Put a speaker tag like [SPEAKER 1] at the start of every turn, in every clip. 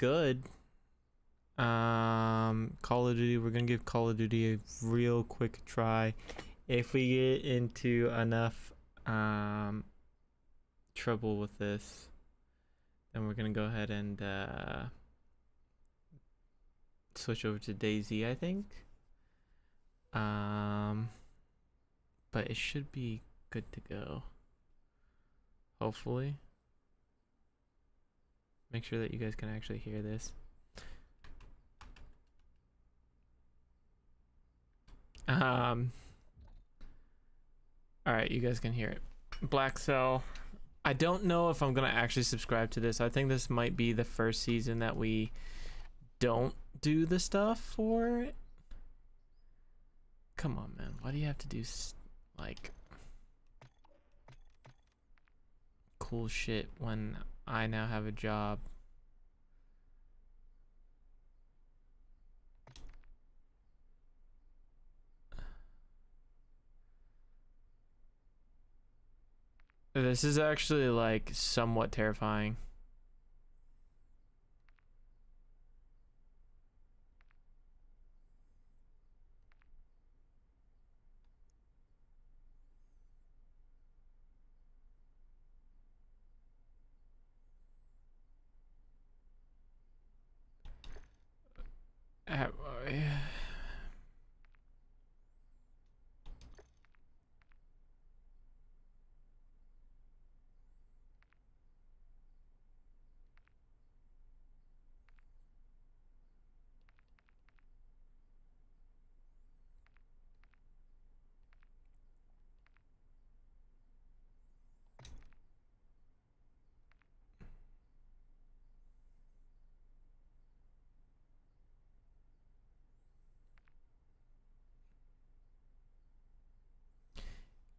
[SPEAKER 1] good. Call of Duty, we're gonna give Call of Duty a real quick try. If we get into enough trouble with this, then we're gonna go ahead and switch over to DayZ, I think. But it should be good to go. Hopefully. Make sure that you guys can actually hear this. Alright, you guys can hear it. Black Cell. I don't know if I'm gonna actually subscribe to this. I think this might be the first season that we don't do the stuff for it. Come on, man. Why do you have to do like cool shit when I now have a job? This is actually like somewhat terrifying.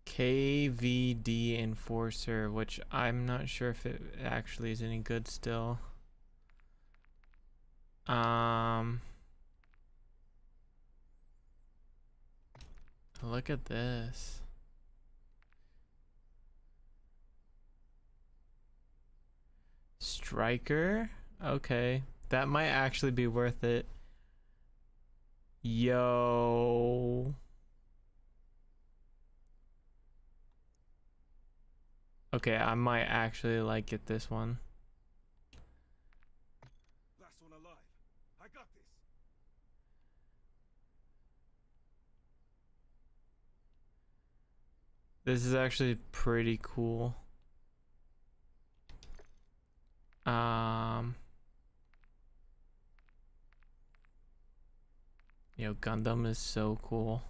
[SPEAKER 1] KVD Enforcer, which I'm not sure if it actually is any good still. Look at this. Striker? Okay. That might actually be worth it. Yo. Okay, I might actually like get this one.
[SPEAKER 2] Last one alive. I got this.
[SPEAKER 1] This is actually pretty cool. Yo, Gundam is so cool.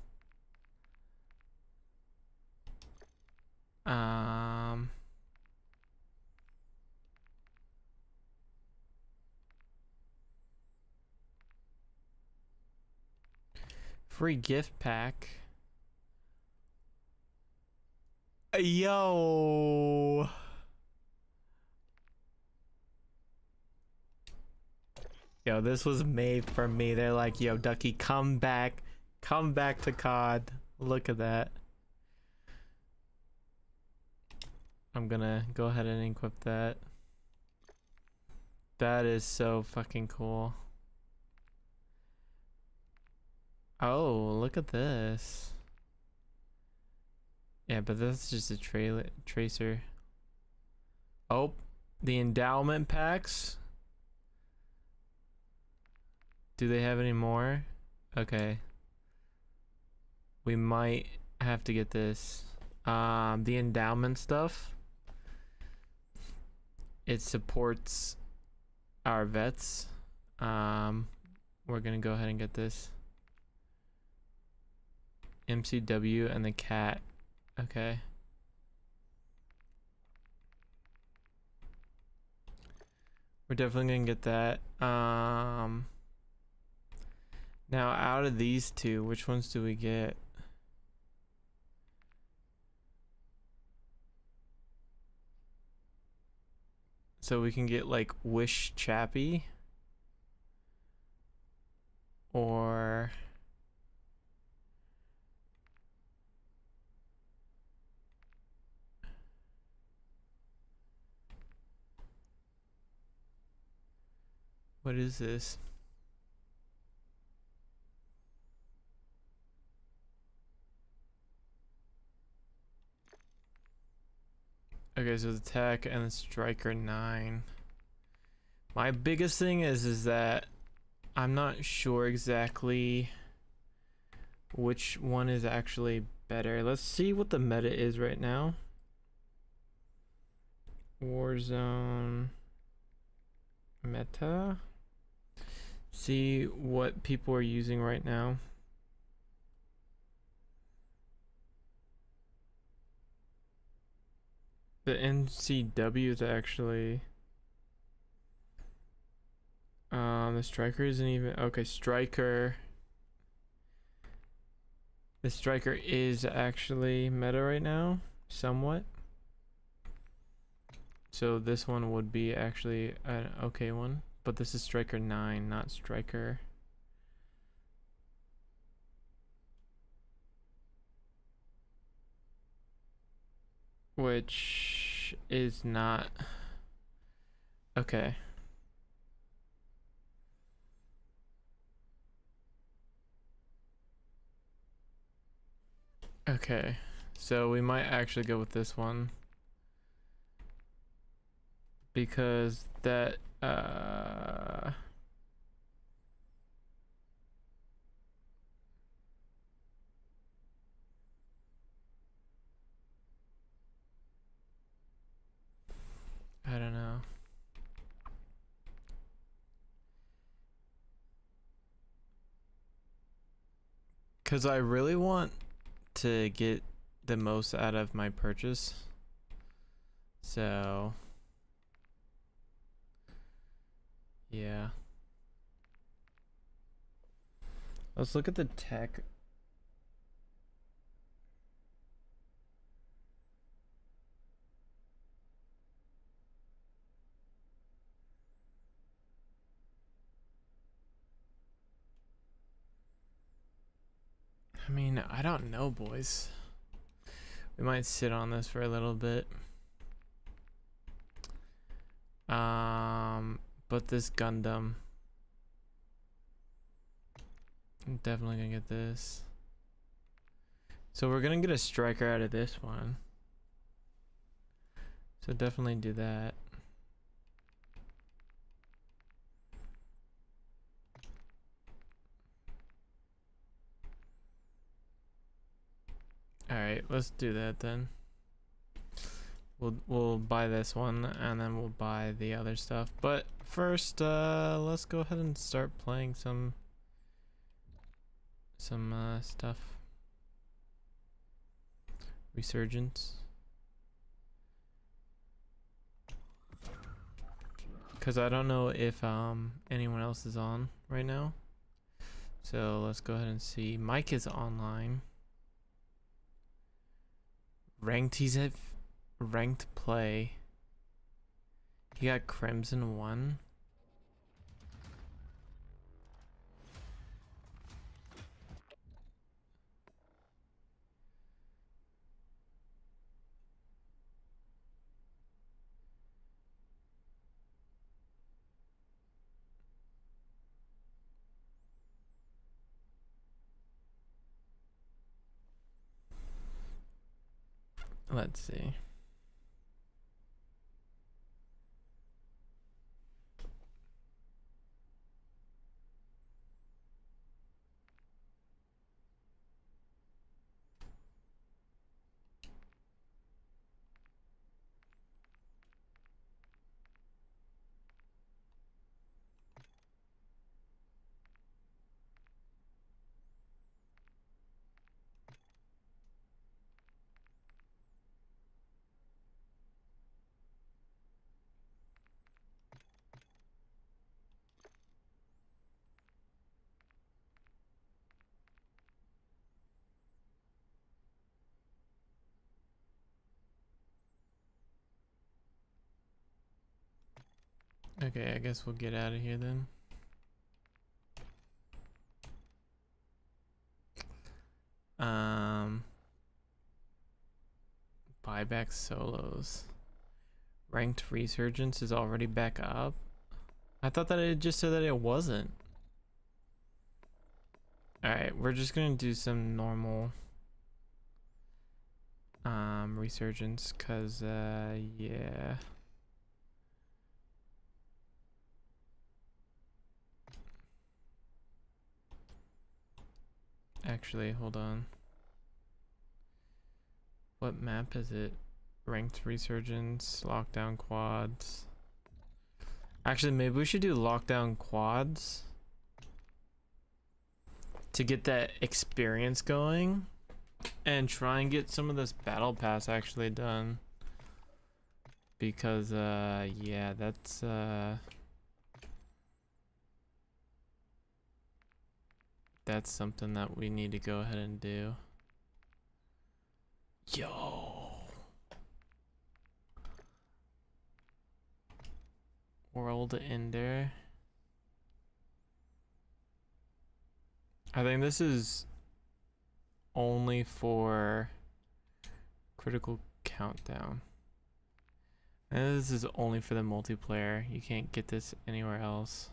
[SPEAKER 1] Free gift pack. Yo. Yo, this was made for me. They're like, yo, Ducky, come back to COD. Look at that. I'm gonna go ahead and equip that. That is so fucking cool. Oh, look at this. Yeah, but that's just a tracer. Oh, the endowment packs. Do they have any more? Okay. We might have to get this. The endowment stuff. It supports our vets. We're gonna go ahead and get this. MCW and the cat. Okay. We're definitely gonna get that. Now out of these two, which ones do we get? So we can get like Wish Chappie or What is this? Okay, so the tech and the striker 9. My biggest thing is that I'm not sure exactly which one is actually better. Let's see what the meta is right now. Warzone meta. See what people are using right now. The NCW is actually the striker isn't even okay. Striker. The striker is actually meta right now, somewhat. So this one would be actually an okay one, but this is striker 9, not striker. Which is not okay. Okay, so we might actually go with this one because that I don't know. Cause I really want to get the most out of my purchase. So yeah. Let's look at the tech. I mean, I don't know, boys. We might sit on this for a little bit. But this Gundam, I'm definitely gonna get this. So we're gonna get a striker out of this one. So definitely do that. Alright, let's do that then. We'll buy this one and then we'll buy the other stuff. But first, let's go ahead and start playing some stuff. Resurgence. Cause I don't know if anyone else is on right now. So let's go ahead and see. Mike is online. Ranked, he's at ranked play. He got Crimson 1. Let's see. Okay, I guess we'll get out of here then. Buyback solos. Ranked Resurgence is already back up. I thought that it just said that it wasn't. Alright, we're just gonna do some normal resurgence, cause yeah. Actually, hold on. What map is it? Ranked resurgence, lockdown quads. Actually, maybe we should do lockdown quads to get that experience going and try and get some of this battle pass actually done. Because yeah, that's something that we need to go ahead and do. Yo. World Ender. I think this is only for critical countdown. And this is only for the multiplayer. You can't get this anywhere else.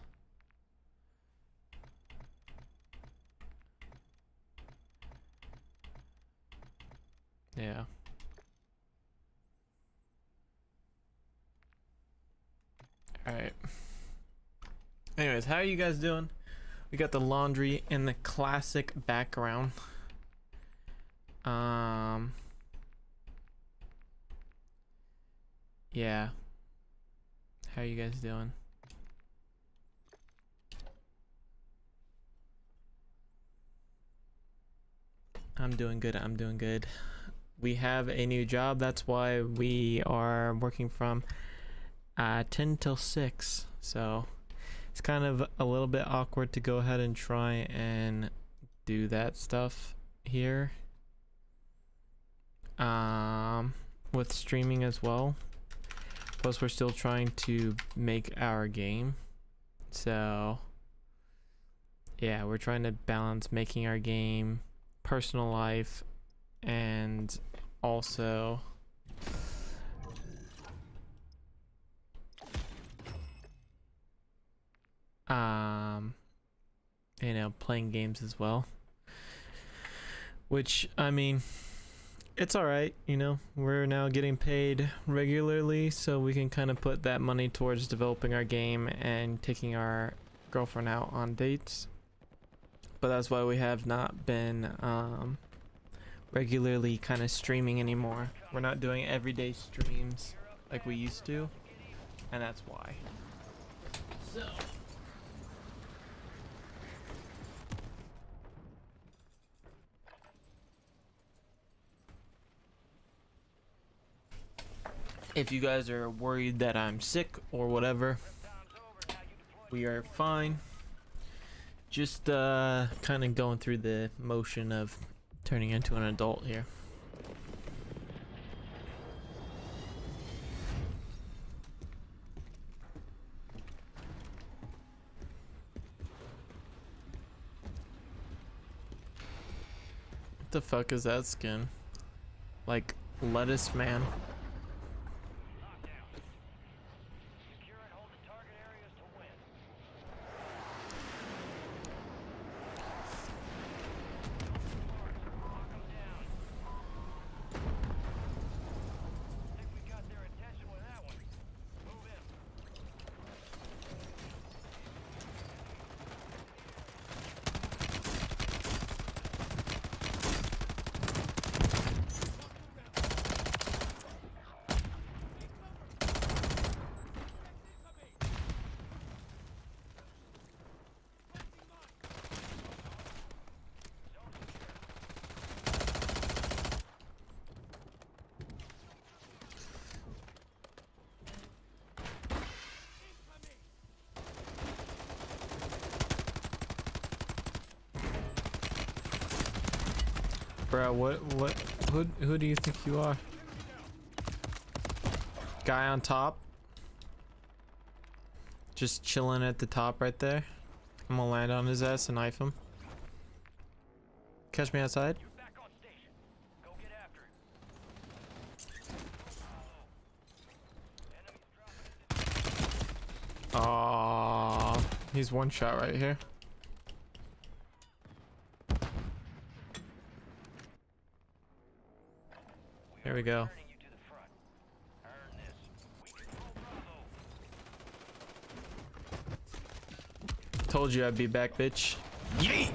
[SPEAKER 1] Yeah. Alright. Anyways, how are you guys doing? We got the laundry in the classic background. Yeah. How are you guys doing? I'm doing good. I'm doing good. We have a new job. That's why we are working from 10 till 6. So it's kind of a little bit awkward to go ahead and try and do that stuff here. With streaming as well. Plus we're still trying to make our game. So yeah, we're trying to balance making our game, personal life, and also you know, playing games as well, which I mean, it's all right, you know, we're now getting paid regularly, so we can kind of put that money towards developing our game and taking our girlfriend out on dates. But that's why we have not been regularly kind of streaming anymore. We're not doing everyday streams like we used to, and that's why. So if you guys are worried that I'm sick or whatever, we are fine. Just kind of going through the motion of turning into an adult here. What the fuck is that skin? Like lettuce man. Bro, who do you think you are? Guy on top? Just chilling at the top right there? I'm gonna land on his ass and knife him. Catch me outside? Aww. He's one shot right here. Here we go. Told you I'd be back, bitch. Yeet!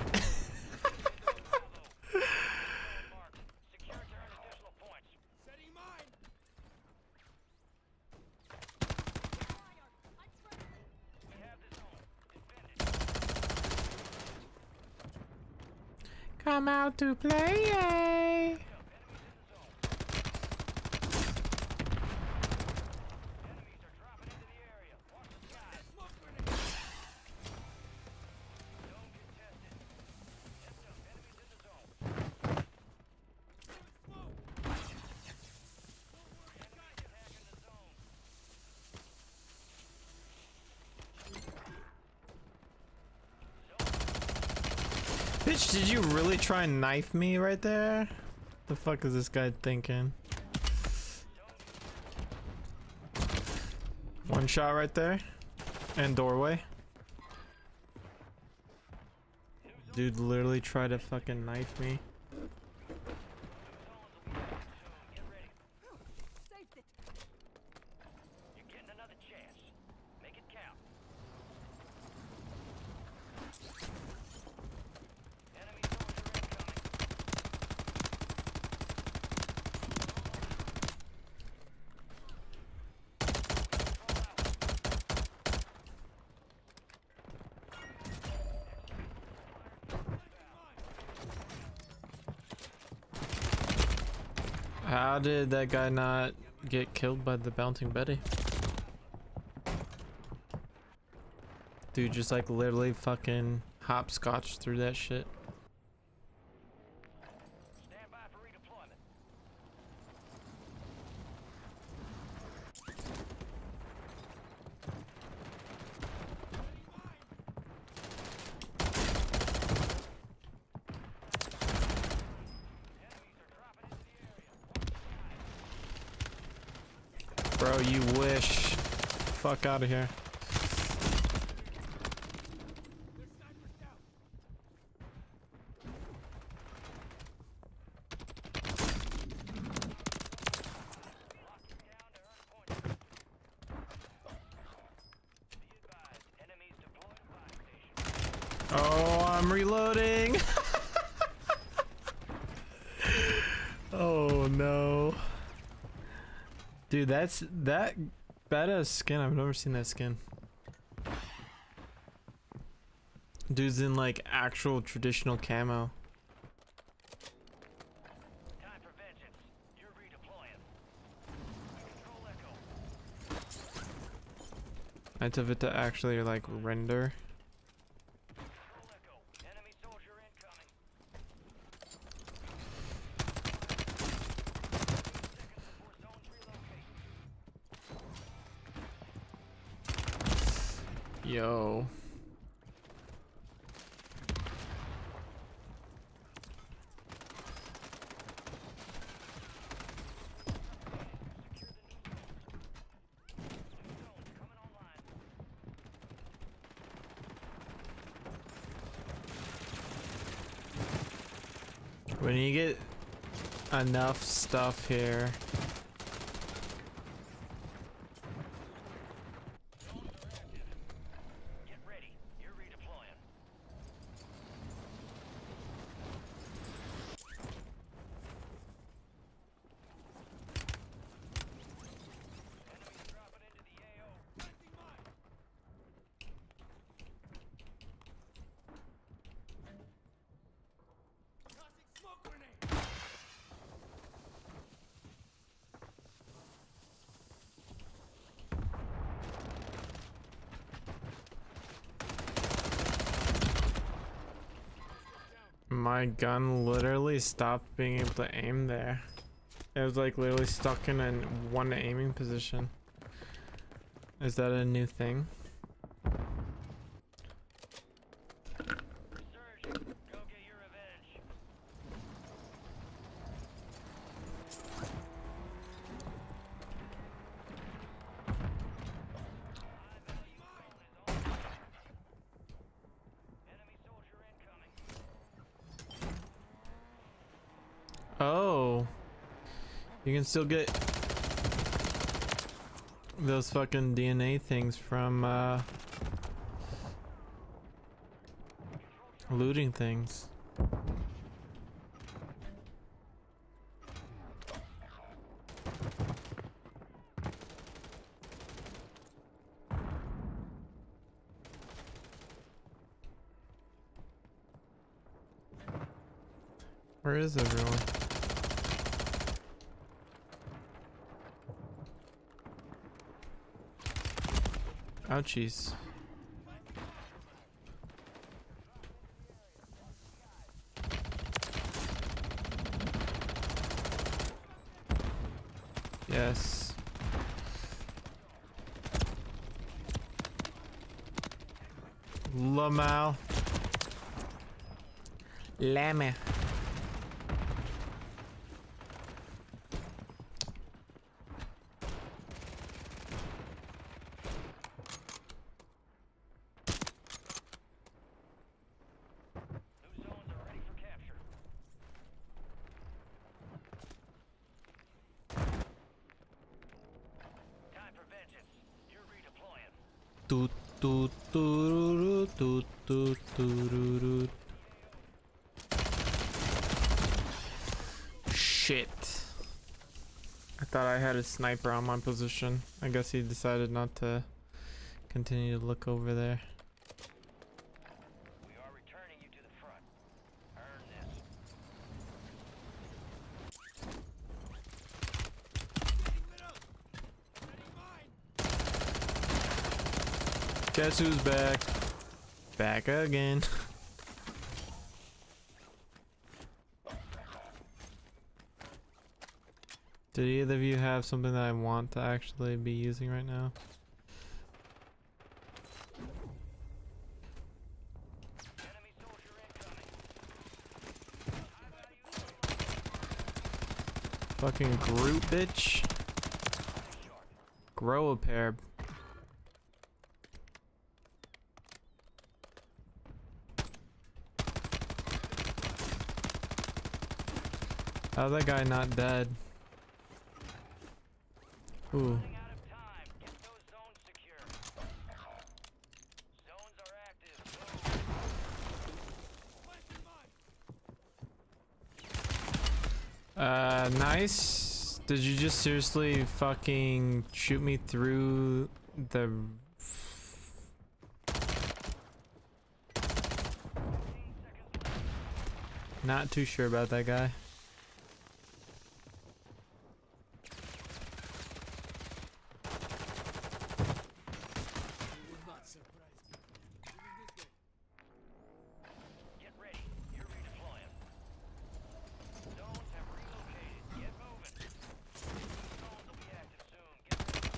[SPEAKER 1] Come out to play. Bitch, did you really try and knife me right there? The fuck is this guy thinking? One shot right there. And doorway. Dude literally tried to fucking knife me. How did that guy not get killed by the bouncing Betty? Dude just like literally fucking hopscotch through that shit.
[SPEAKER 3] Stand by for redeployment.
[SPEAKER 1] Bro, you wish. Fuck out of here. Oh, I'm reloading. Oh no. Dude, that's that badass skin. I've never seen that skin. Dude's in like actual traditional camo.
[SPEAKER 3] Time for vengeance. You're redeploying. Control Echo.
[SPEAKER 1] I took it to actually like render.
[SPEAKER 3] Control Echo. Enemy soldier incoming. Seconds before zones relocate.
[SPEAKER 1] Yo.
[SPEAKER 3] Coming online.
[SPEAKER 1] When you get enough stuff here.
[SPEAKER 3] Get ready. You're redeploying. Enemies dropping into the AO. Planting mine. Tossing smoke grenade.
[SPEAKER 1] My gun literally stopped being able to aim there. It was like literally stuck in one aiming position. Is that a new thing?
[SPEAKER 3] Resurging. Go get your revenge. High value zone is on.
[SPEAKER 1] You can still get those fucking DNA things from looting things. Where is everyone? Ouchies. Yes. Lamau. Lame.
[SPEAKER 3] New zones are ready for capture. Time for vengeance. You're redeploying.
[SPEAKER 1] Toot toot toot toot toot toot. Shit. I thought I had a sniper on my position. I guess he decided not to continue to look over there.
[SPEAKER 3] We are returning you to the front. Earn this.
[SPEAKER 1] Guess who's back? Back again. Did either of you have something that I want to actually be using right now?
[SPEAKER 3] Enemy soldier incoming.
[SPEAKER 1] Fucking Groot, bitch. Grow a pair. How's that guy not dead? Ooh.
[SPEAKER 3] Running out of time. Get those zones secure. Zones are active.
[SPEAKER 1] Nice. Did you just seriously fucking shoot me through the... Not too sure about that guy.
[SPEAKER 3] Get ready. You're redeploying. Zones have relocated. Get moving. Zones will be active soon. Get ready.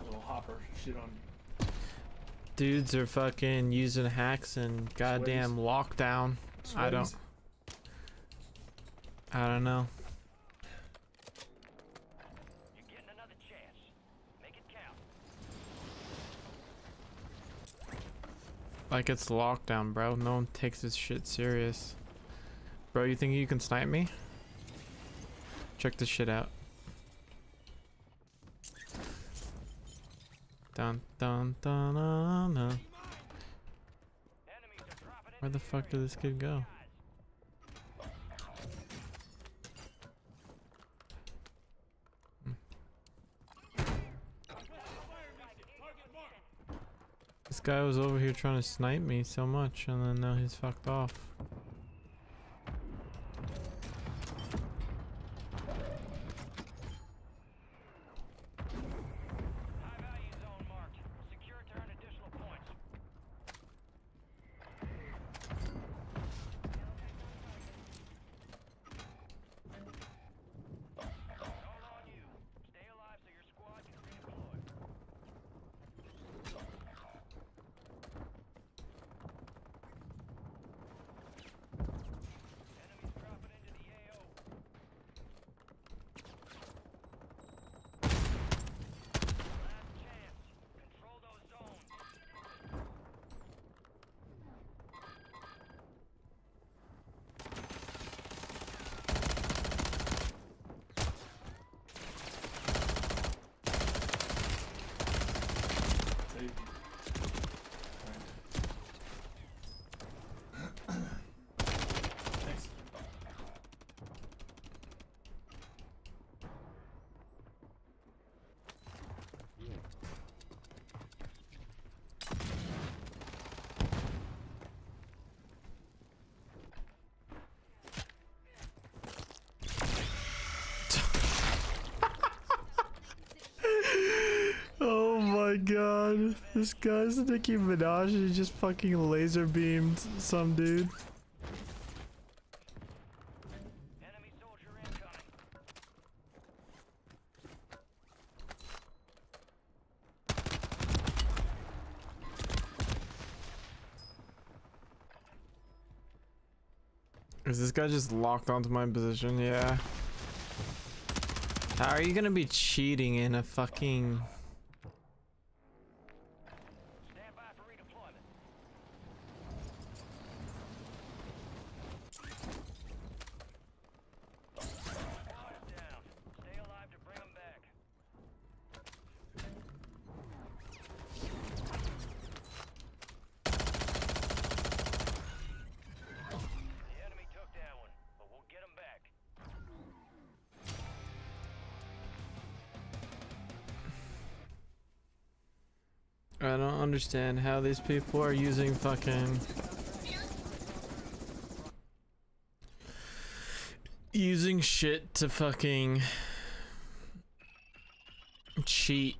[SPEAKER 4] Little hopper shit on
[SPEAKER 1] Dudes are fucking using hacks and goddamn lockdown. I don't know.
[SPEAKER 3] You're getting another chance. Make it count.
[SPEAKER 1] Like it's lockdown, bro. No one takes this shit serious. Bro, you think you can snipe me? Check this shit out. Dun dun dun dun dun.
[SPEAKER 3] Enemies are dropping
[SPEAKER 1] Where the fuck did this kid go? This guy was over here trying to snipe me so much, and then now he's fucked off.
[SPEAKER 3] High value zone marked. Secure to earn additional points. All on you. Stay alive so your squad can redeploy.
[SPEAKER 1] This guy's Nicki Minaj. He just fucking laser beamed some dude.
[SPEAKER 3] Enemy soldier incoming.
[SPEAKER 1] Is this guy just locked onto my position? Yeah. How are you gonna be cheating in a fucking...
[SPEAKER 3] Stand by for redeployment. Squad down. Stay alive to bring them back. The enemy took that one, but we'll get them back.
[SPEAKER 1] I don't understand how these people are using fucking... using shit to fucking... cheat.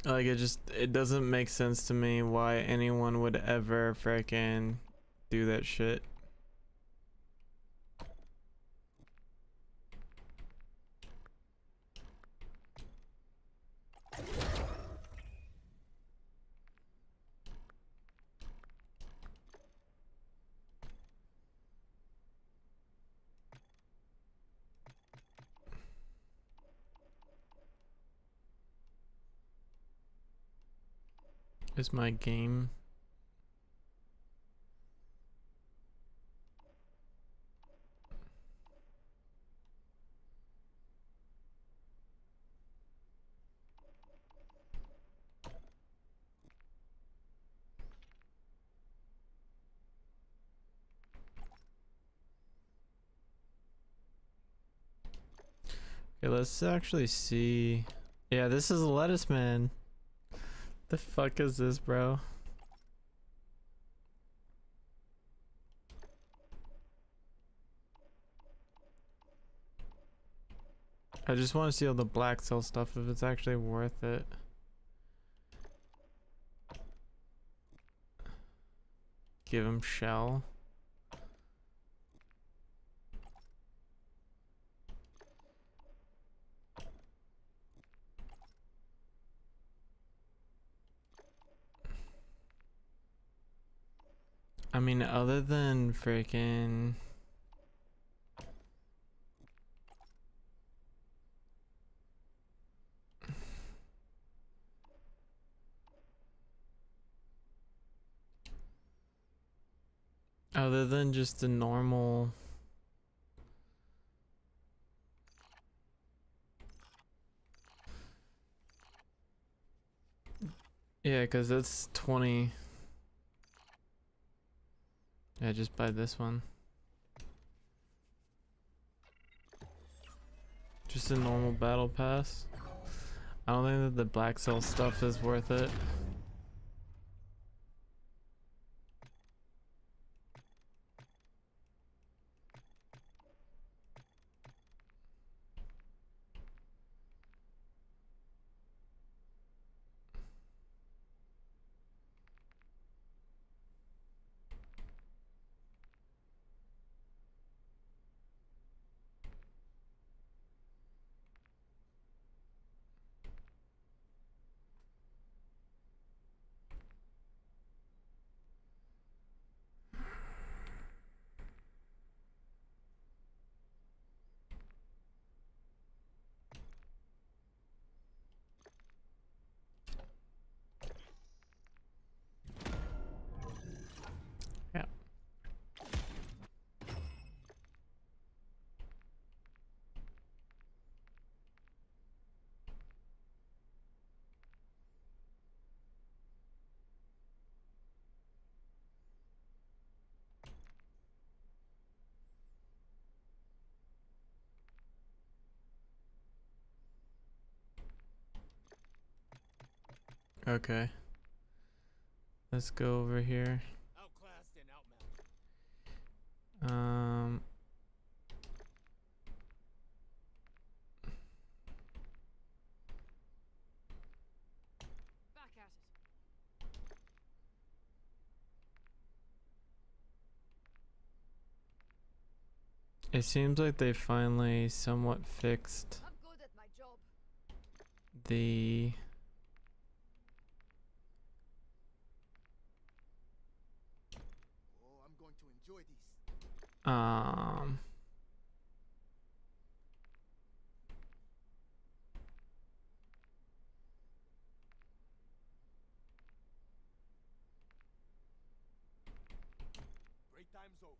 [SPEAKER 1] Like, it doesn't make sense to me why anyone would ever freaking do that shit. Is my game... Okay, let's actually see. Yeah, this is a lettuce man. The fuck is this, bro? I just want to see all the black cell stuff, if it's actually worth it. Give him shell. I mean, other than freaking... other than just the normal... yeah, because that's 20... yeah, just buy this one. Just a normal battle pass. I don't think that the black cell stuff is worth it. Yeah. Okay. Let's go over here.
[SPEAKER 2] Outclassed and outmatched.
[SPEAKER 1] It seems like they finally somewhat fixed
[SPEAKER 5] I'm good at my job.
[SPEAKER 1] the
[SPEAKER 6] Oh, I'm going to enjoy this. Break time's over.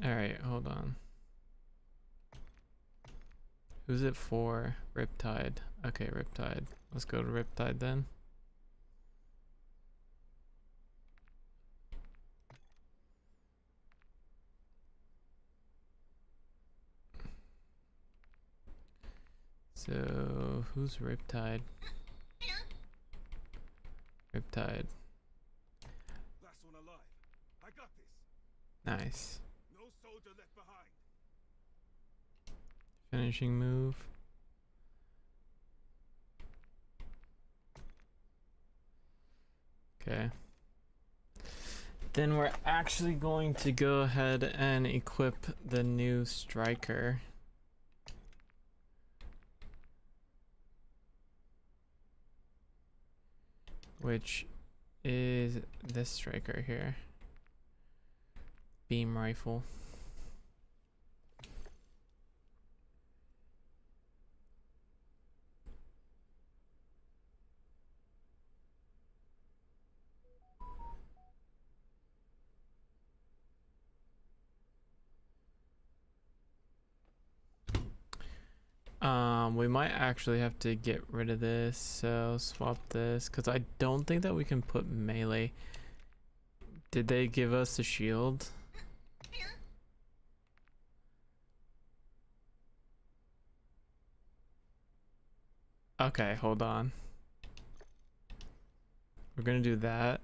[SPEAKER 1] all right, hold on. Who's it for? Riptide. Okay, Riptide. Let's go to Riptide then. So, who's Riptide? Riptide.
[SPEAKER 2] Last one alive. I got this.
[SPEAKER 1] Nice.
[SPEAKER 2] No soldier left behind.
[SPEAKER 1] Finishing move. Okay. Then we're actually going to go ahead and equip the new striker. Which is this striker here. Beam rifle. We might actually have to get rid of this, so swap this, because I don't think that we can put melee. Did they give us a shield? Okay, hold on. We're gonna do that,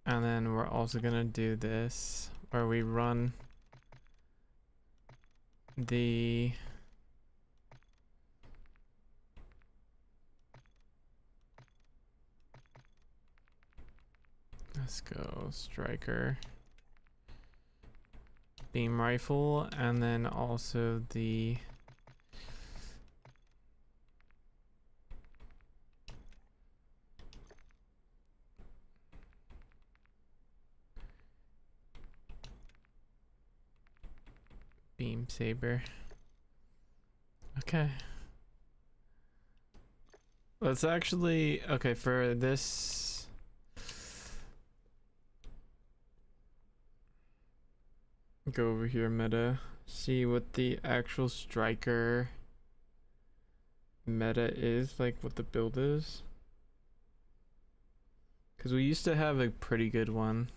[SPEAKER 1] and then we're also gonna do this, where we run the let's go striker, beam rifle, and then also the beam saber. Okay. Let's actually, okay, for this, go over here, meta, see what the actual striker meta is, like what the build is. Because we used to have a pretty good one.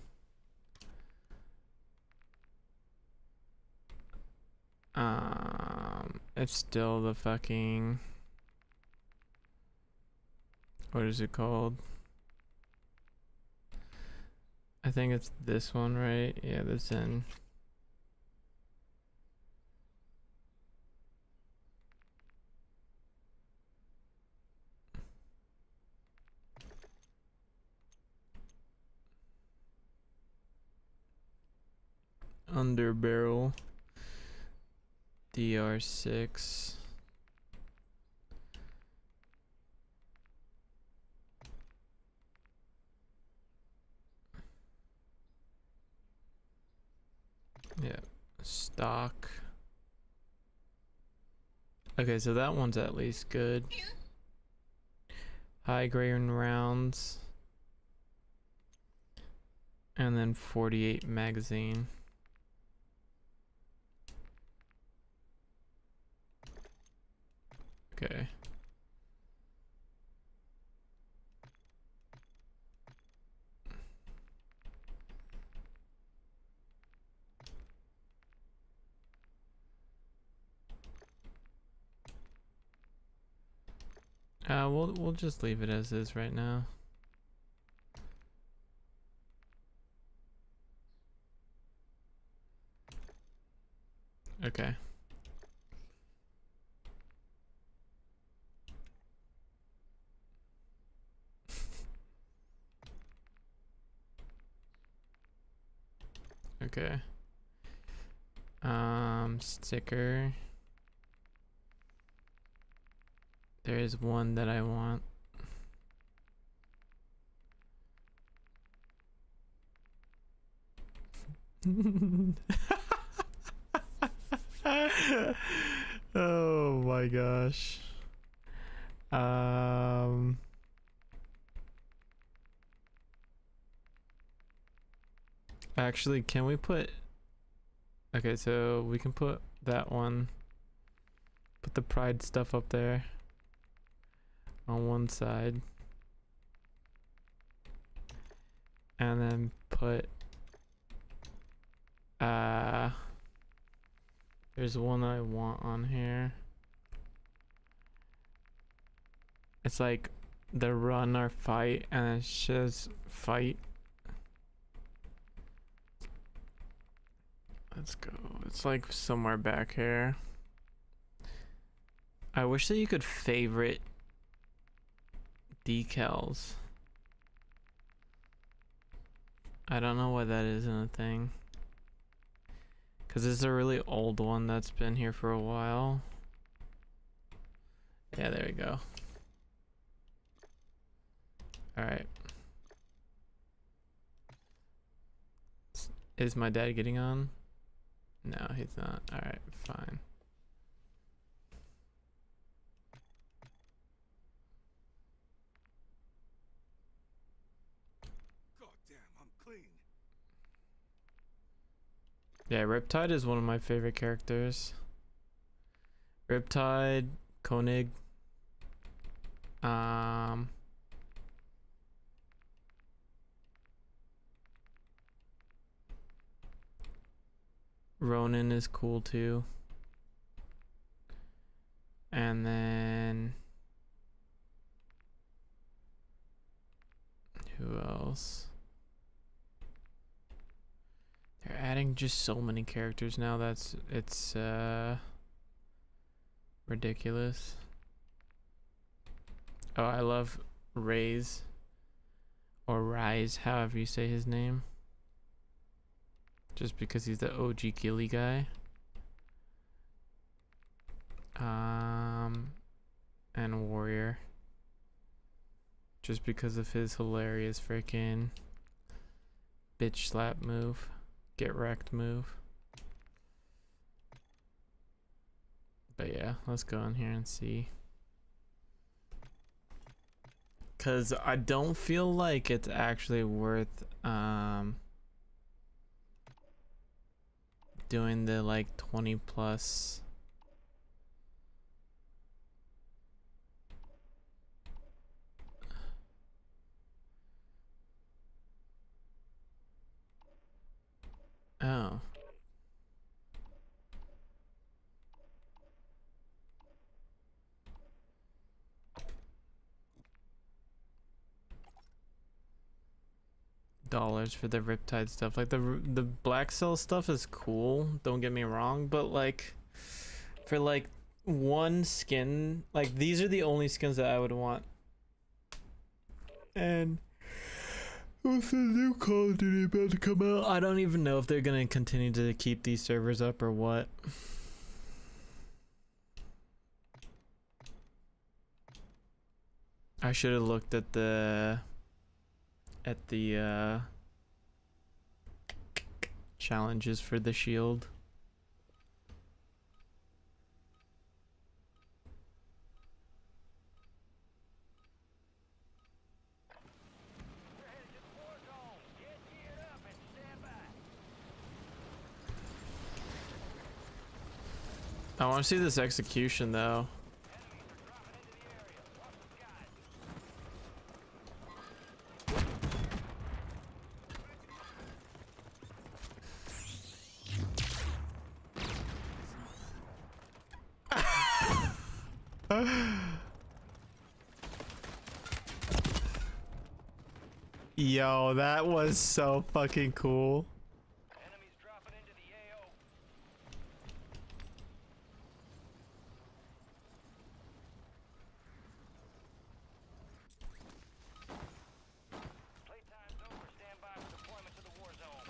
[SPEAKER 1] It's still the fucking, what is it called? I think it's this one, right? Yeah, this in. Under barrel. DR6. Yeah, stock. Okay, so that one's at least good. High grade rounds. And then 48 magazine. Okay. We'll just leave it as is right now. Okay. Okay. Sticker. There is one that I want. Oh my gosh. Actually, can we put... Okay, so we can put that one. Put the pride stuff up there. On one side. And then put... There's one I want on here. It's like the run or fight, and it says fight. Let's go. It's like somewhere back here. I wish that you could favorite decals. I don't know why that isn't a thing. Because it's a really old one that's been here for a while. Yeah, there we go. Alright. Is my dad getting on? No, he's not. Alright, fine.
[SPEAKER 2] God damn, I'm clean.
[SPEAKER 1] Yeah, Riptide is one of my favorite characters. Riptide, Koenig. Ronin is cool too. And then who else? They're adding just so many characters now. It's ridiculous. Oh, I love Raze or Rise, however you say his name. Just because he's the OG Gilly guy. And Warrior. Just because of his hilarious freaking bitch slap move. Get wrecked move. But yeah, let's go in here and see. Cause I don't feel like it's actually worth doing the like 20 plus. Oh. Dollars for the Riptide stuff. Like the Black Cell stuff is cool, don't get me wrong, but like for like one skin, like these are the only skins that I would want. And with the new Call of Duty about to come out, I don't even know if they're gonna continue to keep these servers up or what. I should have looked at the challenges for the shield.
[SPEAKER 3] We're headed to the war zone. Get geared up and stand by.
[SPEAKER 1] I want to see this execution though.
[SPEAKER 3] Enemies are dropping into the area. Watch the skies.
[SPEAKER 1] Yo, that was so fucking cool.
[SPEAKER 3] Enemies dropping into the AO. Playtime's over. Stand by for deployment to the war zone.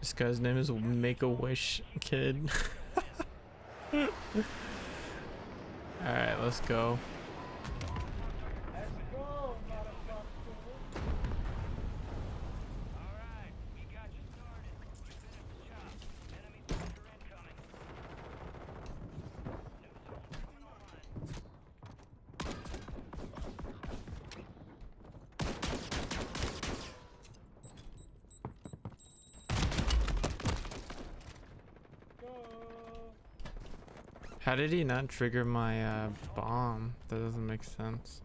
[SPEAKER 1] This guy's name is Make-A-Wish Kid. Alright, let's go.
[SPEAKER 4] Let's go, motherfucker.
[SPEAKER 3] Alright, we got you started. You finished the job. Enemy soldier incoming. New zone coming online.
[SPEAKER 4] Go.
[SPEAKER 1] How did he not trigger my bomb? That doesn't make sense.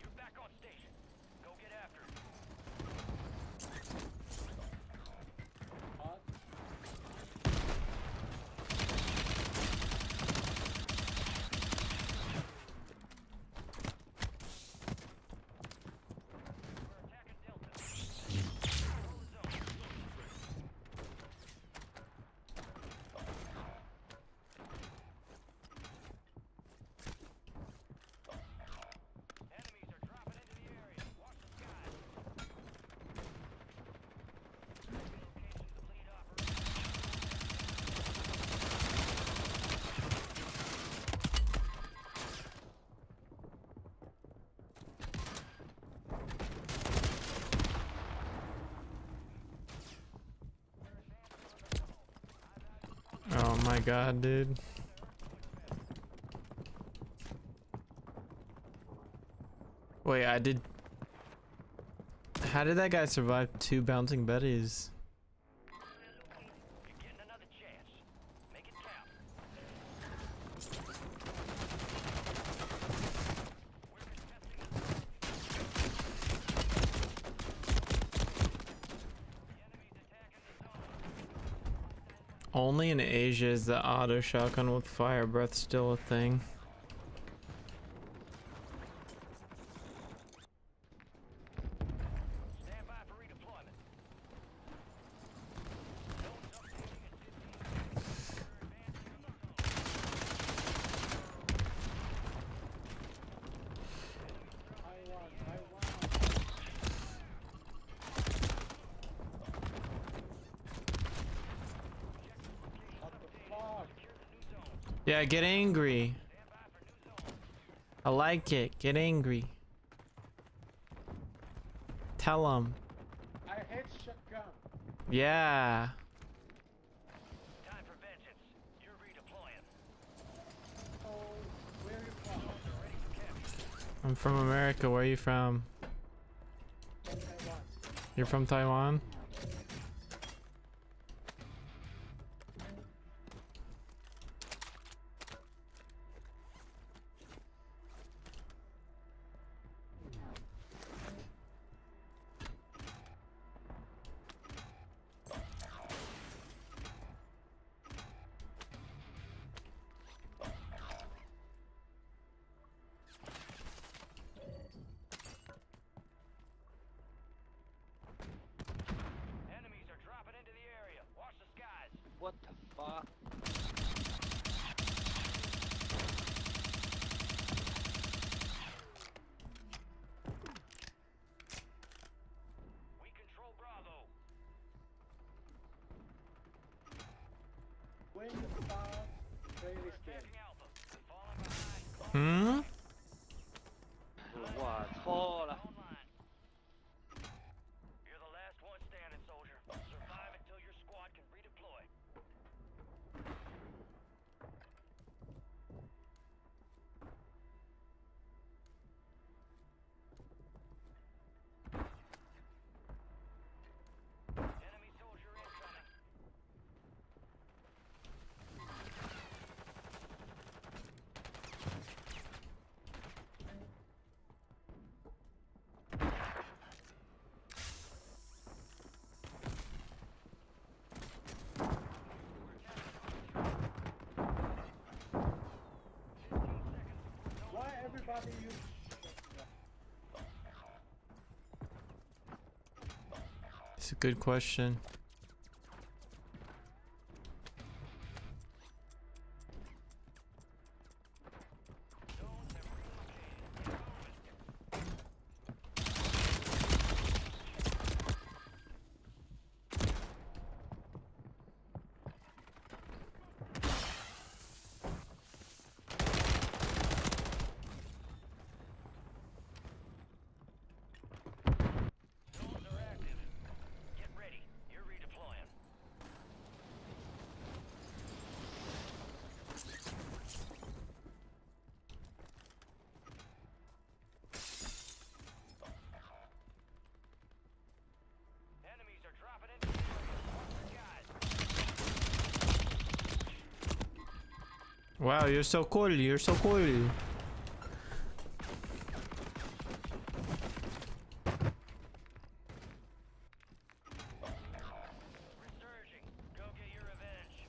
[SPEAKER 3] You're back on station. Go get after it.
[SPEAKER 4] Hot.
[SPEAKER 3] We're attacking Delta. Control the zone. Enemies are dropping into the area. Watch the skies. Relocation complete operation.
[SPEAKER 1] Oh my god, dude. Wait, I did. How did that guy survive 2 bouncing betties?
[SPEAKER 3] You're getting another chance. Make it count. We're contesting the zone. The enemy's attacking the zone.
[SPEAKER 1] Only in Asia is the auto shotgun with fire breath still a thing.
[SPEAKER 3] Stand by for redeployment. Zone's updating in 15 seconds. We're advancing on the zone.
[SPEAKER 4] I won. What the fuck?
[SPEAKER 3] Secure the new zone.
[SPEAKER 1] Yeah, get angry.
[SPEAKER 3] Stand by for new zone.
[SPEAKER 1] I like it. Get angry. Tell him.
[SPEAKER 4] I hate shotgun.
[SPEAKER 1] Yeah.
[SPEAKER 3] Time for vengeance. You're redeploying.
[SPEAKER 4] Oh, where you from?
[SPEAKER 3] Zones are ready for capture.
[SPEAKER 1] I'm from America. Where are you from?
[SPEAKER 4] Taiwan.
[SPEAKER 1] You're from Taiwan?
[SPEAKER 3] Enemies are dropping into the area. Watch the skies.
[SPEAKER 5] What the fuck?
[SPEAKER 3] We control Bravo.
[SPEAKER 4] When you pass, very
[SPEAKER 3] We're
[SPEAKER 4] scary.
[SPEAKER 3] attacking Alpha. Falling behind.
[SPEAKER 1] Hmm?
[SPEAKER 5] What? Hold on.
[SPEAKER 3] Online. You're the last one standing, soldier. Survive until your squad can redeploy. Enemy soldier incoming.
[SPEAKER 4] Why everybody use
[SPEAKER 1] It's a good question.
[SPEAKER 3] Zones have relocated. Get moving.
[SPEAKER 1] Wow, you're so cool. You're so cool.
[SPEAKER 3] Resurging. Go get your revenge.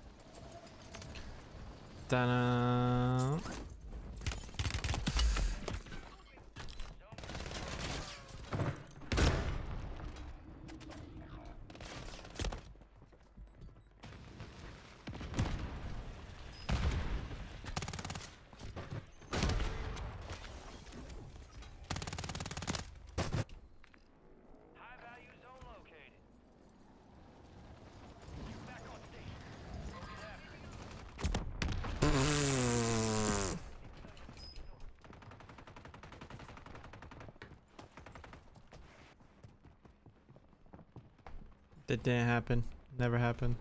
[SPEAKER 1] Ta-da.
[SPEAKER 3] High value zone located. Back on station. Get after it.
[SPEAKER 1] That didn't happen. Never happened.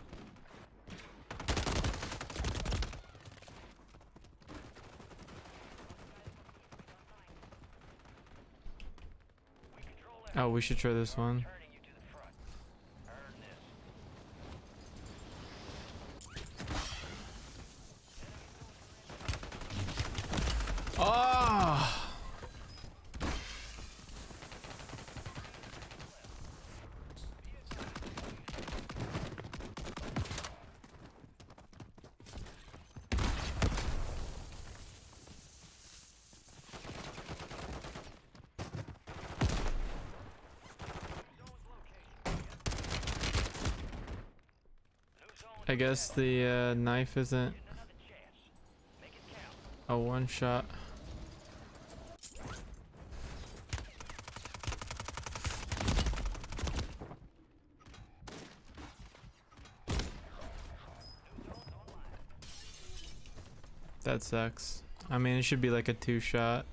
[SPEAKER 3] We control that.
[SPEAKER 1] Oh, we should try this one.
[SPEAKER 3] Turning you to the front. Earn this.
[SPEAKER 1] Oh! I guess the knife isn't
[SPEAKER 3] Another chance. Make it count.
[SPEAKER 1] a one shot. That sucks. I mean, it should be like a two shot.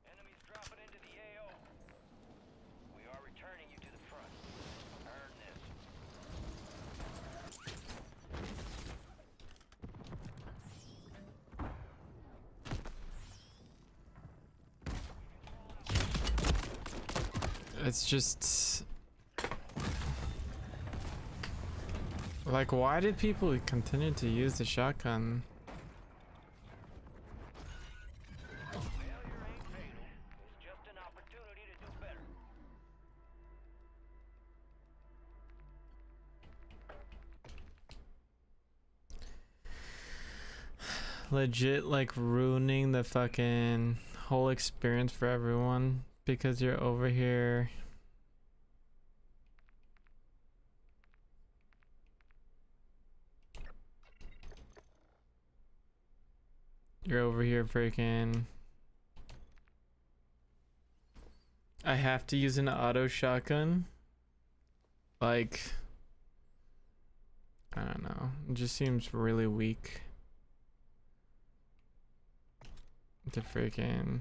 [SPEAKER 3] Enemies dropping into the AO. We are returning you to the front. Earn this.
[SPEAKER 1] It's just like, why did people continue to use the shotgun?
[SPEAKER 3] Failure ain't fatal. It's just an opportunity to do better.
[SPEAKER 1] Legit, like, ruining the fucking whole experience for everyone because you're over here. You're over here freaking. I have to use an auto shotgun. Like, I don't know. It just seems really weak to freaking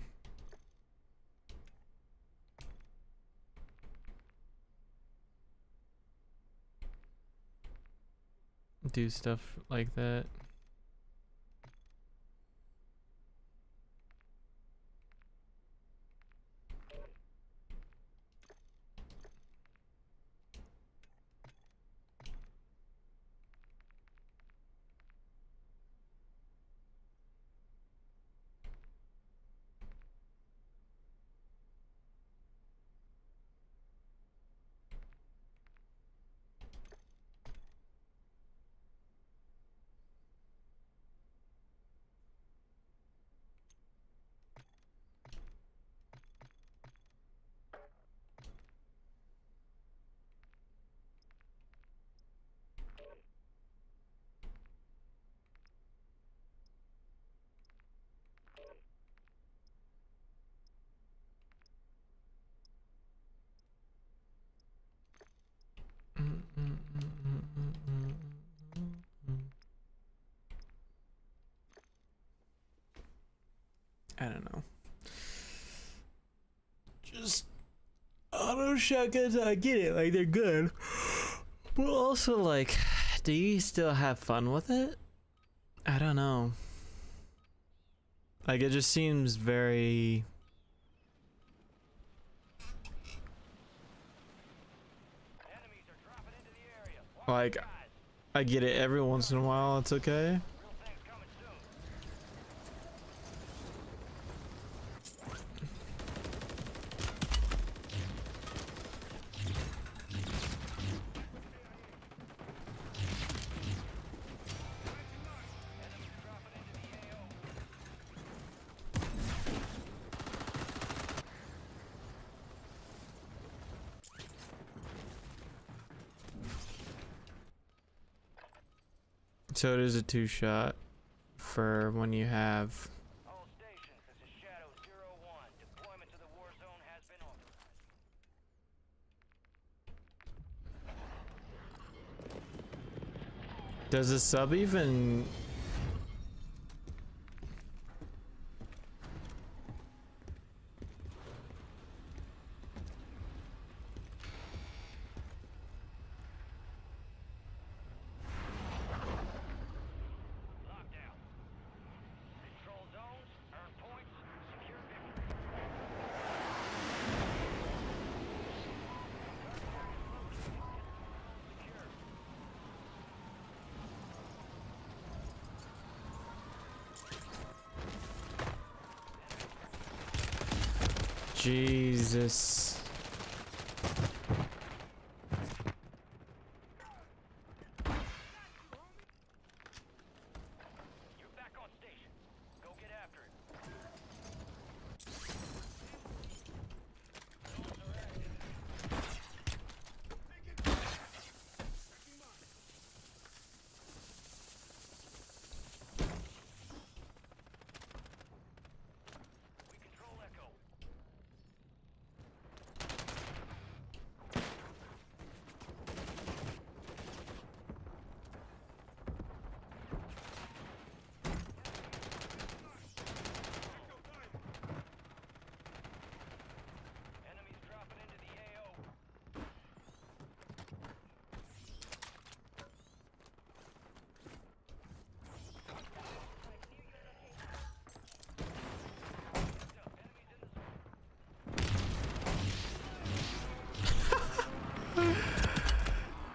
[SPEAKER 1] do stuff like that. I don't know. Just auto shotguns, I get it, like they're good. But also, like, do you still have fun with it? I don't know. Like, it just seems very...
[SPEAKER 3] Enemies are dropping into the area. Watch
[SPEAKER 1] Like,
[SPEAKER 3] the skies.
[SPEAKER 1] I get it every once in a while, it's okay.
[SPEAKER 3] Real thing's coming soon. Enemies dropping into the AO.
[SPEAKER 1] So it is a 2-shot for when you have...
[SPEAKER 3] All stations, this is Shadow 01. Deployment to the war zone has been authorized.
[SPEAKER 1] Does a sub even...
[SPEAKER 3] Lockdown. Control zones, earn points, secure victory. Secure.
[SPEAKER 1] Jesus.
[SPEAKER 3] You're back on station. Go get after it. We control Echo. Enemies dropping into the AO.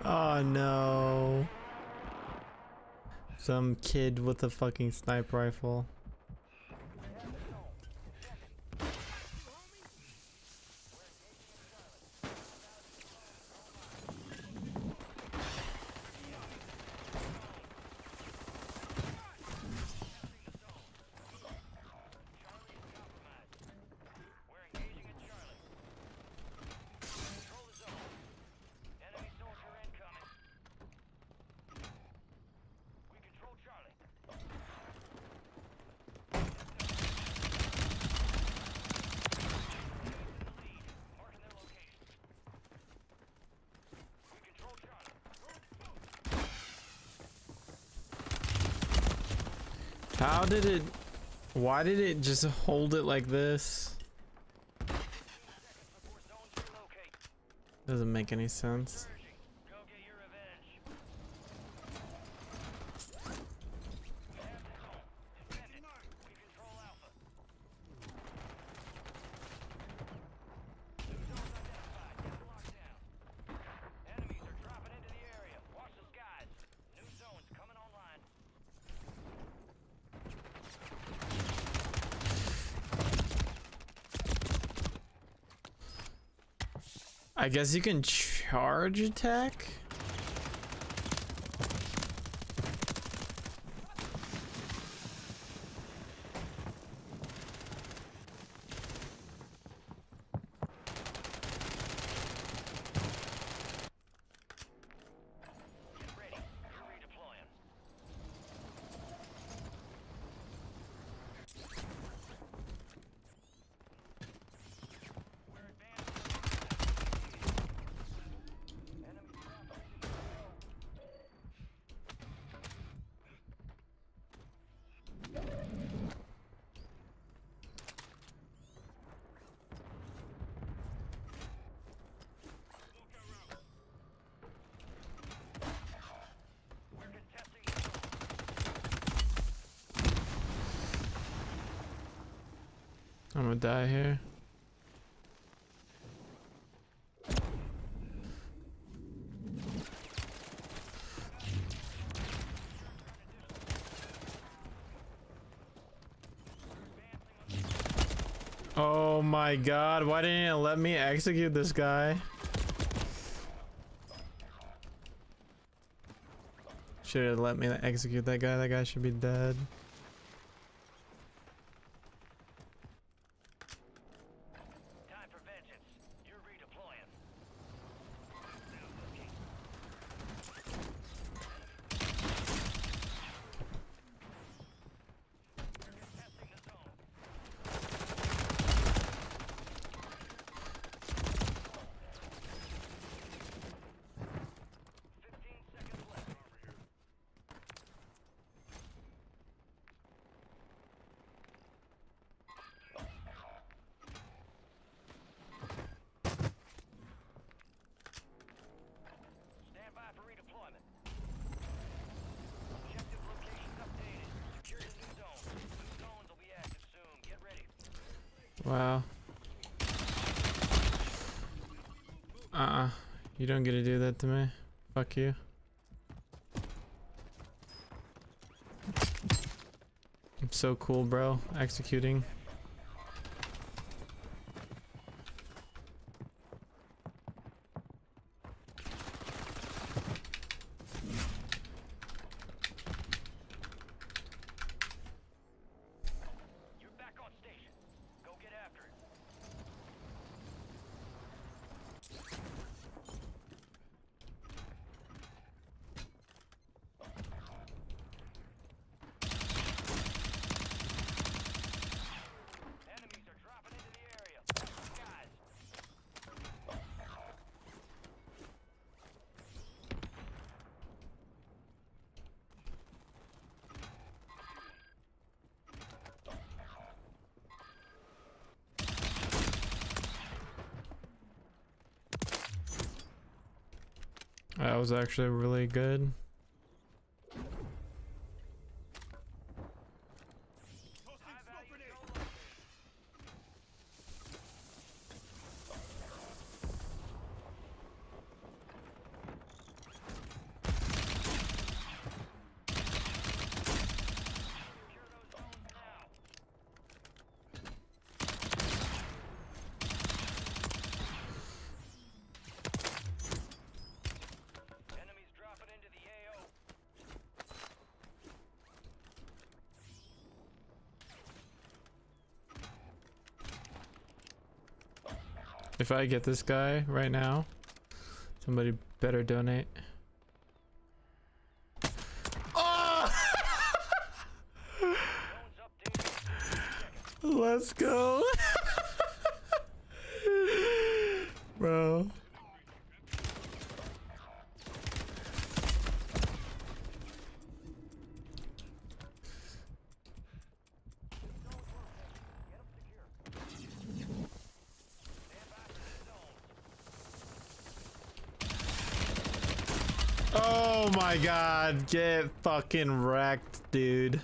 [SPEAKER 1] Oh no. Some kid with a fucking sniper rifle.
[SPEAKER 3] We're engaging at Charlie. Control the zone. Enemy soldier incoming. We control Charlie. Enemies in the lead. Marking their location. We control Charlie.
[SPEAKER 1] How did it... Why did it just hold it like this?
[SPEAKER 3] 15 seconds before zones relocate.
[SPEAKER 1] Doesn't make any sense.
[SPEAKER 3] Surging. Go get your revenge. We have the zone. Defend it. We control Alpha. New zones identified. Get locked down. Enemies are dropping into the area. Watch the skies. New zones coming online.
[SPEAKER 1] I guess you can charge attack?
[SPEAKER 3] Get ready. You're redeploying. We're advancing. Enemy dropping.
[SPEAKER 1] I'm gonna die here. Oh my god, why didn't it let me execute this guy? Should have let me execute that guy. That guy should be dead.
[SPEAKER 3] Time for vengeance. You're redeploying. Testing the zone. 15 seconds left. Stand by for redeployment. Objective locations updated. Secure the new zone. New zones will be active soon. Get ready.
[SPEAKER 1] Wow. You don't get to do that to me. Fuck you. I'm so cool, bro. Executing.
[SPEAKER 3] You're back on station. Go get after it. Enemies are dropping into the area. Guys.
[SPEAKER 1] That was actually really good.
[SPEAKER 3] High value zone located. Secure those zones now. Enemies dropping into the AO.
[SPEAKER 1] If I get this guy right now, somebody better donate. Oh!
[SPEAKER 3] Zones updated. 30 seconds.
[SPEAKER 1] Let's go. Bro. Oh my god, get fucking wrecked, dude.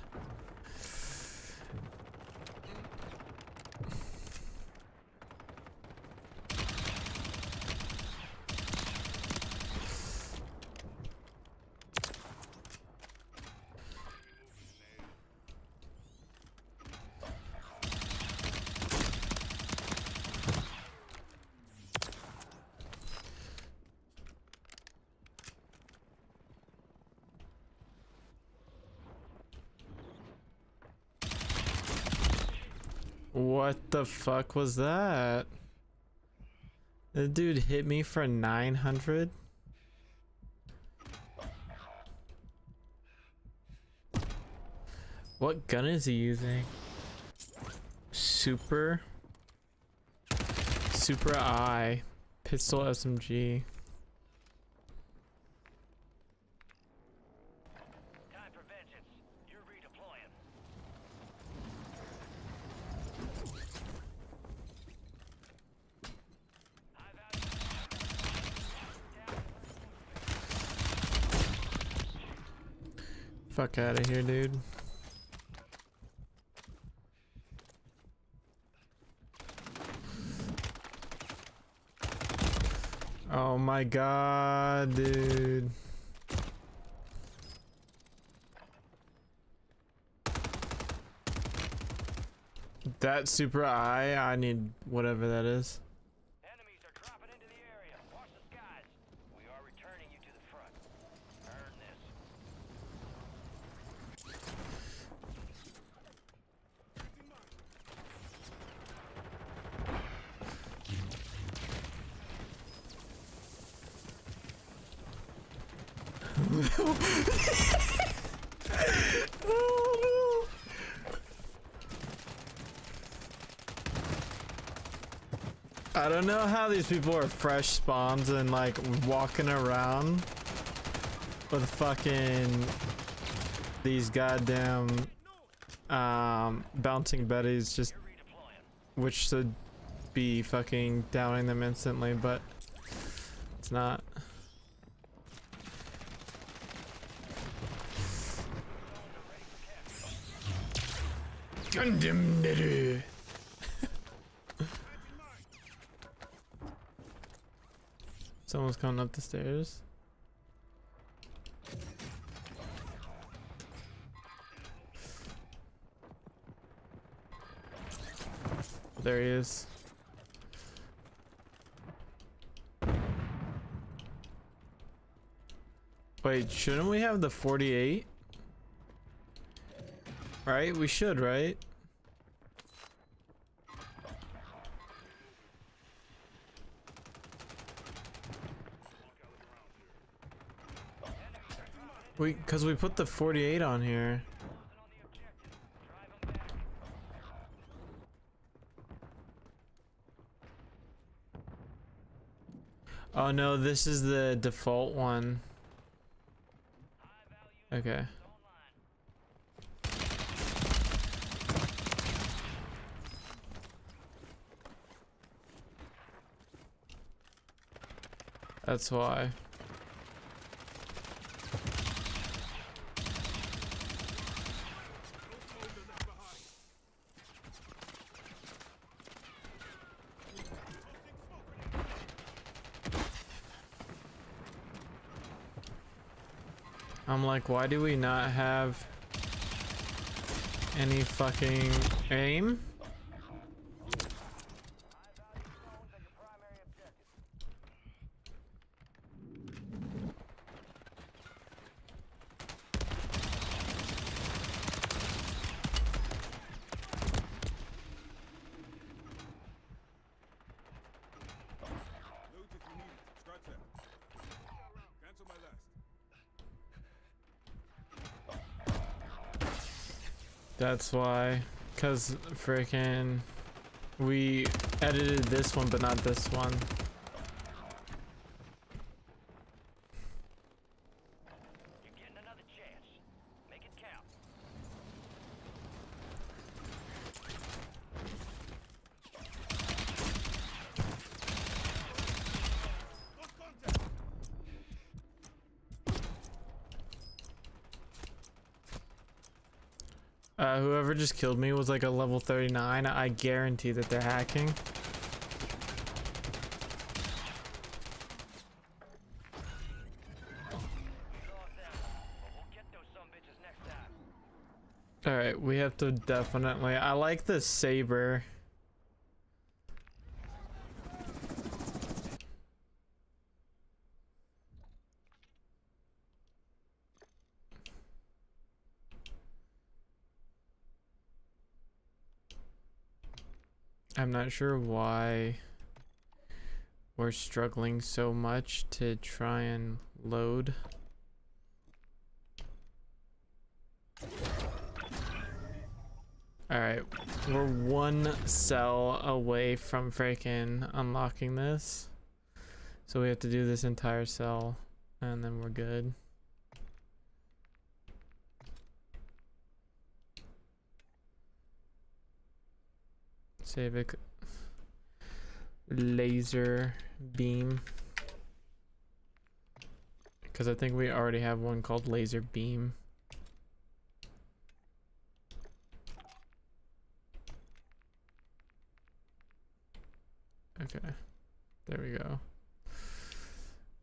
[SPEAKER 1] What the fuck was that? The dude hit me for 900? What gun is he using? Super I pistol SMG.
[SPEAKER 3] Time for vengeance. You're redeploying. High value.
[SPEAKER 1] Fuck out of here, dude. Oh my god, dude. That super eye, I need whatever that is.
[SPEAKER 3] Enemies are dropping into the area. Watch the skies. We are returning you to the front. Earn this.
[SPEAKER 1] Oh, no. I don't know how these people are fresh spawns and like walking around with fucking these goddamn bouncing betties, just which should be fucking downing them instantly, but it's not. Gundam. Someone's coming up the stairs. There he is. Wait, shouldn't we have the 48? Right? We should, right? Cause we put the 48 on here. Oh no, this is the default one. Okay. That's why. I'm like, why do we not have any fucking aim?
[SPEAKER 2] Loot if you need it. Scratch that. Cancel my last.
[SPEAKER 1] That's why. Cause freaking we edited this one but not this one.
[SPEAKER 3] You're getting another chance. Make it count.
[SPEAKER 2] Lost contact.
[SPEAKER 1] Whoever just killed me was like a level 39. I guarantee that they're hacking.
[SPEAKER 3] We lost them, but we'll get those sumbitches next time.
[SPEAKER 1] Alright, we have to definitely. I like the saber. I'm not sure why we're struggling so much to try and load. Alright, we're one cell away from freaking unlocking this. So we have to do this entire cell and then we're good. Save it. Laser beam. Because I think we already have one called laser beam. Okay. There we go.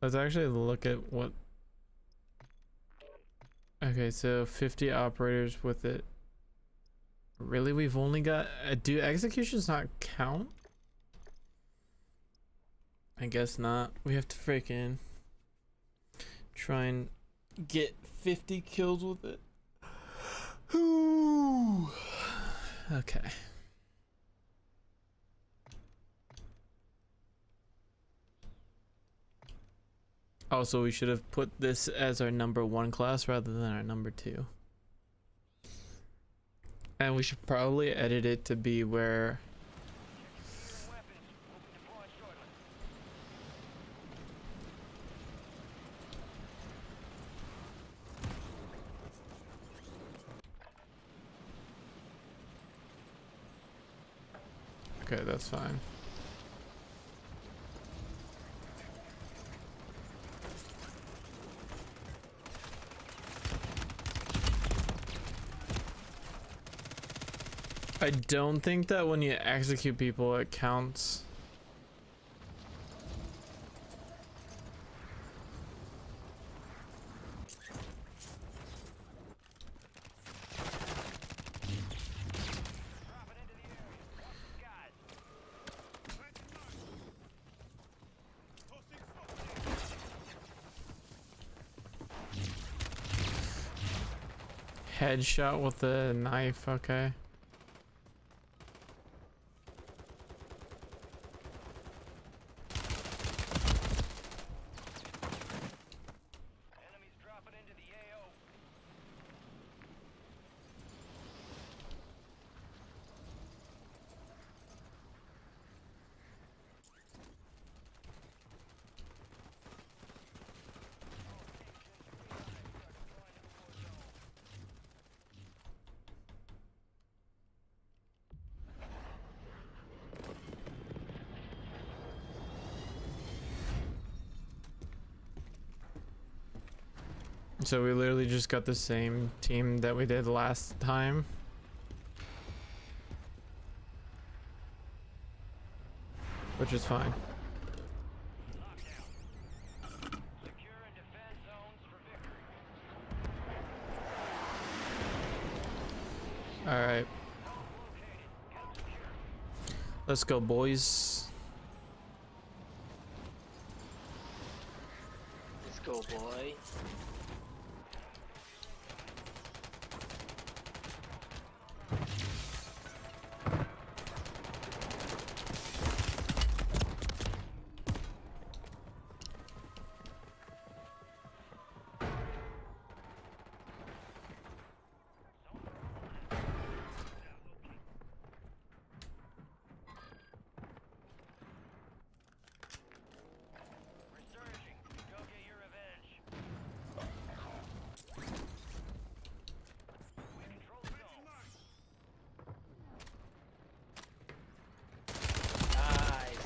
[SPEAKER 1] Let's actually look at what. Okay, so 50 operators with it. Really, we've only got. Do executions not count? I guess not. We have to freaking try and get 50 kills with it. Okay. Also, we should have put this as our number 1 class rather than our number 2. And we should probably edit it to be where
[SPEAKER 3] Weapons will be deployed shortly.
[SPEAKER 1] okay, that's fine. I don't think that when you execute people it counts.
[SPEAKER 3] Dropping into the area. Watch the skies.
[SPEAKER 1] Headshot with the knife, okay.
[SPEAKER 3] Enemies dropping into the AO.
[SPEAKER 1] So we literally just got the same team that we did last time. Which is fine.
[SPEAKER 3] Lockdown. Secure and defend zones for victory.
[SPEAKER 1] Alright,
[SPEAKER 3] Zones located. Get them secure.
[SPEAKER 1] let's go, boys.
[SPEAKER 5] Let's go, boy.
[SPEAKER 3] Resurging. Go get your revenge. We control the zone.
[SPEAKER 5] Nice.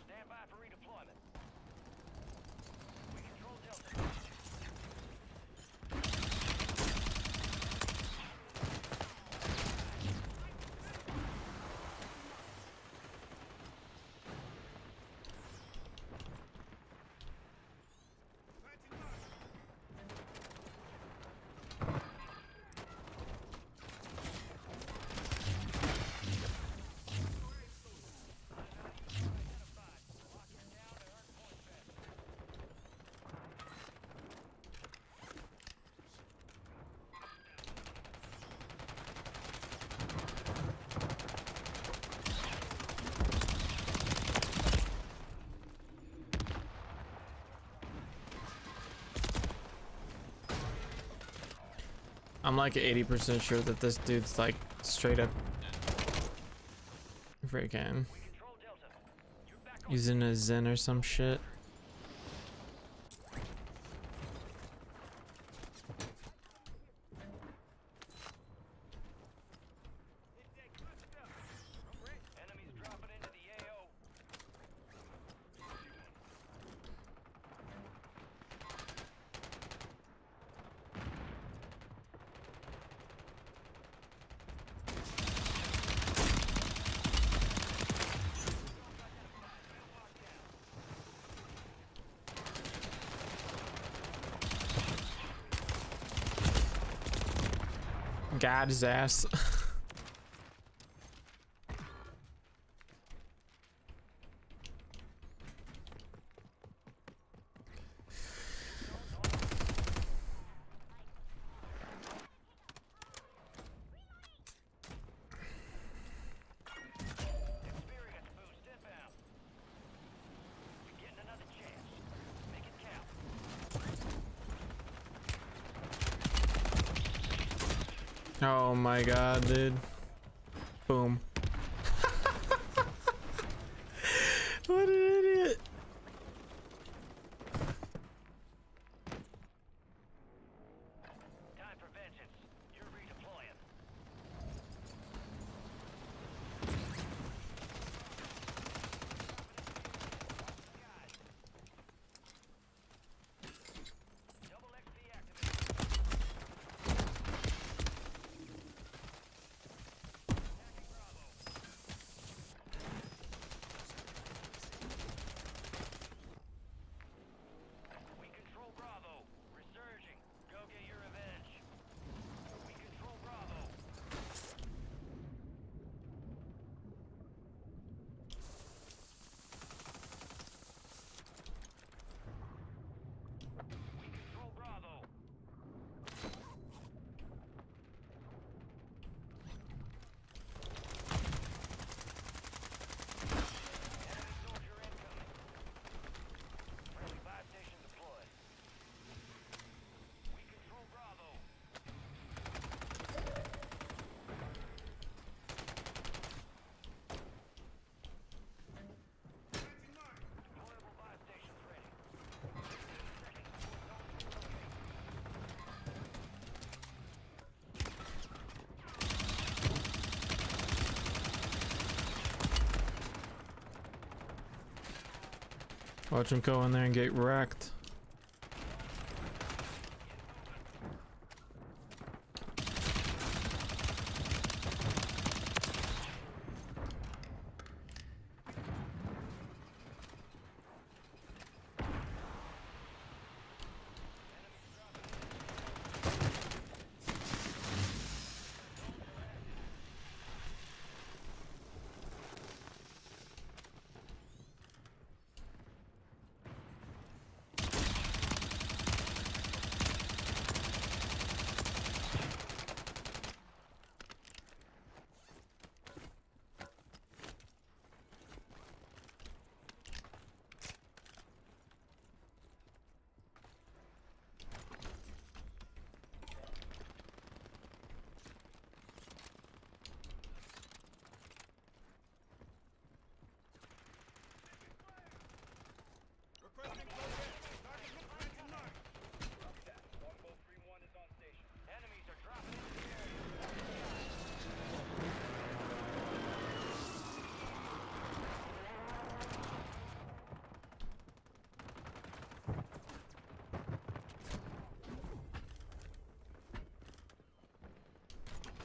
[SPEAKER 3] Stand by for redeployment. We control Delta.
[SPEAKER 1] I'm like 80% sure that this dude's like straight up freaking
[SPEAKER 3] We control Delta. You're back on.
[SPEAKER 1] using a Zen or some shit.
[SPEAKER 3] Enemies dropping into the AO.
[SPEAKER 1] Got his ass.
[SPEAKER 3] Experience boost inbound. You're getting another chance. Make it count.
[SPEAKER 1] Oh my god, dude. Boom. What an idiot.
[SPEAKER 3] Time for vengeance. You're redeploying. Double XP activated. Attacking Bravo. We control Bravo. Resurging. Go get your revenge. We control Bravo. We control Bravo. Enemy soldier incoming. Friendly buy station deployed. We control Bravo. Deployable buy stations ready. 15 seconds before zones relocate.
[SPEAKER 1] Watch him go in there and get wrecked.
[SPEAKER 2] Requesting close. Target movement in mind.
[SPEAKER 3] Longbow 3-1 is on station. Enemies are dropping into the area.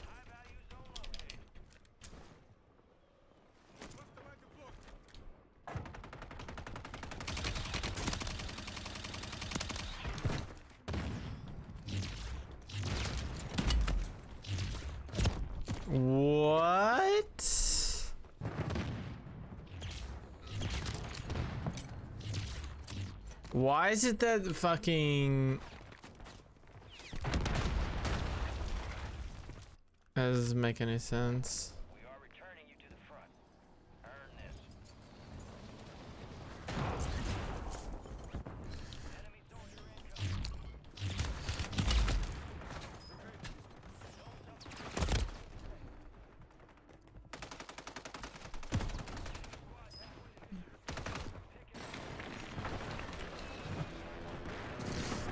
[SPEAKER 3] High value zone located.
[SPEAKER 2] Cluster mine deployed.
[SPEAKER 1] What? Why is it that fucking... That doesn't make any sense.
[SPEAKER 3] We are returning you to the front. Earn this. Enemy soldier incoming.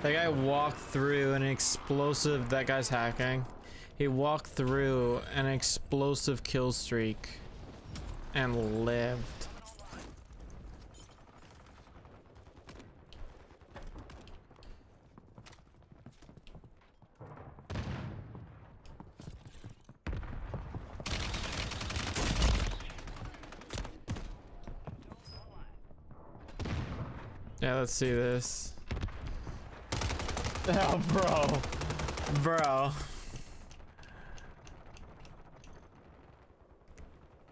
[SPEAKER 1] That guy walked through an explosive... That guy's hacking. He walked through an explosive kill streak and lived. Yeah, let's see this. Oh, bro. Bro.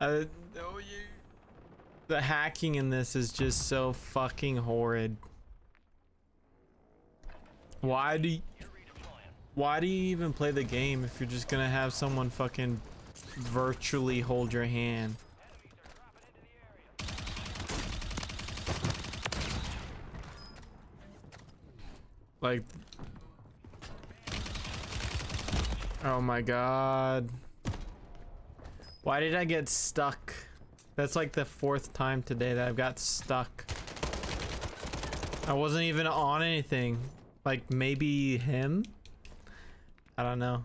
[SPEAKER 1] Oh, the hacking in this is just so fucking horrid. Why do you even play the game if you're just gonna have someone fucking virtually hold your hand? Like, oh my god. Why did I get stuck? That's like the 4th time today that I've got stuck. I wasn't even on anything. Like maybe him? I don't know.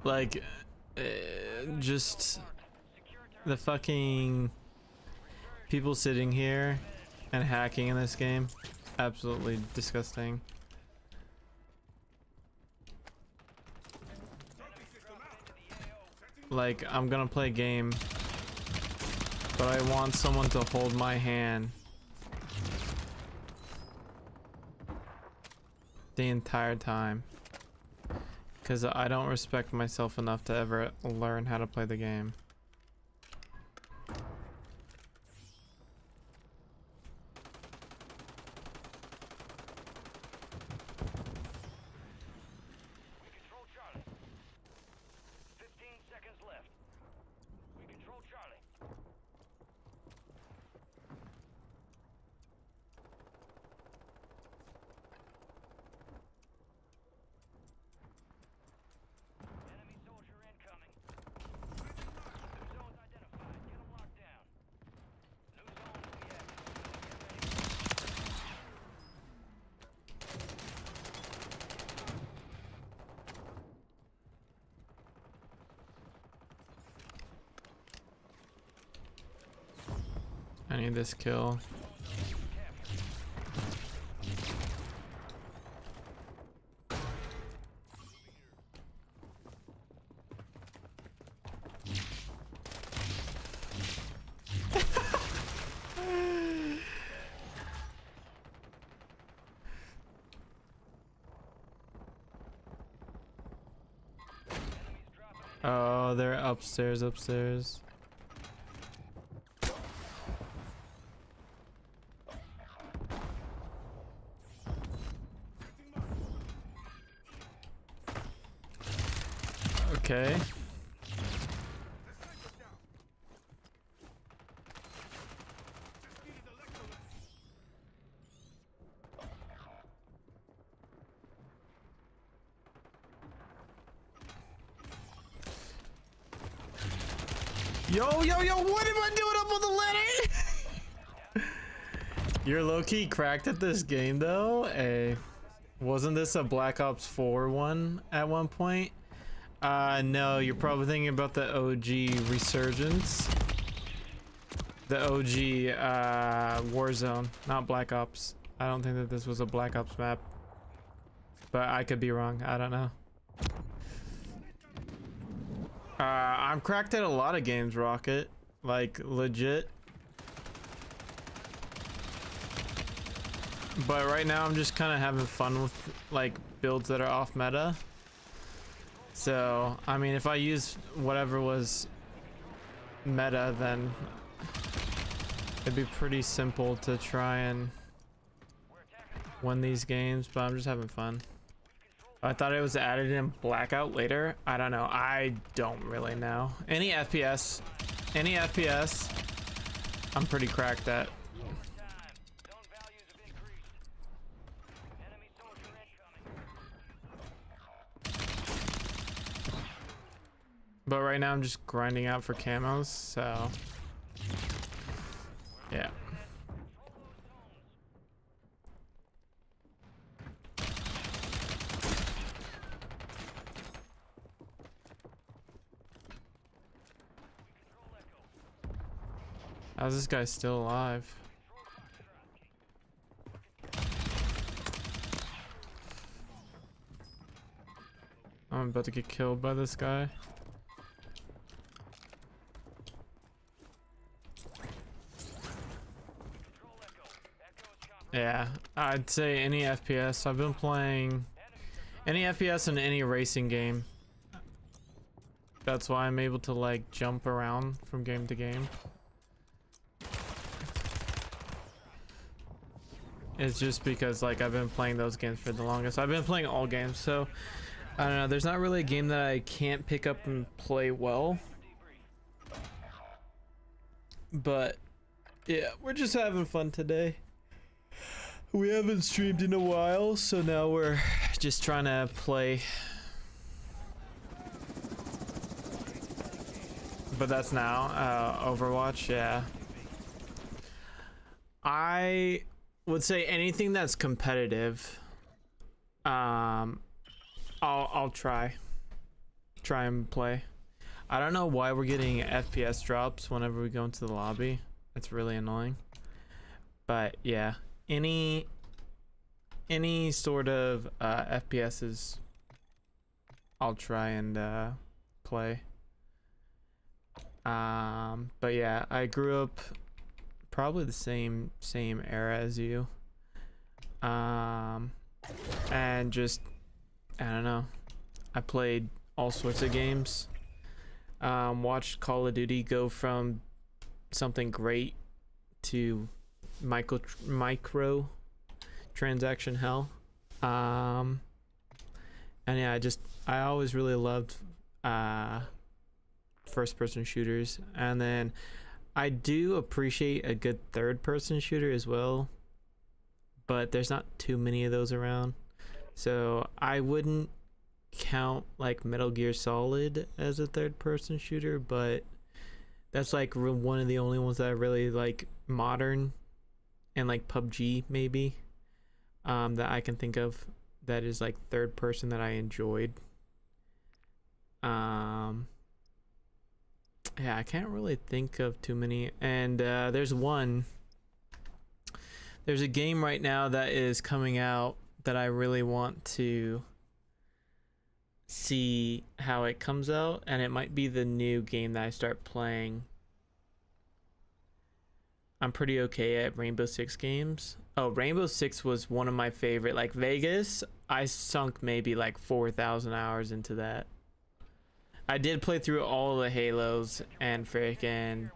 [SPEAKER 1] Like, just the fucking people sitting here and hacking in this game. Absolutely disgusting. Like, I'm gonna play a game, but I want someone to hold my hand the entire time, because I don't respect myself enough to ever learn how to play the game.
[SPEAKER 3] We control Charlie. 15 seconds left. We control Charlie. Enemy soldier incoming. New zones identified. Get them locked down. New zone will be active. Get ready.
[SPEAKER 1] I need this kill. Oh, they're upstairs. Okay. Yo, what am I doing up on the ladder? You're low-key cracked at this game though. Hey, wasn't this a Black Ops 4 one at one point? No, you're probably thinking about the OG Resurgence. The OG Warzone, not Black Ops. I don't think that this was a Black Ops map, but I could be wrong. I don't know. I'm cracked at a lot of games, Rocket. Like, legit. But right now I'm just kind of having fun with like builds that are off meta. So, I mean, if I use whatever was meta, then it'd be pretty simple to try and win these games, but I'm just having fun. I thought it was added in Blackout later. I don't know. I don't really know. Any FPS, I'm pretty cracked at.
[SPEAKER 3] Zone values have increased. Enemy soldier incoming.
[SPEAKER 1] But right now I'm just grinding out for camos, so yeah. How's this guy still alive? I'm about to get killed by this guy. Yeah, I'd say any FPS. I've been playing any FPS in any racing game. That's why I'm able to like jump around from game to game. It's just because like I've been playing those games for the longest. I've been playing all games, so I don't know. There's not really a game that I can't pick up and play well. But yeah, we're just having fun today. We haven't streamed in a while, so now we're just trying to play. But that's now Overwatch, yeah. I would say anything that's competitive. I'll try and play. I don't know why we're getting FPS drops whenever we go into the lobby. It's really annoying. But yeah, any sort of FPSs, I'll try and play. But yeah, I grew up probably the same era as you. And just I don't know. I played all sorts of games. Watched Call of Duty go from something great to micro transaction hell. And yeah, I always really loved first person shooters, and then I do appreciate a good third person shooter as well, but there's not too many of those around, so I wouldn't count like Metal Gear Solid as a third person shooter, but that's like one of the only ones that I really like modern, and like PUBG maybe, that I can think of that is like third person that I enjoyed. Yeah, I can't really think of too many. And there's a game right now that is coming out that I really want to see how it comes out, and it might be the new game that I start playing. I'm pretty okay at Rainbow Six games. Oh, Rainbow Six was one of my favorite. Like Vegas, I sunk maybe like 4,000 hours into that. I did play through all the Halos, and freaking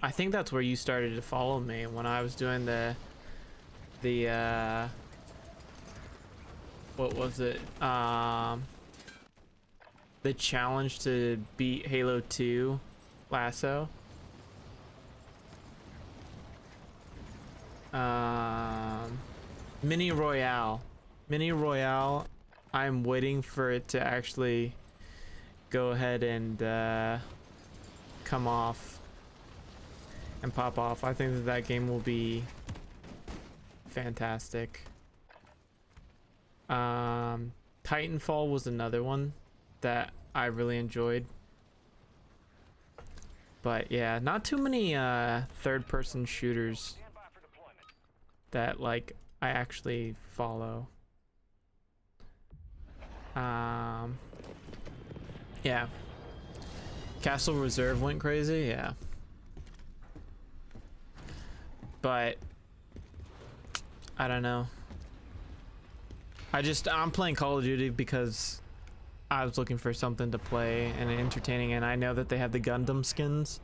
[SPEAKER 1] I think that's where you started to follow me when I was doing the what was it? The challenge to beat Halo 2 Lasso. Mini Royale. I'm waiting for it to actually go ahead and come off and pop off. I think that game will be fantastic. Titanfall was another one that I really enjoyed. But yeah, not too many third person shooters that like I actually follow. Yeah. Castle Reserve went crazy, yeah. But I don't know. I'm playing Call of Duty because I was looking for something to play and entertaining, and I know that they have the Gundam skins.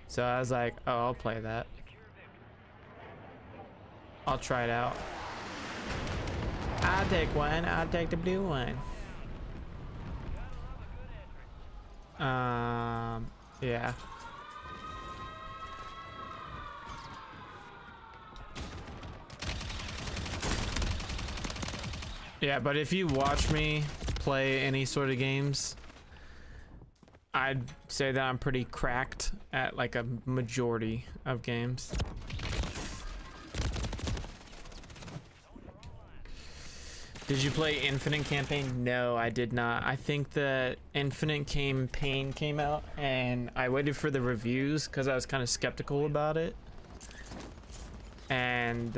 [SPEAKER 1] So I was like, oh, I'll play that. I'll try it out. I'll take one. I'll take the blue one. Yeah. Yeah, but if you watch me play any sort of games, I'd say that I'm pretty cracked at like a majority of games. Did you play Infinite Campaign? No, I did not. I think the Infinite Campaign came out and I waited for the reviews because I was kind of skeptical about it. And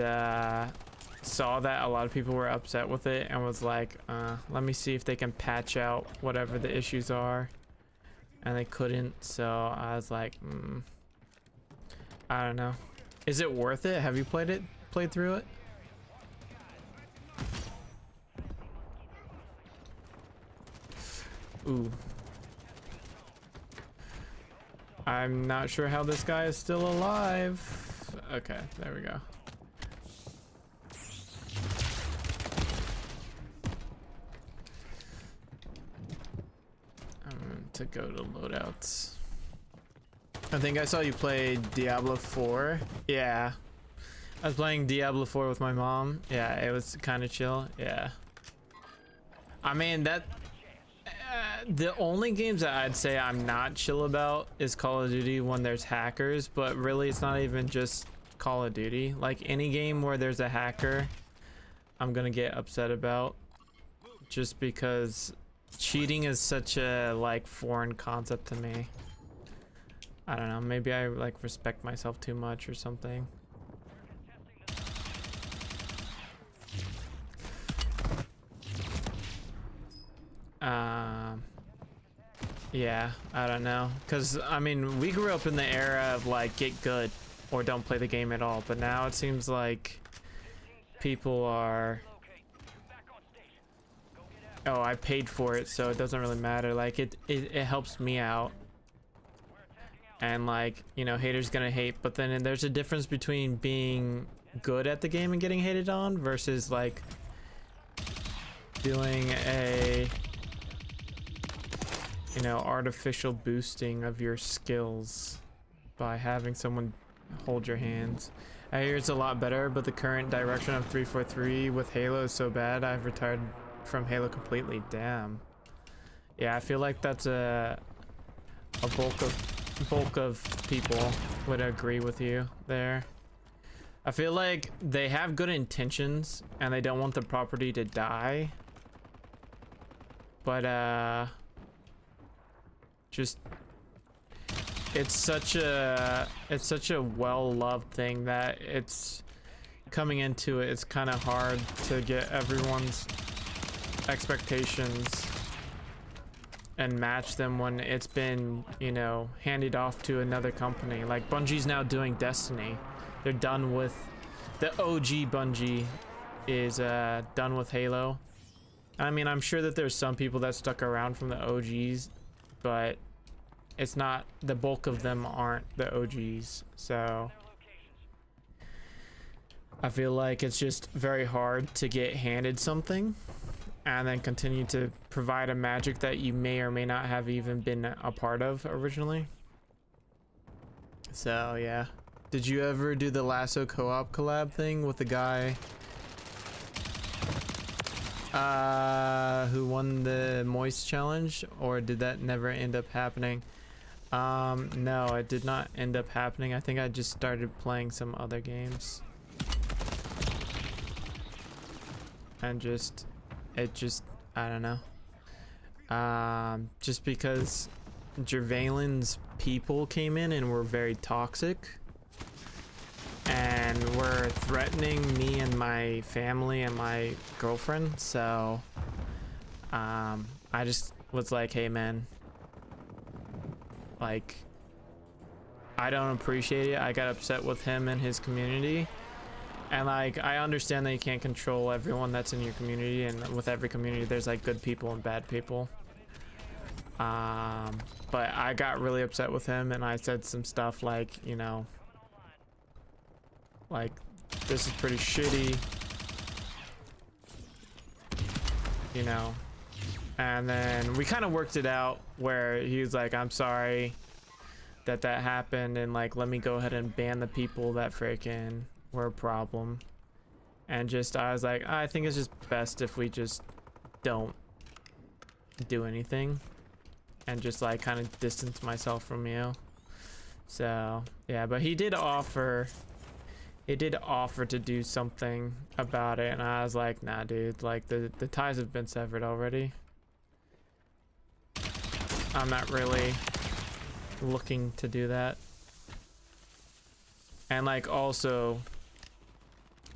[SPEAKER 1] saw that a lot of people were upset with it and was like, let me see if they can patch out whatever the issues are. And they couldn't, so I was like, I don't know. Is it worth it? Have you played through it? Ooh. I'm not sure how this guy is still alive. Okay, there we go. I'm going to go to loadouts. I think I saw you play Diablo 4. Yeah. I was playing Diablo 4 with my mom. Yeah, it was kind of chill. Yeah. I mean, the only games that I'd say I'm not chill about is Call of Duty when there's hackers, but really it's not even just Call of Duty. Like any game where there's a hacker, I'm gonna get upset about, just because cheating is such a like foreign concept to me. I don't know, maybe I like respect myself too much or something. Yeah, I don't know, because I mean we grew up in the era of like get good or don't play the game at all, but now it seems like people are, oh, I paid for it so it doesn't really matter, like it helps me out, and like, you know, haters gonna hate, but then there's a difference between being good at the game and getting hated on versus like doing a, you know, artificial boosting of your skills by having someone hold your hands. I hear it's a lot better, but the current direction of 343 with Halo is so bad I've retired from Halo completely. Damn. Yeah, I feel like that's a bulk of people would agree with you there. I feel like they have good intentions and they don't want the property to die, but just it's such a well-loved thing that it's coming into it, it's kind of hard to get everyone's expectations and match them when it's been, you know, handed off to another company. Like Bungie's now doing Destiny. They're done with the OG. Bungie is done with Halo. I mean, I'm sure that there's some people that stuck around from the OGs, but it's not, the bulk of them aren't the OGs. So I feel like it's just very hard to get handed something and then continue to provide a magic that you may or may not have even been a part of originally. So yeah. Did you ever do the Lasso co-op collab thing with the guy who won the Moist challenge, or did that never end up happening? No, it did not end up happening. I think I just started playing some other games and I don't know, just because Jervalin's people came in and were very toxic and were threatening me and my family and my girlfriend, so I just was like, hey man, like, I don't appreciate it. I got upset with him and his community, and like, I understand that you can't control everyone that's in your community, and with every community there's like good people and bad people, but I got really upset with him and I said some stuff like, you know, like, this is pretty shitty, you know. And then we kind of worked it out where he was like, I'm sorry that that happened, and like, let me go ahead and ban the people that freaking were a problem. And just, I was like, I think it's just best if we just don't do anything and just like kind of distance myself from you. So yeah, but he did offer to do something about it, and I was like, nah dude, like the ties have been severed already. I'm not really looking to do that. And like, also,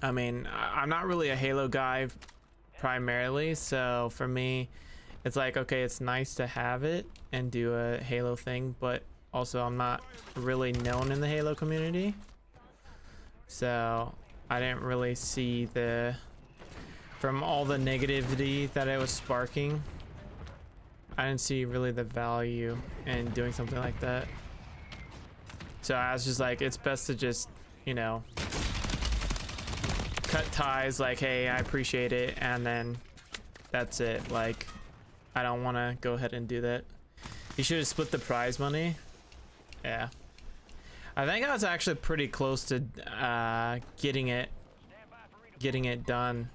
[SPEAKER 1] I mean, I'm not really a Halo guy primarily, so for me it's like, okay, it's nice to have it and do a Halo thing, but also I'm not really known in the Halo community, so I didn't really see from all the negativity that it was sparking, I didn't see really the value in doing something like that. So I was just like, it's best to just, you know, cut ties, like, hey, I appreciate it, and then that's it. Like, I don't want to go ahead and do that. You should have split the prize money. Yeah. I think I was actually pretty close to getting it done.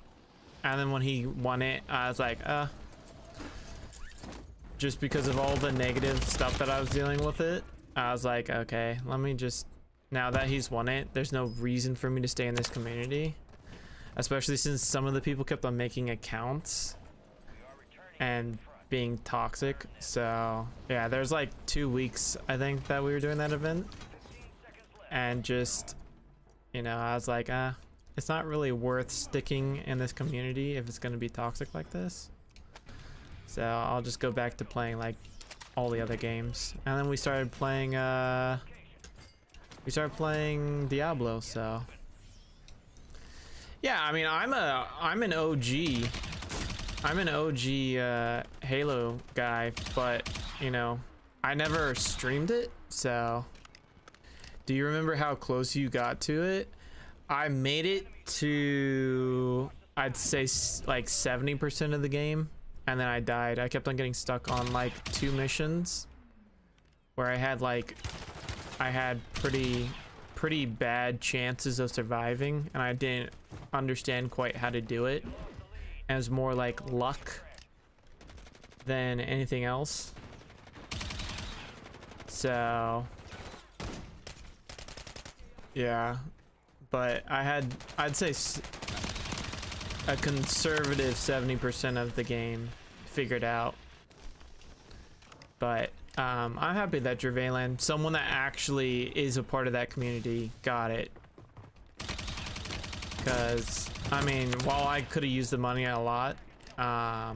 [SPEAKER 1] And then when he won it, I was like, just because of all the negative stuff that I was dealing with it, I was like, okay, let me just, now that he's won it, there's no reason for me to stay in this community. Especially since some of the people kept on making accounts and being toxic. So yeah, there's like 2 weeks, I think, that we were doing that event. And just, you know, I was like, it's not really worth sticking in this community if it's going to be toxic like this. So I'll just go back to playing like all the other games. And then we started playing Diablo. So yeah, I mean, I'm an OG Halo guy, but you know, I never streamed it. So do you remember how close you got to it? I made it to, I'd say like 70% of the game, and then I died. I kept on getting stuck on like 2 missions where I had pretty bad chances of surviving, and I didn't understand quite how to do it. And it was more like luck than anything else. So yeah, but I'd say a conservative 70% of the game figured out. But I'm happy that Jervayland, someone that actually is a part of that community, got it. Because I mean, while I could have used the money a lot, I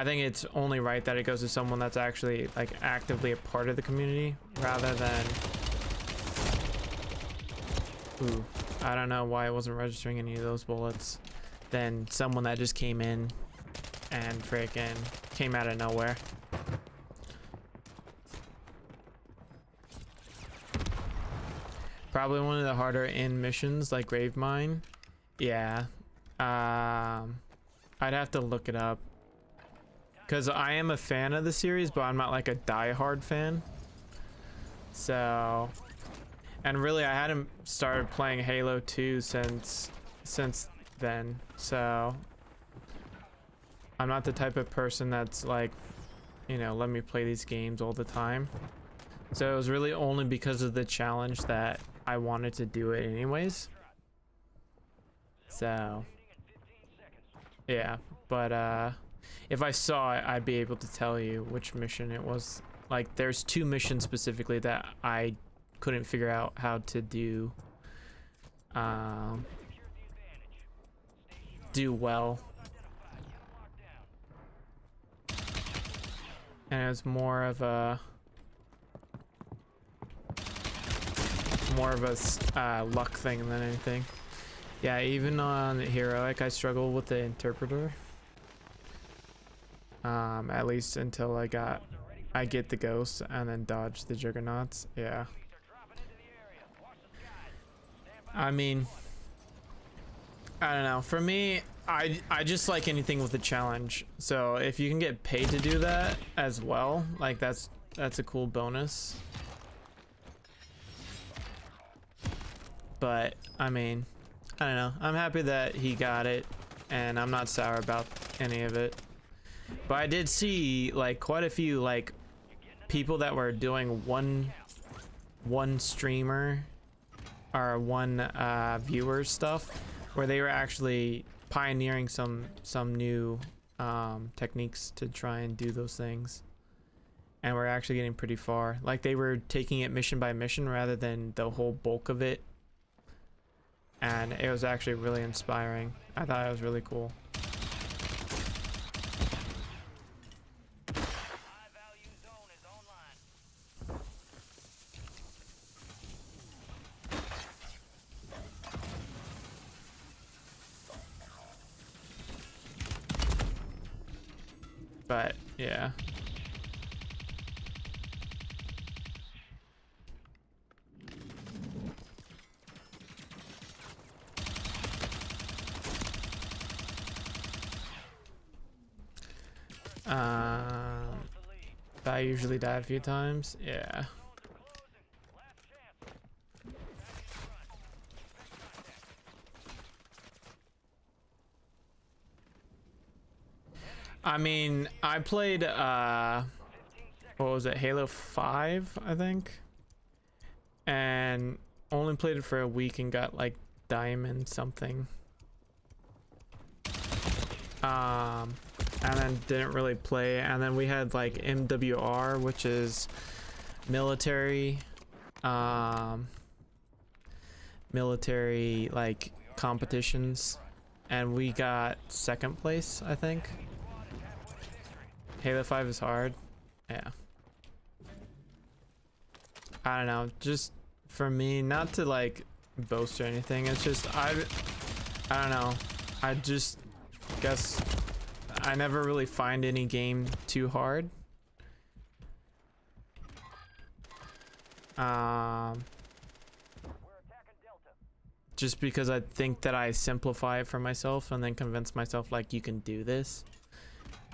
[SPEAKER 1] think it's only right that it goes to someone that's actually like actively a part of the community rather than, ooh, I don't know why it wasn't registering any of those bullets, than someone that just came in and freaking came out of nowhere. Probably one of the harder in missions like Grave Mine. Yeah. I'd have to look it up. Because I am a fan of the series, but I'm not like a die-hard fan. So, and really I hadn't started playing Halo 2 since then. So I'm not the type of person that's like, you know, let me play these games all the time. So it was really only because of the challenge that I wanted to do it anyways. So yeah, but if I saw it, I'd be able to tell you which mission it was. Like there's 2 missions specifically that I couldn't figure out how to do well. And it was more of a luck thing than anything. Yeah, even on heroic I struggle with the interpreter, at least until I get the ghost and then dodge the juggernauts. Yeah, I mean, I don't know, for me, I just like anything with a challenge. So if you can get paid to do that as well, like that's a cool bonus. But I mean, I don't know, I'm happy that he got it and I'm not sour about any of it. But I did see like quite a few like people that were doing one streamer or one viewer stuff where they were actually pioneering some new techniques to try and do those things, and we're actually getting pretty far. Like they were taking it mission by mission rather than the whole bulk of it, and it was actually really inspiring. I thought it was really cool. But yeah, I usually die a few times. Yeah. I mean, I played what was it, Halo 5, I think, and only played it for a week and got like diamond something, and then didn't really play. And then we had like MWR, which is military military like competitions, and we got second place, I think. Halo 5 is hard. Yeah. I don't know, just for me, not to like boast or anything, it's just I don't know, I just guess I never really find any game too hard. Just because I think that I simplify it for myself and then convince myself like you can do this.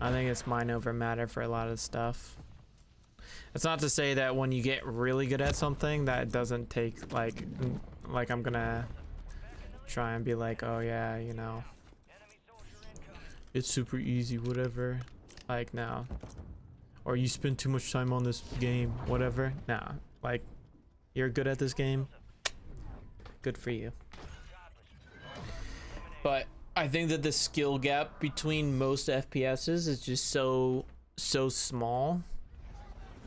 [SPEAKER 1] I think it's mind over matter for a lot of stuff. It's not to say that when you get really good at something that it doesn't take like I'm gonna try and be like, oh yeah, you know, it's super easy, whatever. Like, no. Or you spend too much time on this game, whatever. Nah, like, you're good at this game, good for you. But I think that the skill gap between most FPSs is just so small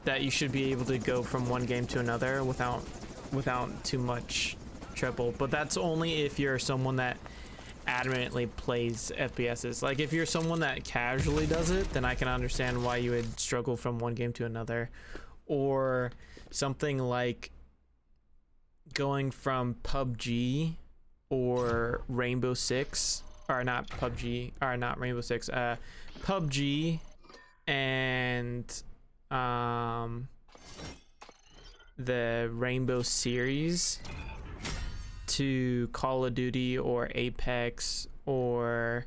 [SPEAKER 1] that you should be able to go from one game to another without too much trouble. But that's only if you're someone that adamantly plays FPSs. Like, if you're someone that casually does it, then I can understand why you would struggle from one game to another. Or something like going from PUBG or Rainbow Six, or not PUBG, or not Rainbow Six, PUBG and the Rainbow series to Call of Duty or Apex or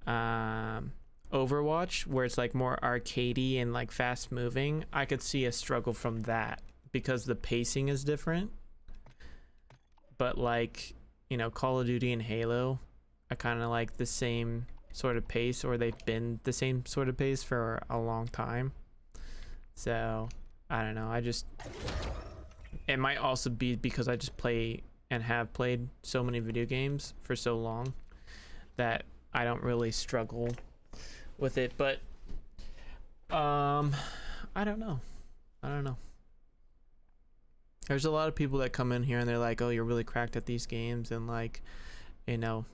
[SPEAKER 1] Overwatch, where it's like more arcadey and like fast moving. I could see a struggle from that because the pacing is different. But like, you know, Call of Duty and Halo are kind of like the same sort of pace, or they've been the same sort of pace for a long time. So I don't know, it might also be because I just play and have played so many video games for so long that I don't really struggle with it. But I don't know, there's a lot of people that come in here and they're like, oh, you're really cracked at these games, and like, you know,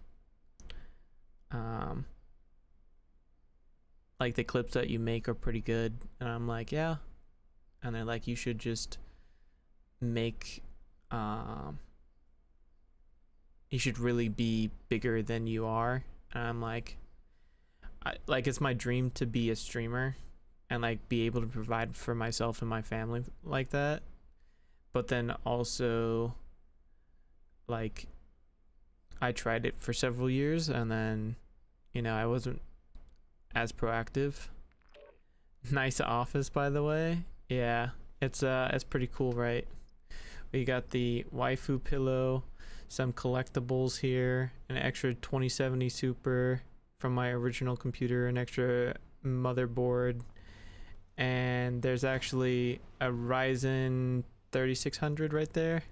[SPEAKER 1] like the clips that you make are pretty good, and I'm like, yeah. And they're like, you should just make you should really be bigger than you are. And I'm like, it's my dream to be a streamer and like be able to provide for myself and my family like that. But then also, like, I tried it for several years and then, you know, I wasn't as proactive. Nice office, by the way. Yeah, it's pretty cool, right? We got the waifu pillow, some collectibles here, an extra 2070 Super from my original computer, an extra motherboard, and there's actually a Ryzen 3600 right there.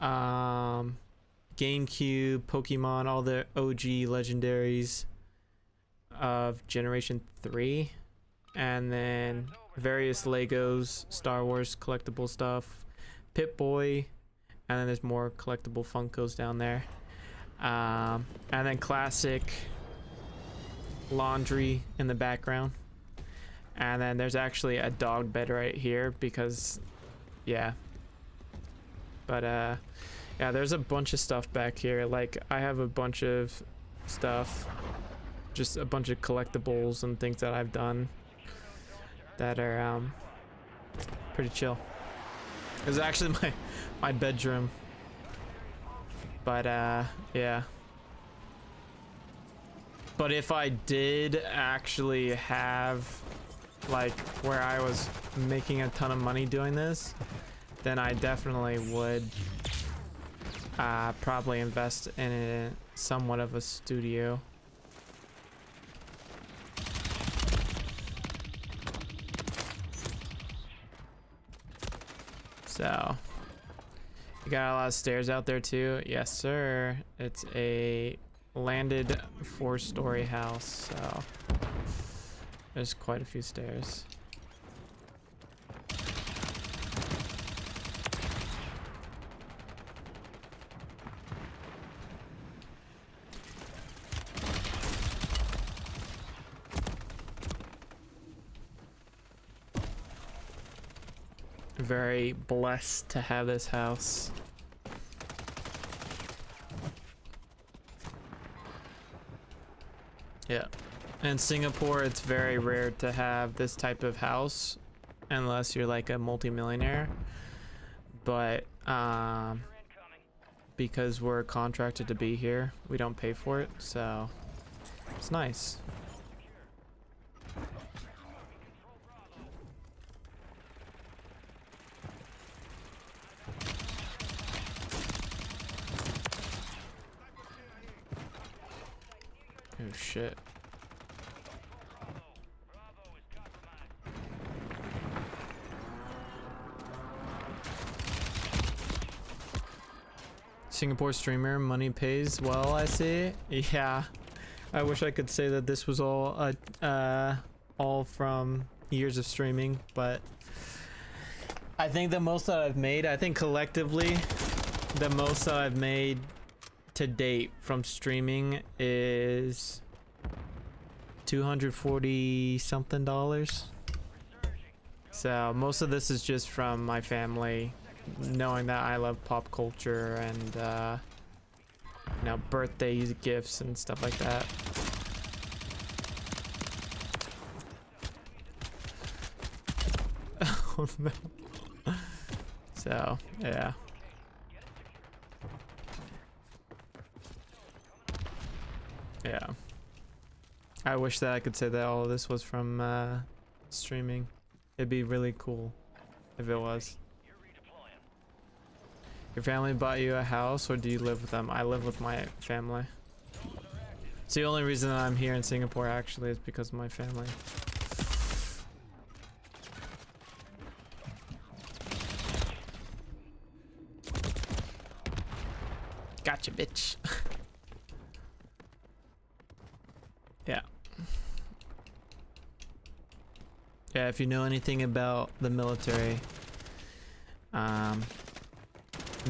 [SPEAKER 1] GameCube, Pokemon, all the OG legendaries of Generation 3, and then various Legos, Star Wars collectible stuff, Pip-Boy, and then there's more collectible Funkos down there. And then classic laundry in the background. And then there's actually a dog bed right here because, yeah. But yeah, there's a bunch of stuff back here. Like, I have a bunch of stuff, just a bunch of collectibles and things that I've done that are pretty chill. It was actually my bedroom, but yeah. But if I did actually have like where I was making a ton of money doing this, then I definitely would probably invest in somewhat of a studio. So, you got a lot of stairs out there too? Yes, sir. It's a landed 4-story house, so there's quite a few stairs. Very blessed to have this house. Yeah. In Singapore, it's very rare to have this type of house unless you're like a multimillionaire. But because we're contracted to be here, we don't pay for it, so it's nice. Oh shit. Singapore streamer, money pays well, I see. Yeah. I wish I could say that this was all from years of streaming, but I think the most that I've made, I think collectively, the most that I've made to date from streaming is $240 something. So most of this is just from my family knowing that I love pop culture and you know, birthday gifts and stuff like that. Oh no. So yeah. Yeah. I wish that I could say that all of this was from streaming. It'd be really cool if it was. Your family bought you a house, or do you live with them? I live with my family. It's the only reason that I'm here in Singapore actually is because of my family. Gotcha, bitch. Yeah. Yeah, if you know anything about the military,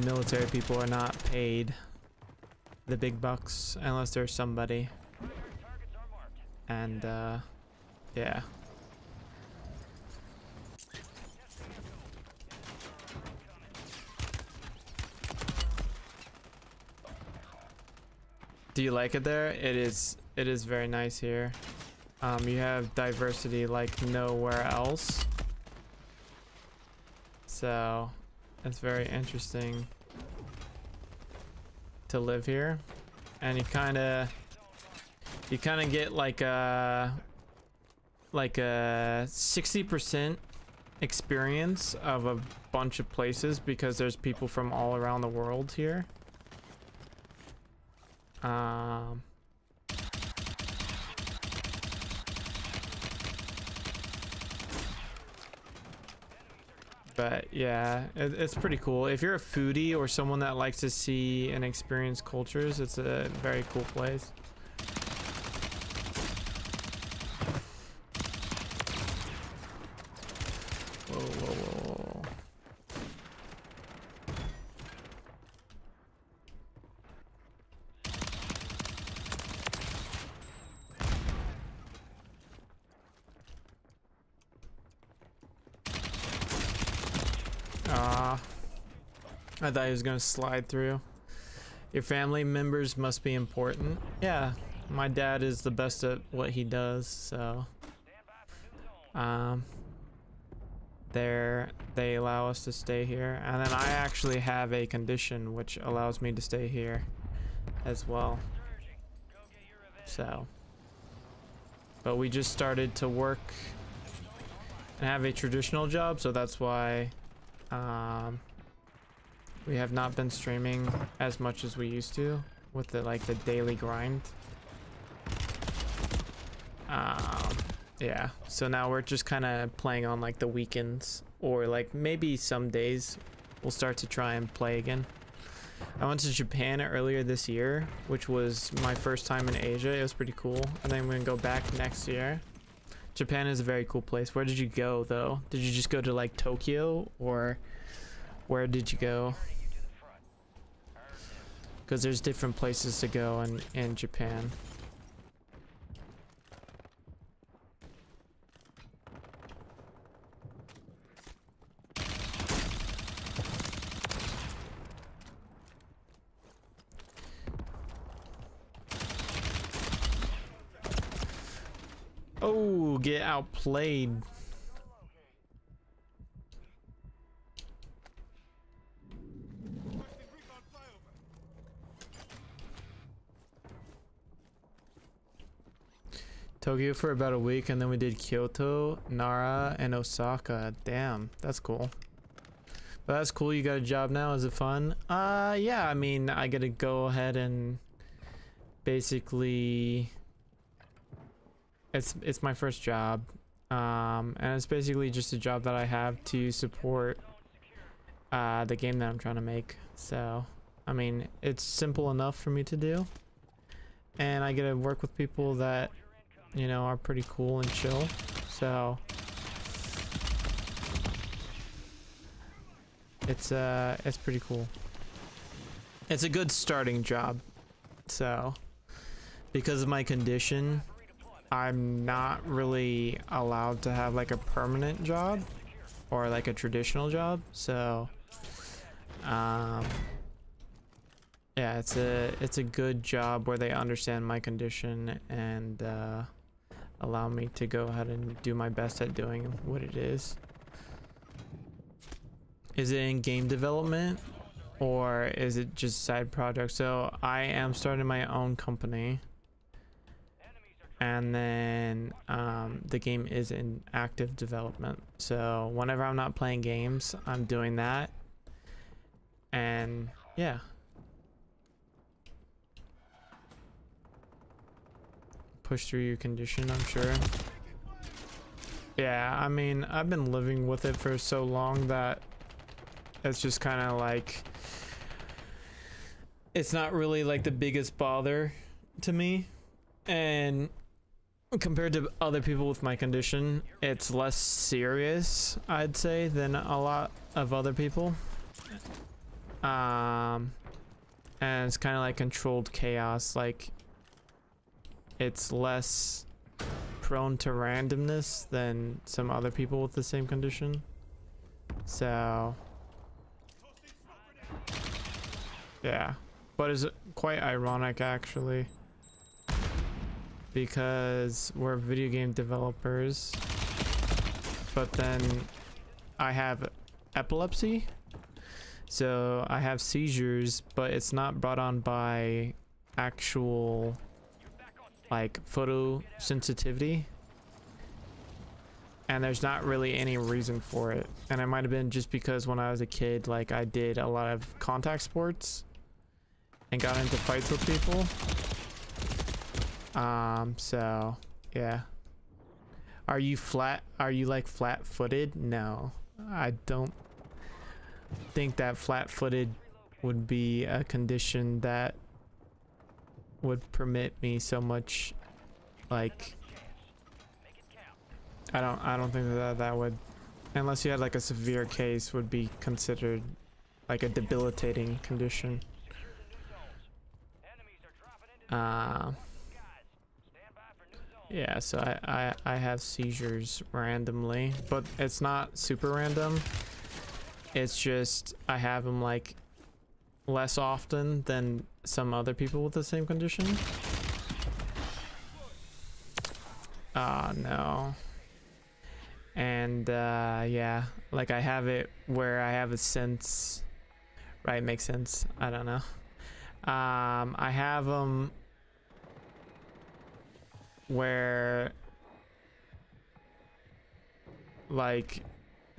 [SPEAKER 1] military people are not paid the big bucks unless there's somebody. And, yeah. Do you like it there? It is very nice here. You have diversity like nowhere else. So it's very interesting to live here. And you kind of get like a 60% experience of a bunch of places because there's people from all around the world here. But yeah, it's pretty cool. If you're a foodie or someone that likes to see and experience cultures, it's a very cool place. Whoa, whoa, whoa. I thought he was gonna slide through. Your family members must be important. Yeah, my dad is the best at what he does, so they allow us to stay here, and then I actually have a condition which allows me to stay here as well. So but we just started to work and have a traditional job, so that's why we have not been streaming as much as we used to with the daily grind. Yeah, so now we're just kind of playing on like the weekends, or like maybe some days we'll start to try and play again. I went to Japan earlier this year, which was my first time in Asia. It was pretty cool. I think I'm gonna go back next year. Japan is a very cool place. Where did you go though? Did you just go to like Tokyo, or where did you go? Because there's different places to go in Japan. Oh, get outplayed.
[SPEAKER 2] Requesting recon flyover.
[SPEAKER 1] Tokyo for about a week, and then we did Kyoto, Nara, and Osaka. Damn, that's cool. But that's cool. You got a job now. Is it fun? Yeah. I mean, I gotta go ahead and basically, it's my first job, and it's basically just a job that I have to support the game that I'm trying to make. So, I mean, it's simple enough for me to do, and I get to work with people that, you know, are pretty cool and chill. So it's pretty cool. It's a good starting job. So because of my condition, I'm not really allowed to have like a permanent job or like a traditional job. So yeah, it's a good job where they understand my condition and allow me to go ahead and do my best at doing what it is. Is it in game development or is it just side project? So I am starting my own company, and then the game is in active development. So whenever I'm not playing games, I'm doing that. And yeah. Push through your condition, I'm sure. Yeah, I mean, I've been living with it for so long that it's just kind of like, it's not really like the biggest bother to me. And compared to other people with my condition, it's less serious, I'd say, than a lot of other people. And it's kind of like controlled chaos. Like, it's less prone to randomness than some other people with the same condition. So yeah, but it's quite ironic actually, because we're video game developers, but then I have epilepsy, so I have seizures, but it's not brought on by actual like photosensitivity, and there's not really any reason for it. And it might have been just because when I was a kid, like, I did a lot of contact sports and got into fights with people. So yeah. Are you like flat-footed? No, I don't think that flat-footed would be a condition that would permit me so much, like, I don't think that would, unless you had like a severe case, would be considered like a debilitating condition. Yeah, so I have seizures randomly, but it's not super random. It's just I have them like less often than some other people with the same condition. No. And yeah, like I have it where I have a sense, right? Makes sense. I don't know. I have them where like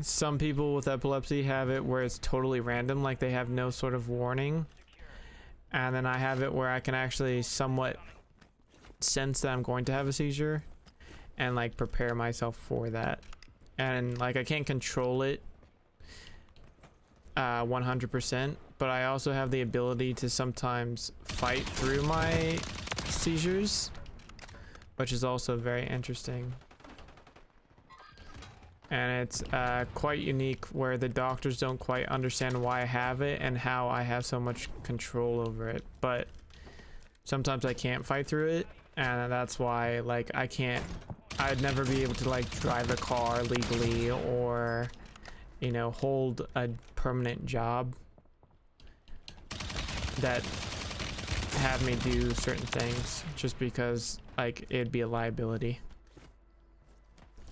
[SPEAKER 1] some people with epilepsy have it where it's totally random, like they have no sort of warning. And then I have it where I can actually somewhat sense that I'm going to have a seizure and like prepare myself for that. And like I can't control it 100%, but I also have the ability to sometimes fight through my seizures, which is also very interesting. And it's quite unique where the doctors don't quite understand why I have it and how I have so much control over it. But sometimes I can't fight through it, and that's why like I'd never be able to like drive a car legally or, you know, hold a permanent job that have me do certain things just because like it'd be a liability.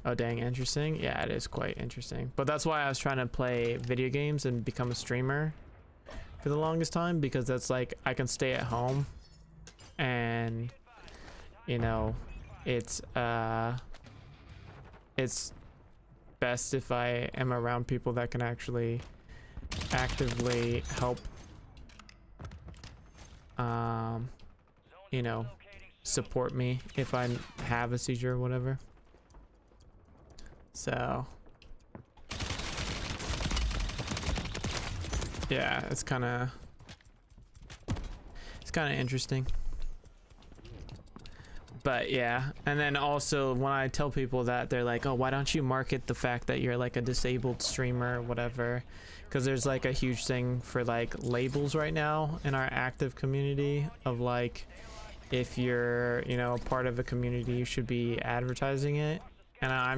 [SPEAKER 1] Oh dang, interesting. Yeah, it is quite interesting. But that's why I was trying to play video games and become a streamer for the longest time, because that's like I can stay at home and, you know, it's best if I am around people that can actually actively help you know, support me if I have a seizure or whatever. So yeah, it's kind of interesting. But yeah, and then also when I tell people that, they're like, oh, why don't you market the fact that you're like a disabled streamer or whatever? Because there's like a huge thing for like labels right now in our active community of like, if you're, you know, part of a community, you should be advertising it. And I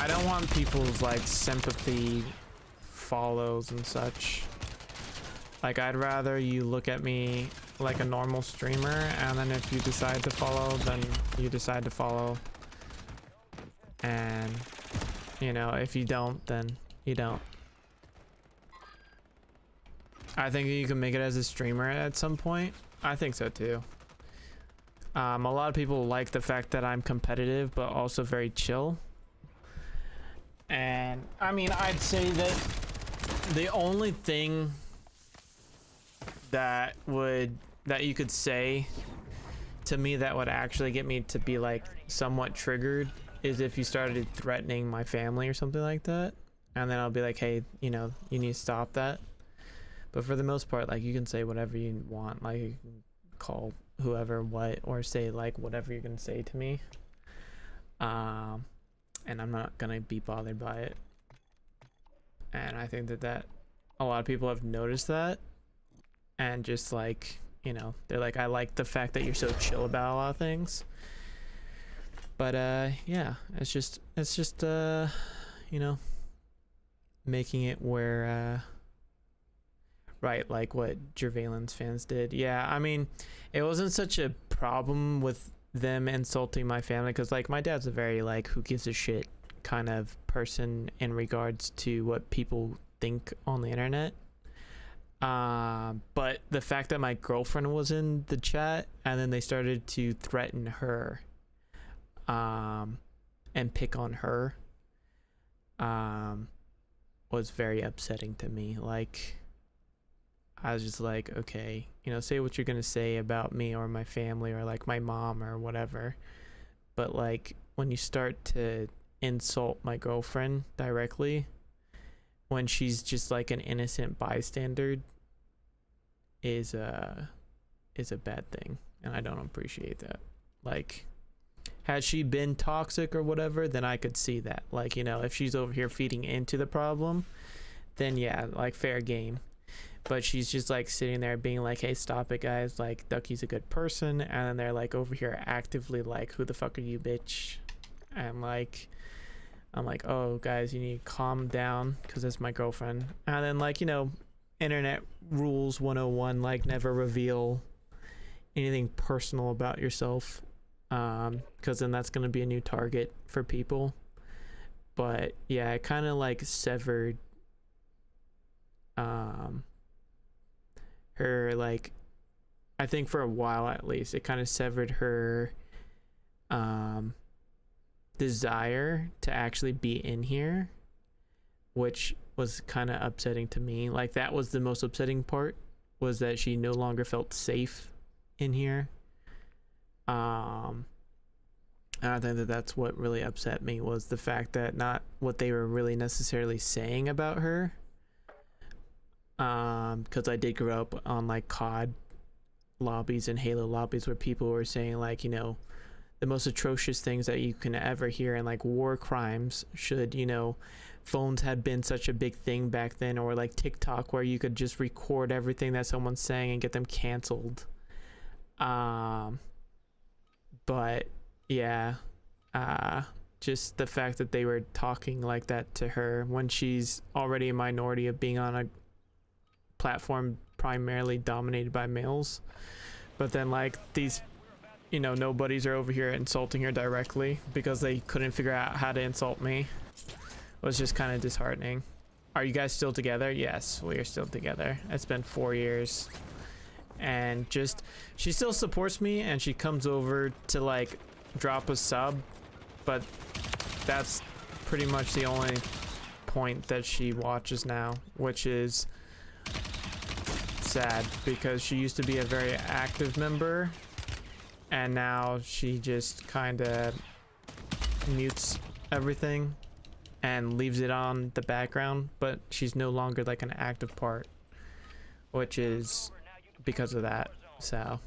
[SPEAKER 1] don't want people's like sympathy follows and such. Like I'd rather you look at me like a normal streamer, and then if you decide to follow, then you decide to follow. And you know, if you don't, then you don't. I think you can make it as a streamer at some point. I think so too. A lot of people like the fact that I'm competitive, but also very chill. And I mean, I'd say that the only thing that you could say to me that would actually get me to be like somewhat triggered is if you started threatening my family or something like that, and then I'll be like, hey, you know, you need to stop that. But for the most part, like, you can say whatever you want, like you can call whoever what, or say like whatever you're gonna say to me, and I'm not gonna be bothered by it. And I think that a lot of people have noticed that, and just like, you know, they're like, I like the fact that you're so chill about a lot of things. But yeah, it's just you know, making it where right, like what Jervalen's fans did. Yeah, I mean, it wasn't such a problem with them insulting my family, because like my dad's a very like who gives a shit kind of person in regards to what people think on the internet. But the fact that my girlfriend was in the chat and then they started to threaten her and pick on her was very upsetting to me. Like, I was just like, okay, you know, say what you're gonna say about me or my family or like my mom or whatever, but like when you start to insult my girlfriend directly when she's just like an innocent bystander is a bad thing, and I don't appreciate that. Like, had she been toxic or whatever, then I could see that. Like, you know, if she's over here feeding into the problem, then yeah, like fair game. But she's just like sitting there being like, hey, stop it, guys, like Ducky's a good person, and then they're like over here actively like, who the fuck are you, bitch? And like, I'm like, oh guys, you need to calm down because that's my girlfriend. And then like, you know, internet rules 101, like never reveal anything personal about yourself, because then that's going to be a new target for people. But yeah, it kind of like severed her, like, I think for a while at least, it kind of severed her desire to actually be in here, which was kind of upsetting to me. Like, that was the most upsetting part, was that she no longer felt safe in here. And I think that that's what really upset me, was the fact that not what they were really necessarily saying about her. Because I did grow up on like COD lobbies and Halo lobbies where people were saying like, you know, the most atrocious things that you can ever hear, and like war crimes, should, you know, phones had been such a big thing back then, or like TikTok where you could just record everything that someone's saying and get them canceled. But yeah, just the fact that they were talking like that to her when she's already a minority of being on a platform primarily dominated by males, but then like these, you know, nobodies are over here insulting her directly because they couldn't figure out how to insult me, was just kind of disheartening. Are you guys still together? Yes, we are still together. It's been 4 years, and just she still supports me, and she comes over to like drop a sub, but that's pretty much the only point that she watches now, which is sad because she used to be a very active member, and now she just kind of mutes everything and leaves it on the background, but she's no longer like an active part, which is because of that. So,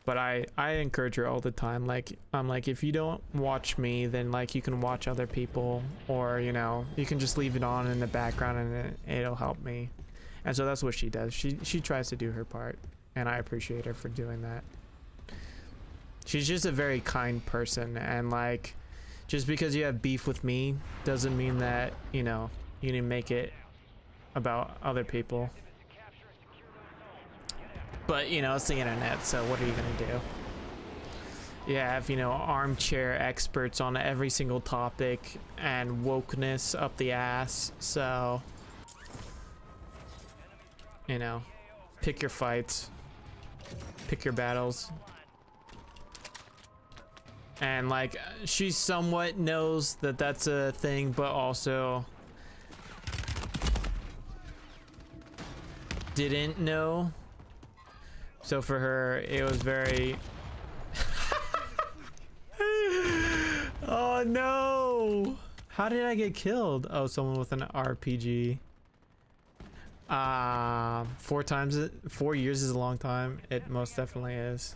[SPEAKER 1] but I encourage her all the time, like I'm like, if you don't watch me, then like you can watch other people, or you know, you can just leave it on in the background and it'll help me. And so that's what she does. She tries to do her part, and I appreciate her for doing that. She's just a very kind person, and like, just because you have beef with me doesn't mean that, you know, you didn't make it about other people. But you know, it's the internet, so what are you gonna do? You have, you know, armchair experts on every single topic and wokeness up the ass, so you know, pick your fights, pick your battles. And like, she somewhat knows that that's a thing, but also didn't know. So for her, it was very oh no, how did I get killed? Oh, someone with an RPG. 4 years is a long time. It most definitely is.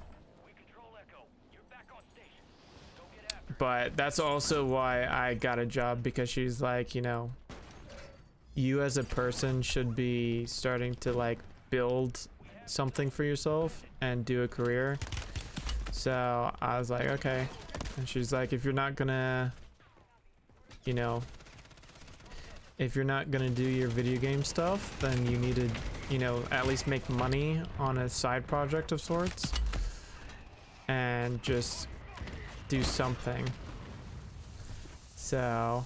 [SPEAKER 1] But that's also why I got a job, because she's like, you know, you as a person should be starting to like build something for yourself and do a career. So I was like, okay. And she's like, if you're not gonna, you know, if you're not gonna do your video game stuff, then you need to, you know, at least make money on a side project of sorts and just do something. So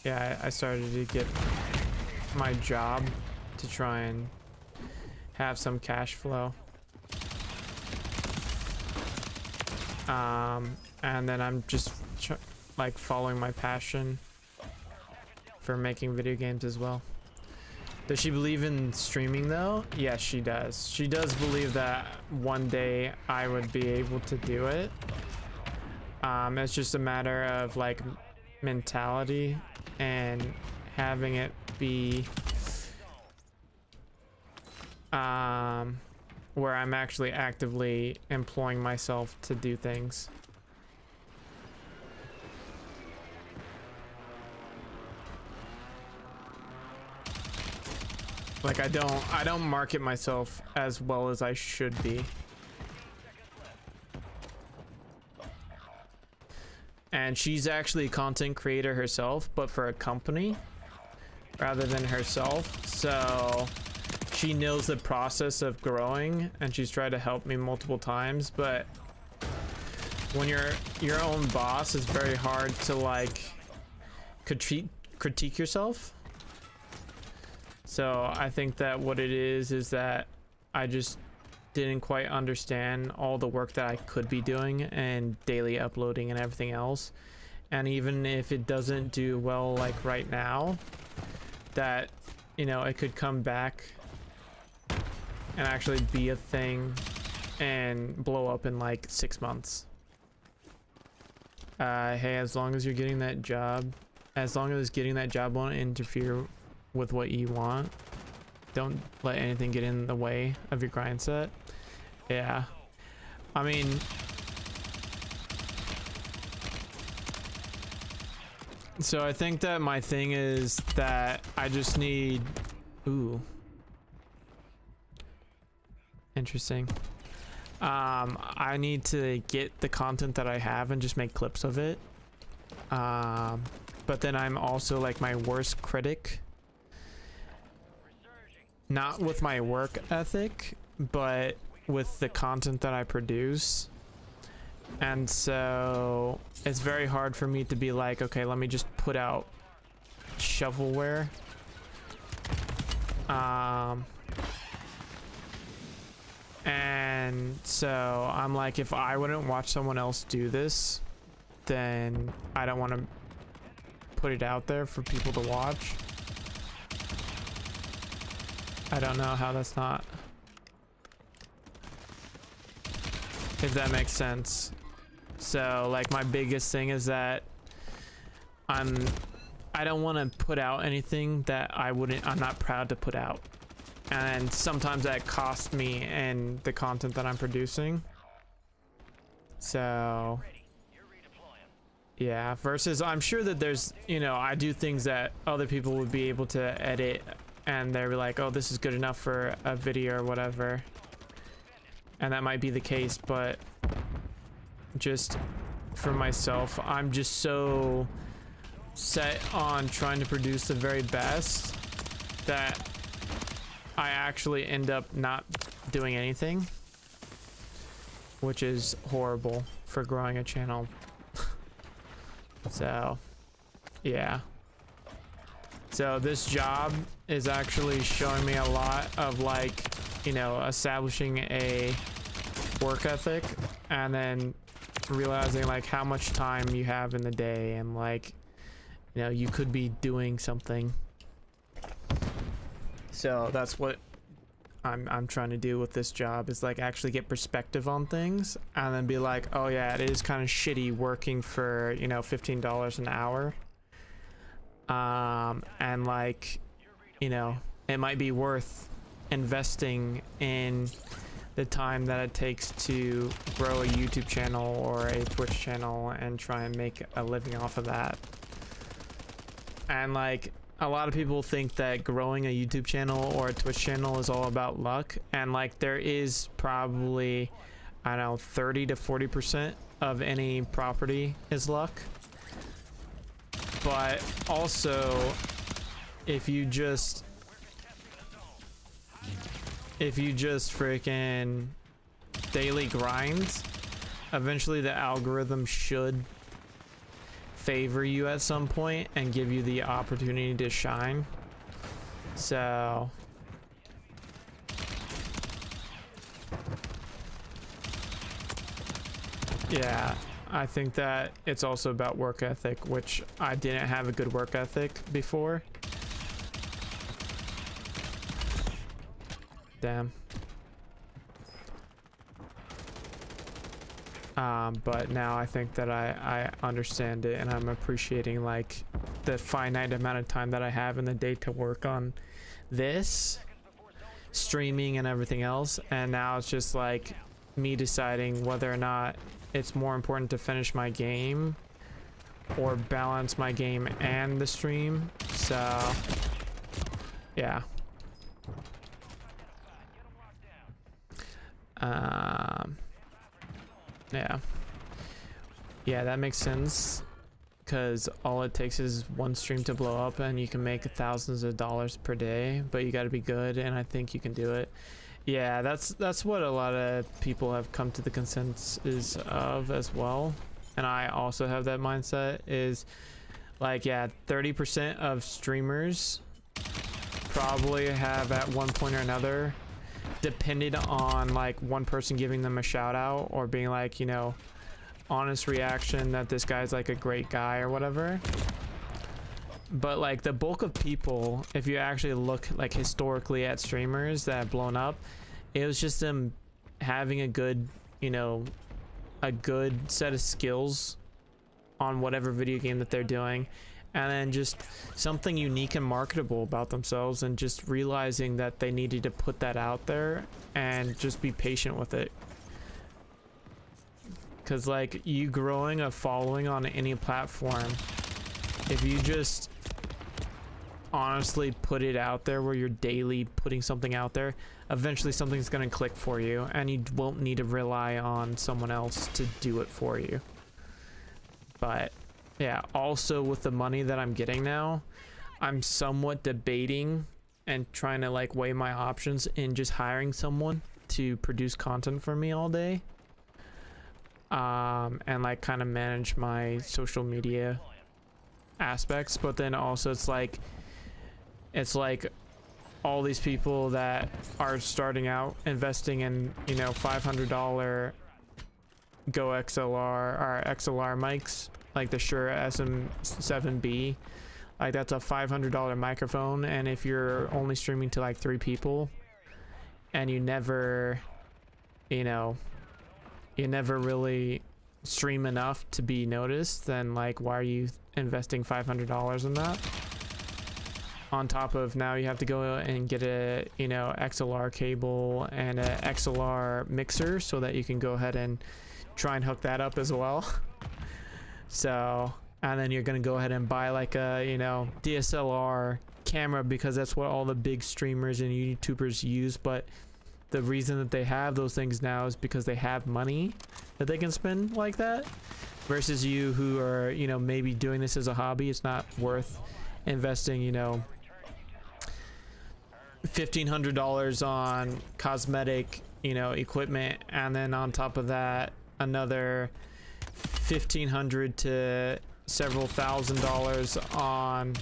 [SPEAKER 1] yeah, I started to get my job to try and have some cash flow. And then I'm just like following my passion for making video games as well. Does she believe in streaming though? Yes, she does. She does believe that one day I would be able to do it. It's just a matter of like mentality and having it be where I'm actually actively employing myself to do things. Like I don't market myself as well as I should be. And she's actually a content creator herself, but for a company rather than herself. So she knows the process of growing, and she's tried to help me multiple times, but when you're your own boss, it's very hard to like critique yourself. So I think that what it is that I just didn't quite understand all the work that I could be doing and daily uploading and everything else. And even if it doesn't do well like right now, that, you know, it could come back and actually be a thing and blow up in like 6 months. Hey, as long as you're getting that job, as long as getting that job won't interfere with what you want, don't let anything get in the way of your grind set. Yeah, I mean, so I think that my thing is that I just need, ooh, interesting. I need to get the content that I have and just make clips of it. But then I'm also like my worst critic. Not with my work ethic, but with the content that I produce. And so it's very hard for me to be like, okay, let me just put out shovelware. And so I'm like, if I wouldn't watch someone else do this, then I don't want to put it out there for people to watch. I don't know how that's not, if that makes sense. So like my biggest thing is that I don't want to put out anything that I'm not proud to put out. And sometimes that costs me and the content that I'm producing. So yeah, versus I'm sure that there's, you know, I do things that other people would be able to edit and they're like, oh, this is good enough for a video or whatever. And that might be the case, but just for myself, I'm just so set on trying to produce the very best that I actually end up not doing anything, which is horrible for growing a channel. So yeah, so this job is actually showing me a lot of like, you know, establishing a work ethic and then realizing like how much time you have in the day and like, you know, you could be doing something. So that's what I'm trying to do with this job, is like actually get perspective on things and then be like, oh yeah, it is kind of shitty working for, you know, $15 an hour. And like, you know, it might be worth investing in the time that it takes to grow a YouTube channel or a Twitch channel and try and make a living off of that. And like, a lot of people think that growing a YouTube channel or a Twitch channel is all about luck, and like there is probably, I don't know, 30 to 40% of any property is luck. But also, if you just freaking daily grind, eventually the algorithm should favor you at some point and give you the opportunity to shine. So yeah, I think that it's also about work ethic, which I didn't have a good work ethic before. Damn. But now I think that I understand it and I'm appreciating like the finite amount of time that I have in the day to work on this, streaming and everything else. And now it's just like me deciding whether or not it's more important to finish my game or balance my game and the stream. So yeah. Yeah, that makes sense, because all it takes is one stream to blow up and you can make thousands of dollars per day, but you got to be good, and I think you can do it. Yeah, that's what a lot of people have come to the consensus of as well, and I also have that mindset, is like, yeah, 30% of streamers probably have at one point or another depended on like one person giving them a shout out or being like, you know, honest reaction that this guy's like a great guy or whatever. But like the bulk of people, if you actually look like historically at streamers that have blown up, it was just them having a good, you know, a good set of skills on whatever video game that they're doing, and then just something unique and marketable about themselves, and just realizing that they needed to put that out there and just be patient with it. Because like you growing a following on any platform, if you just honestly put it out there where you're daily putting something out there, eventually something's going to click for you, and you won't need to rely on someone else to do it for you. But yeah, also with the money that I'm getting now, I'm somewhat debating and trying to like weigh my options in just hiring someone to produce content for me all day, and like kind of manage my social media aspects. But then also it's like all these people that are starting out investing in, you know, $500 Go XLR or XLR mics, like the Shure SM7B, like that's a $500 microphone, and if you're only streaming to like 3 people and you never, you know, you never really stream enough to be noticed, then like why are you investing $500 in that? On top of now you have to go and get a, you know, XLR cable and a XLR mixer so that you can go ahead and try and hook that up as well. So, and then you're gonna go ahead and buy like a, you know, DSLR camera, because that's what all the big streamers and YouTubers use. But the reason that they have those things now is because they have money that they can spend like that, versus you who are, you know, maybe doing this as a hobby. It's not worth investing, you know, $1,500 on cosmetic, you know, equipment, and then on top of that another $1,500 to several $1,000s on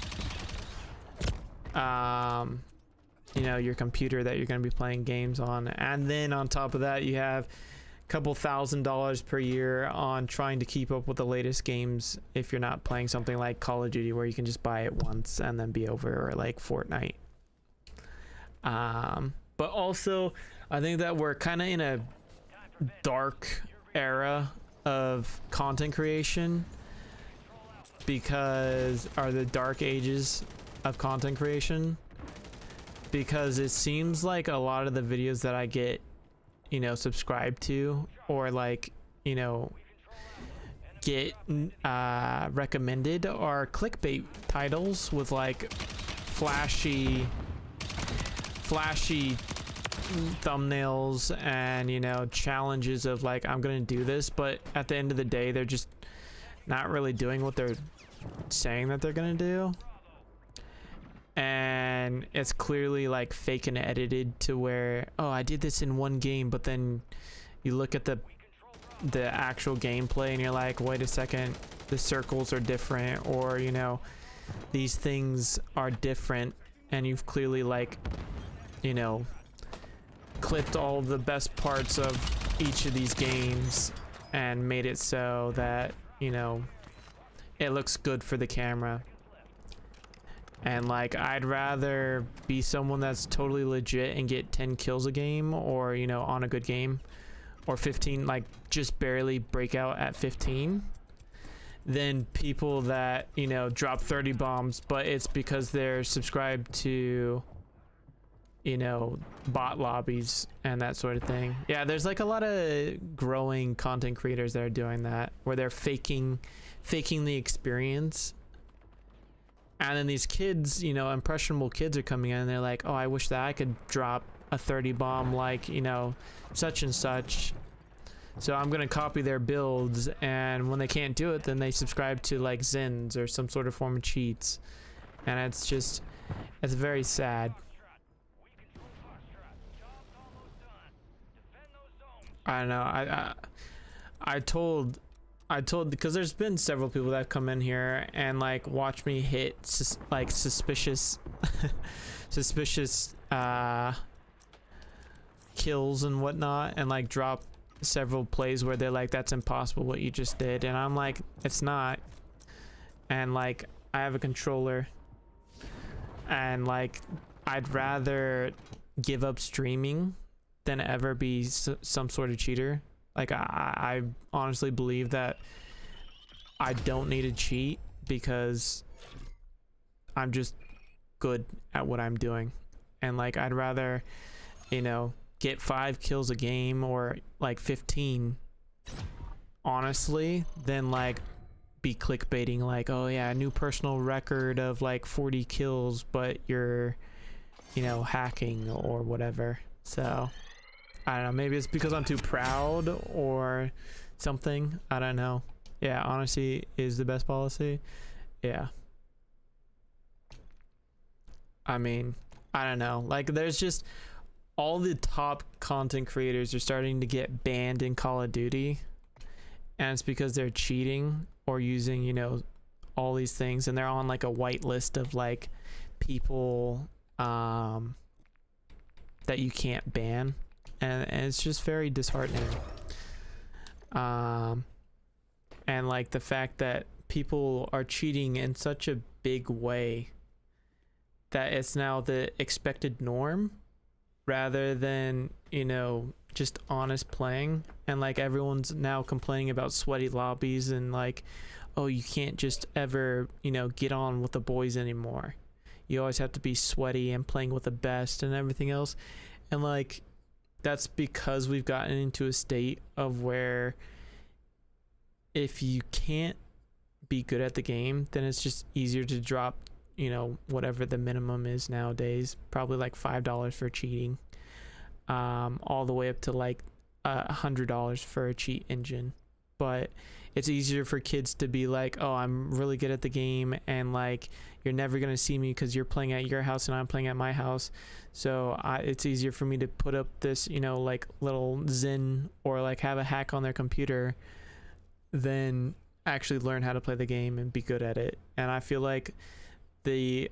[SPEAKER 1] you know, your computer that you're going to be playing games on. And then on top of that you have a couple $1,000s per year on trying to keep up with the latest games, if you're not playing something like Call of Duty where you can just buy it once and then be over, or like Fortnite. But also I think that we're kind of in a dark era of content creation, because are the dark ages of content creation, because it seems like a lot of the videos that I get, you know, subscribed to, or like, you know, get recommended, are clickbait titles with like flashy thumbnails and, you know, challenges of like, I'm gonna do this, but at the end of the day they're just not really doing what they're saying that they're gonna do, and it's clearly like fake and edited to where, oh, I did this in one game, but then you look at the actual gameplay and you're like, wait a second, the circles are different, or, you know, these things are different, and you've clearly like, you know, clipped all the best parts of each of these games and made it so that, you know, it looks good for the camera. And like, I'd rather be someone that's totally legit and get 10 kills a game, or, you know, on a good game, or 15, like just barely break out at 15, than people that, you know, drop 30 bombs, but it's because they're subscribed to, you know, bot lobbies and that sort of thing. Yeah, there's like a lot of growing content creators that are doing that, where they're faking the experience. And then these kids, you know, impressionable kids are coming in and they're like, oh, I wish that I could drop a 30 bomb like, you know, such and such. So I'm gonna copy their builds, and when they can't do it, then they subscribe to like Zins or some sort of form of cheats. And it's just, it's very sad. I don't know. I told, because there's been several people that come in here and like watch me hit like suspicious kills and whatnot, and like drop several plays where they're like, that's impossible what you just did, and I'm like, it's not. And like, I have a controller, and like, I'd rather give up streaming than ever be some sort of cheater. Like, I honestly believe that I don't need to cheat because I'm just good at what I'm doing. And like, I'd rather, you know, get 5 kills a game or like 15, honestly, than like be clickbaiting like, oh yeah, a new personal record of like 40 kills, but you're, you know, hacking or whatever. So I don't know, maybe it's because I'm too proud or something. I don't know. Yeah, honesty is the best policy. Yeah. I mean, I don't know. Like, there's just all the top content creators are starting to get banned in Call of Duty. And it's because they're cheating or using, you know, all these things. And they're on like a white list of like people that you can't ban. And it's just very disheartening. And like the fact that people are cheating in such a big way that it's now the expected norm rather than, you know, just honest playing. And like, everyone's now complaining about sweaty lobbies and like, oh, you can't just ever, you know, get on with the boys anymore. You always have to be sweaty and playing with the best and everything else. And like, that's because we've gotten into a state of where if you can't be good at the game, then it's just easier to drop, you know, whatever the minimum is nowadays, probably like $5 for cheating, all the way up to like $100 for a cheat engine. But it's easier for kids to be like, oh, I'm really good at the game, and like, you're never gonna see me because you're playing at your house and I'm playing at my house, so it's easier for me to put up this, you know, like little Zen or like have a hack on their computer than actually learn how to play the game and be good at it. And I feel like the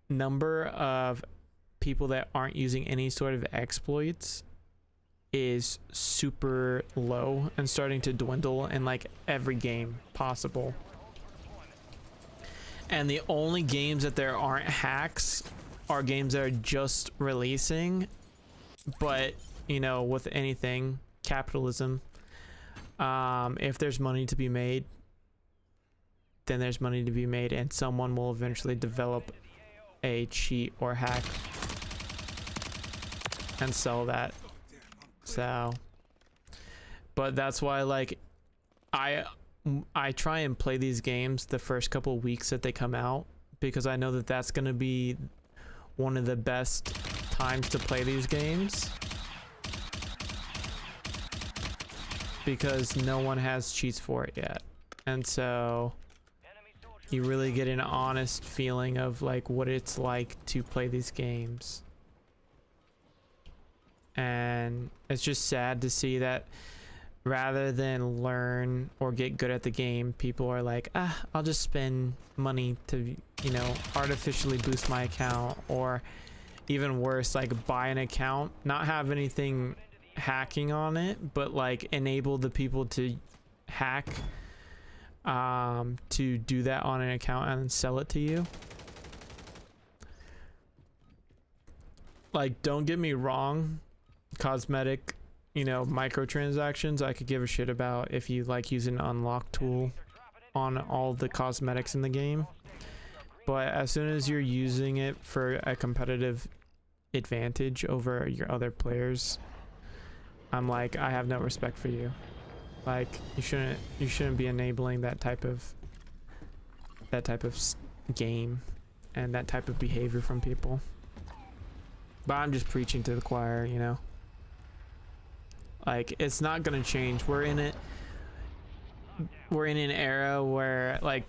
[SPEAKER 1] number of people that aren't using any sort of exploits is super low and starting to dwindle in like every game possible. And the only games that there aren't hacks are games that are just releasing. But, you know, with anything, capitalism, if there's money to be made, then there's money to be made, and someone will eventually develop a cheat or hack and sell that. So, but that's why, like, I try and play these games the first couple weeks that they come out, because I know that that's going to be one of the best times to play these games, because no one has cheats for it yet. And so you really get an honest feeling of like what it's like to play these games. And it's just sad to see that rather than learn or get good at the game, people are like, I'll just spend money to, you know, artificially boost my account, or even worse, like buy an account, not have anything hacking on it, but like enable the people to hack to do that on an account and then sell it to you. Like, don't get me wrong, cosmetic, you know, microtransactions I could give a shit about if you like use an unlock tool on all the cosmetics in the game. But as soon as you're using it for a competitive advantage over your other players, I'm like, I have no respect for you. Like, you shouldn't be enabling that type of game and that type of behavior from people. But I'm just preaching to the choir, you know. Like, it's not gonna change. We're in an era where like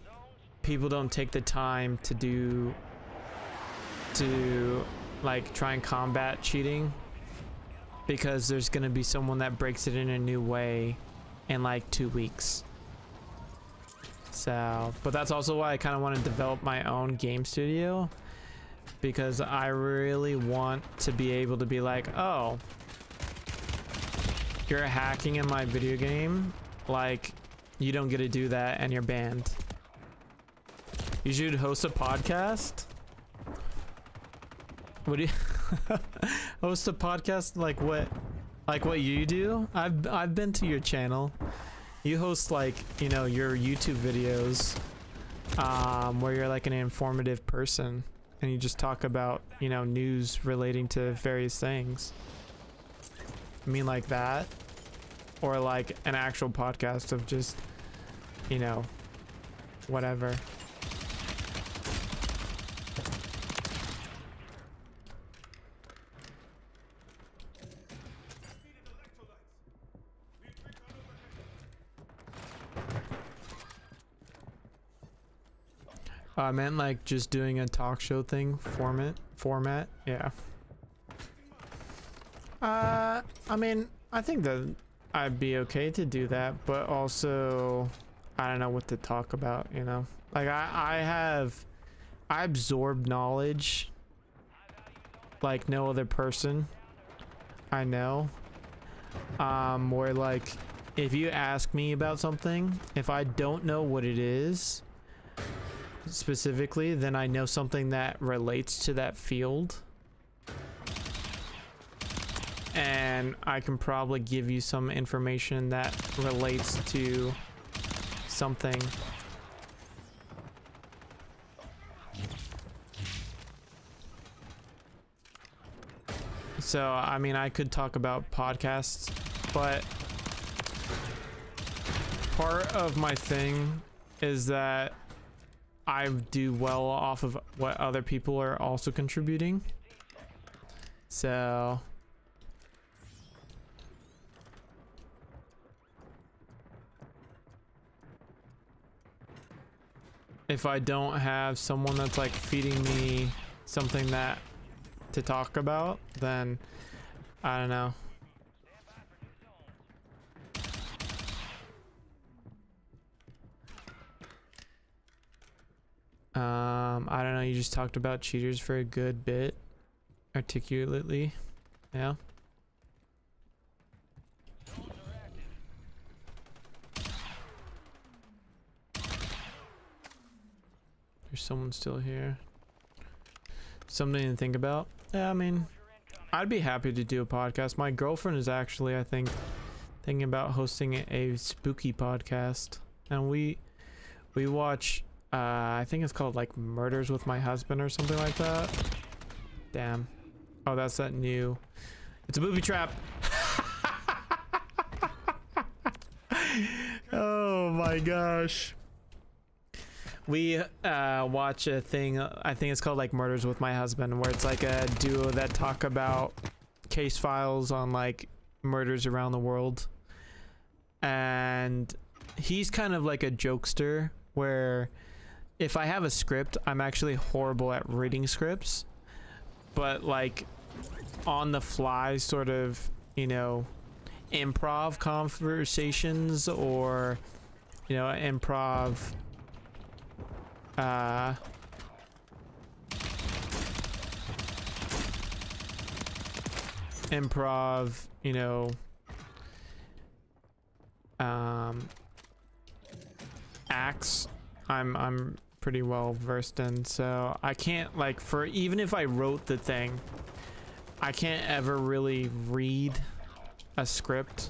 [SPEAKER 1] people don't take the time to like try and combat cheating, because there's gonna be someone that breaks it in a new way in like 2 weeks. So, but that's also why I kind of want to develop my own game studio, because I really want to be able to be like, oh, you're hacking in my video game, like, you don't get to do that and you're banned. You should host a podcast? What do you host a podcast like what you do? I've been to your channel. You host like, you know, your YouTube videos where you're like an informative person and you just talk about, you know, news relating to various things. I mean like that, or like an actual podcast of just, you know, whatever. I meant like just doing a talk show thing format. Yeah. I mean, I think that I'd be okay to do that, but also I don't know what to talk about, you know? Like I absorb knowledge like no other person I know. Where like if you ask me about something, if I don't know what it is specifically, then I know something that relates to that field. And I can probably give you some information that relates to something. So, I mean, I could talk about podcasts, but part of my thing is that I do well off of what other people are also contributing. So if I don't have someone that's like feeding me something that to talk about, then I don't know. I don't know, you just talked about cheaters for a good bit articulately. Yeah. There's someone still here. Something to think about. Yeah, I mean, I'd be happy to do a podcast. My girlfriend is actually, I think, thinking about hosting a spooky podcast, and we watch. I think it's called like Murders with My Husband or something like that. Damn. Oh, that's that new. It's a booby trap. Oh my gosh. We watch a thing, I think it's called like Murders with My Husband, where it's like a duo that talk about case files on like murders around the world. And he's kind of like a jokester where if I have a script, I'm actually horrible at reading scripts, but like on the fly sort of, you know, improv conversations or, you know, improv you know, acts I'm pretty well versed in, so I can't like, for even if I wrote the thing, I can't ever really read a script,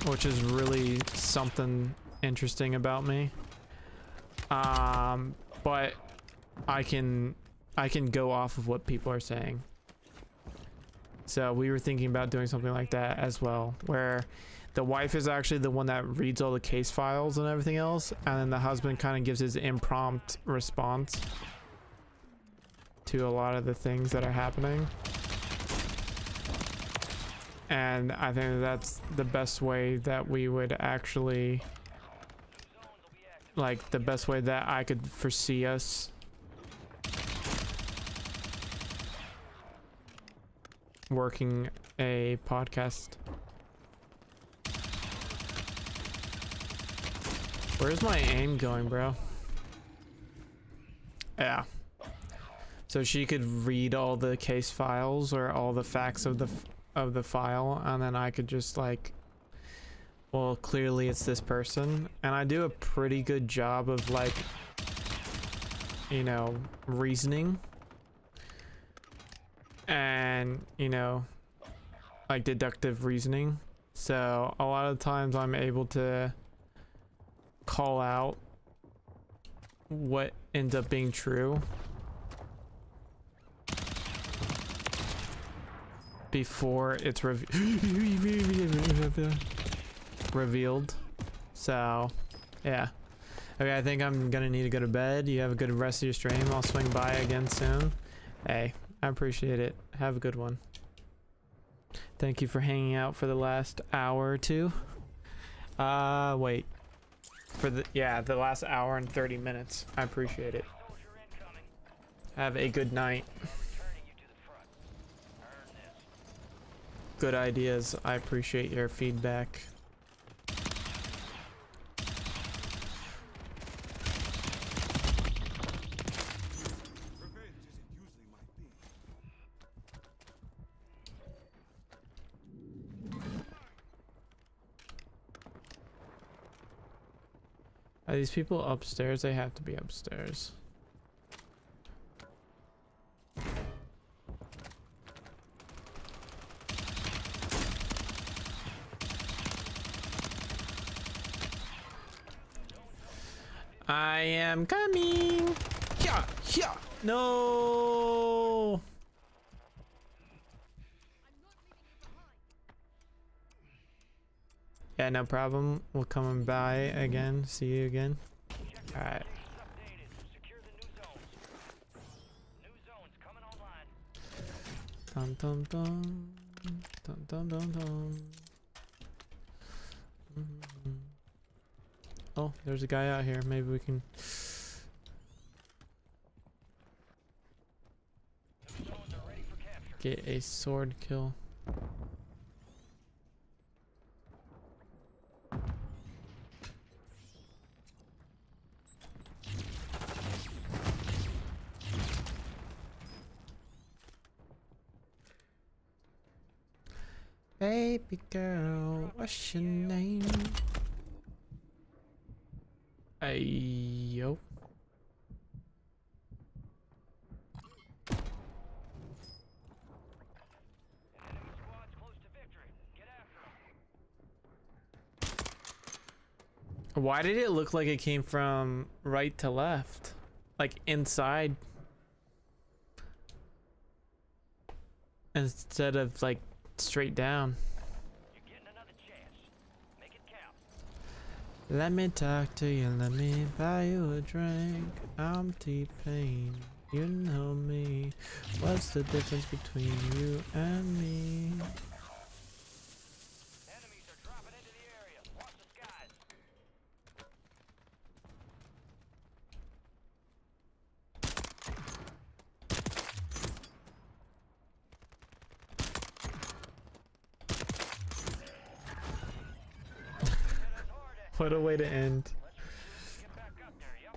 [SPEAKER 1] which is really something interesting about me. But I can go off of what people are saying. So we were thinking about doing something like that as well, where the wife is actually the one that reads all the case files and everything else, and then the husband kind of gives his impromptu response to a lot of the things that are happening. And I think that's the best way that we would actually, like, the best way that I could foresee us working a podcast. Where's my aim going, bro? Yeah. So she could read all the case files or all the facts of the of the file, and then I could just like, well, clearly it's this person, and I do a pretty good job of like, you know, reasoning and, you know, like deductive reasoning. So a lot of times I'm able to call out what ends up being true before it's revealed. So yeah. Okay, I think I'm gonna need to go to bed. You have a good rest of your stream. I'll swing by again soon. Hey, I appreciate it. Have a good one. Thank you for hanging out for the last hour or two. Wait. For the last hour and 30 minutes. I appreciate it.
[SPEAKER 3] Soldier incoming.
[SPEAKER 1] Have a good night.
[SPEAKER 3] I'm returning you to the front. Earn this.
[SPEAKER 1] Good ideas. I appreciate your feedback.
[SPEAKER 2] Revenge isn't usually my thing.
[SPEAKER 1] Are these people upstairs? They have to be upstairs. I am coming. Yeah, yeah. No. Yeah, no problem. We'll come by again. See you again. All right.
[SPEAKER 3] Updated. Secure the new zones. New zones coming online.
[SPEAKER 1] Dum dum dum. Dum dum dum dum. Mhm. Oh, there's a guy out here. Maybe we can.
[SPEAKER 3] New zones are ready for capture.
[SPEAKER 1] Get a sword kill. Baby girl, what's your name? Ayo.
[SPEAKER 3] Enemy squad's close to victory. Get after them.
[SPEAKER 1] Why did it look like it came from right to left? Like inside. Instead of like straight down.
[SPEAKER 3] You're getting another chance. Make it count.
[SPEAKER 1] Let me talk to you, let me buy you a drink. I'm T-Pain, you know me. What's the difference between you and me?
[SPEAKER 3] Enemies are dropping into the area. Watch the skies. That's hard.
[SPEAKER 1] What a way to end.
[SPEAKER 3] Let's get back up there, yep.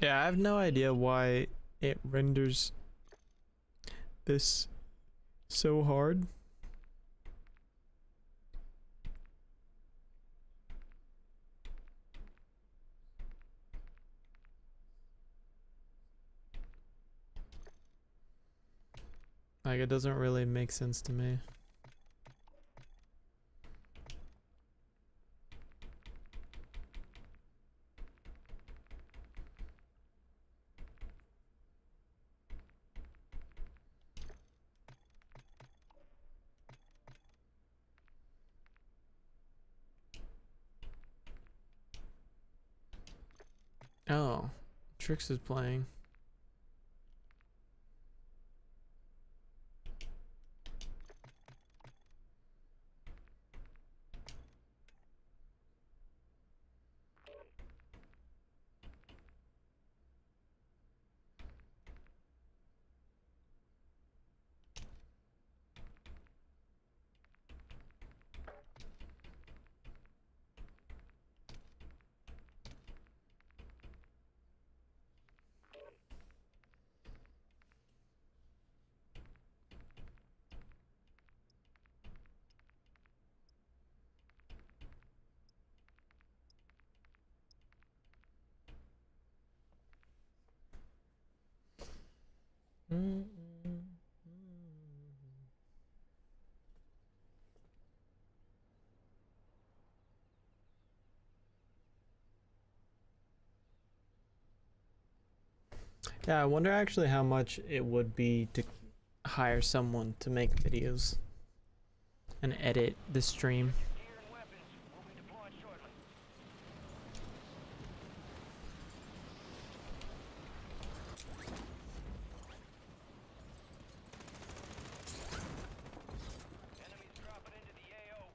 [SPEAKER 1] Yeah, I have no idea why it renders this so hard. Like, it doesn't really make sense to me. Oh, Trix is playing. Yeah, I wonder actually how much it would be to hire someone to make videos and edit the stream.
[SPEAKER 3] Gear and weapons will be deployed shortly. Enemies dropping into the AO.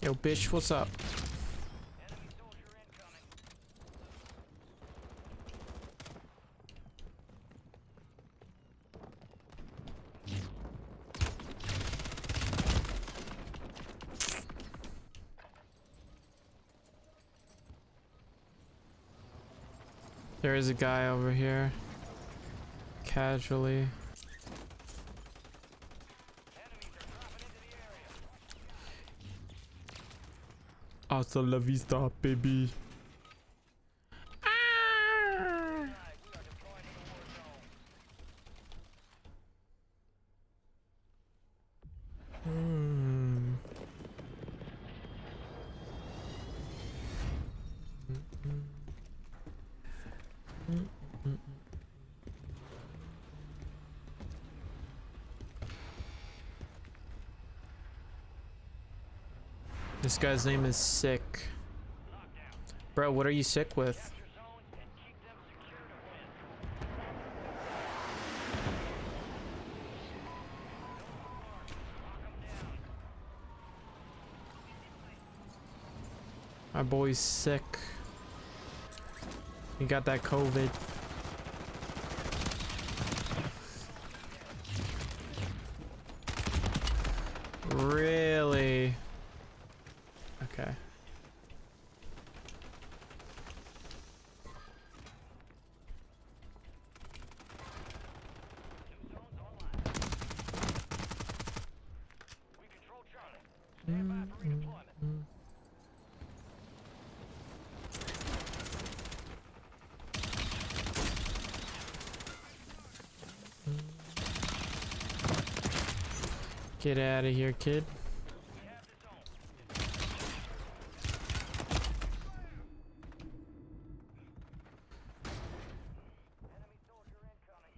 [SPEAKER 1] Yo, bitch, what's up?
[SPEAKER 3] Enemy soldier incoming.
[SPEAKER 1] There is a guy over here. Casually.
[SPEAKER 3] Enemies are dropping into the area.
[SPEAKER 1] Hasta la vista, baby. Ah!
[SPEAKER 3] Right, we are deploying to the war zone.
[SPEAKER 1] Hmm. This guy's name is Sick. Bro, what are you sick with?
[SPEAKER 3] Capture zones and keep them secure to win.
[SPEAKER 1] My boy's sick. He got that COVID. Really? Okay.
[SPEAKER 3] New zones online. We control Charlie. Stand by for redeployment.
[SPEAKER 1] Get out of here, kid.
[SPEAKER 3] We have the zone. Enemy soldier incoming.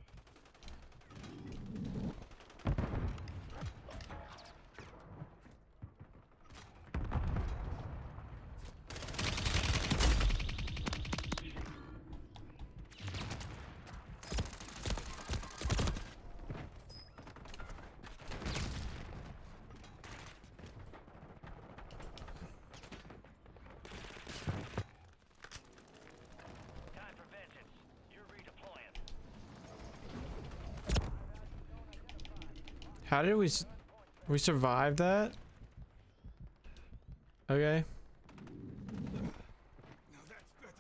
[SPEAKER 3] Time for vengeance. You're redeploying.
[SPEAKER 1] How did we survive that? Okay.
[SPEAKER 2] Now that's better.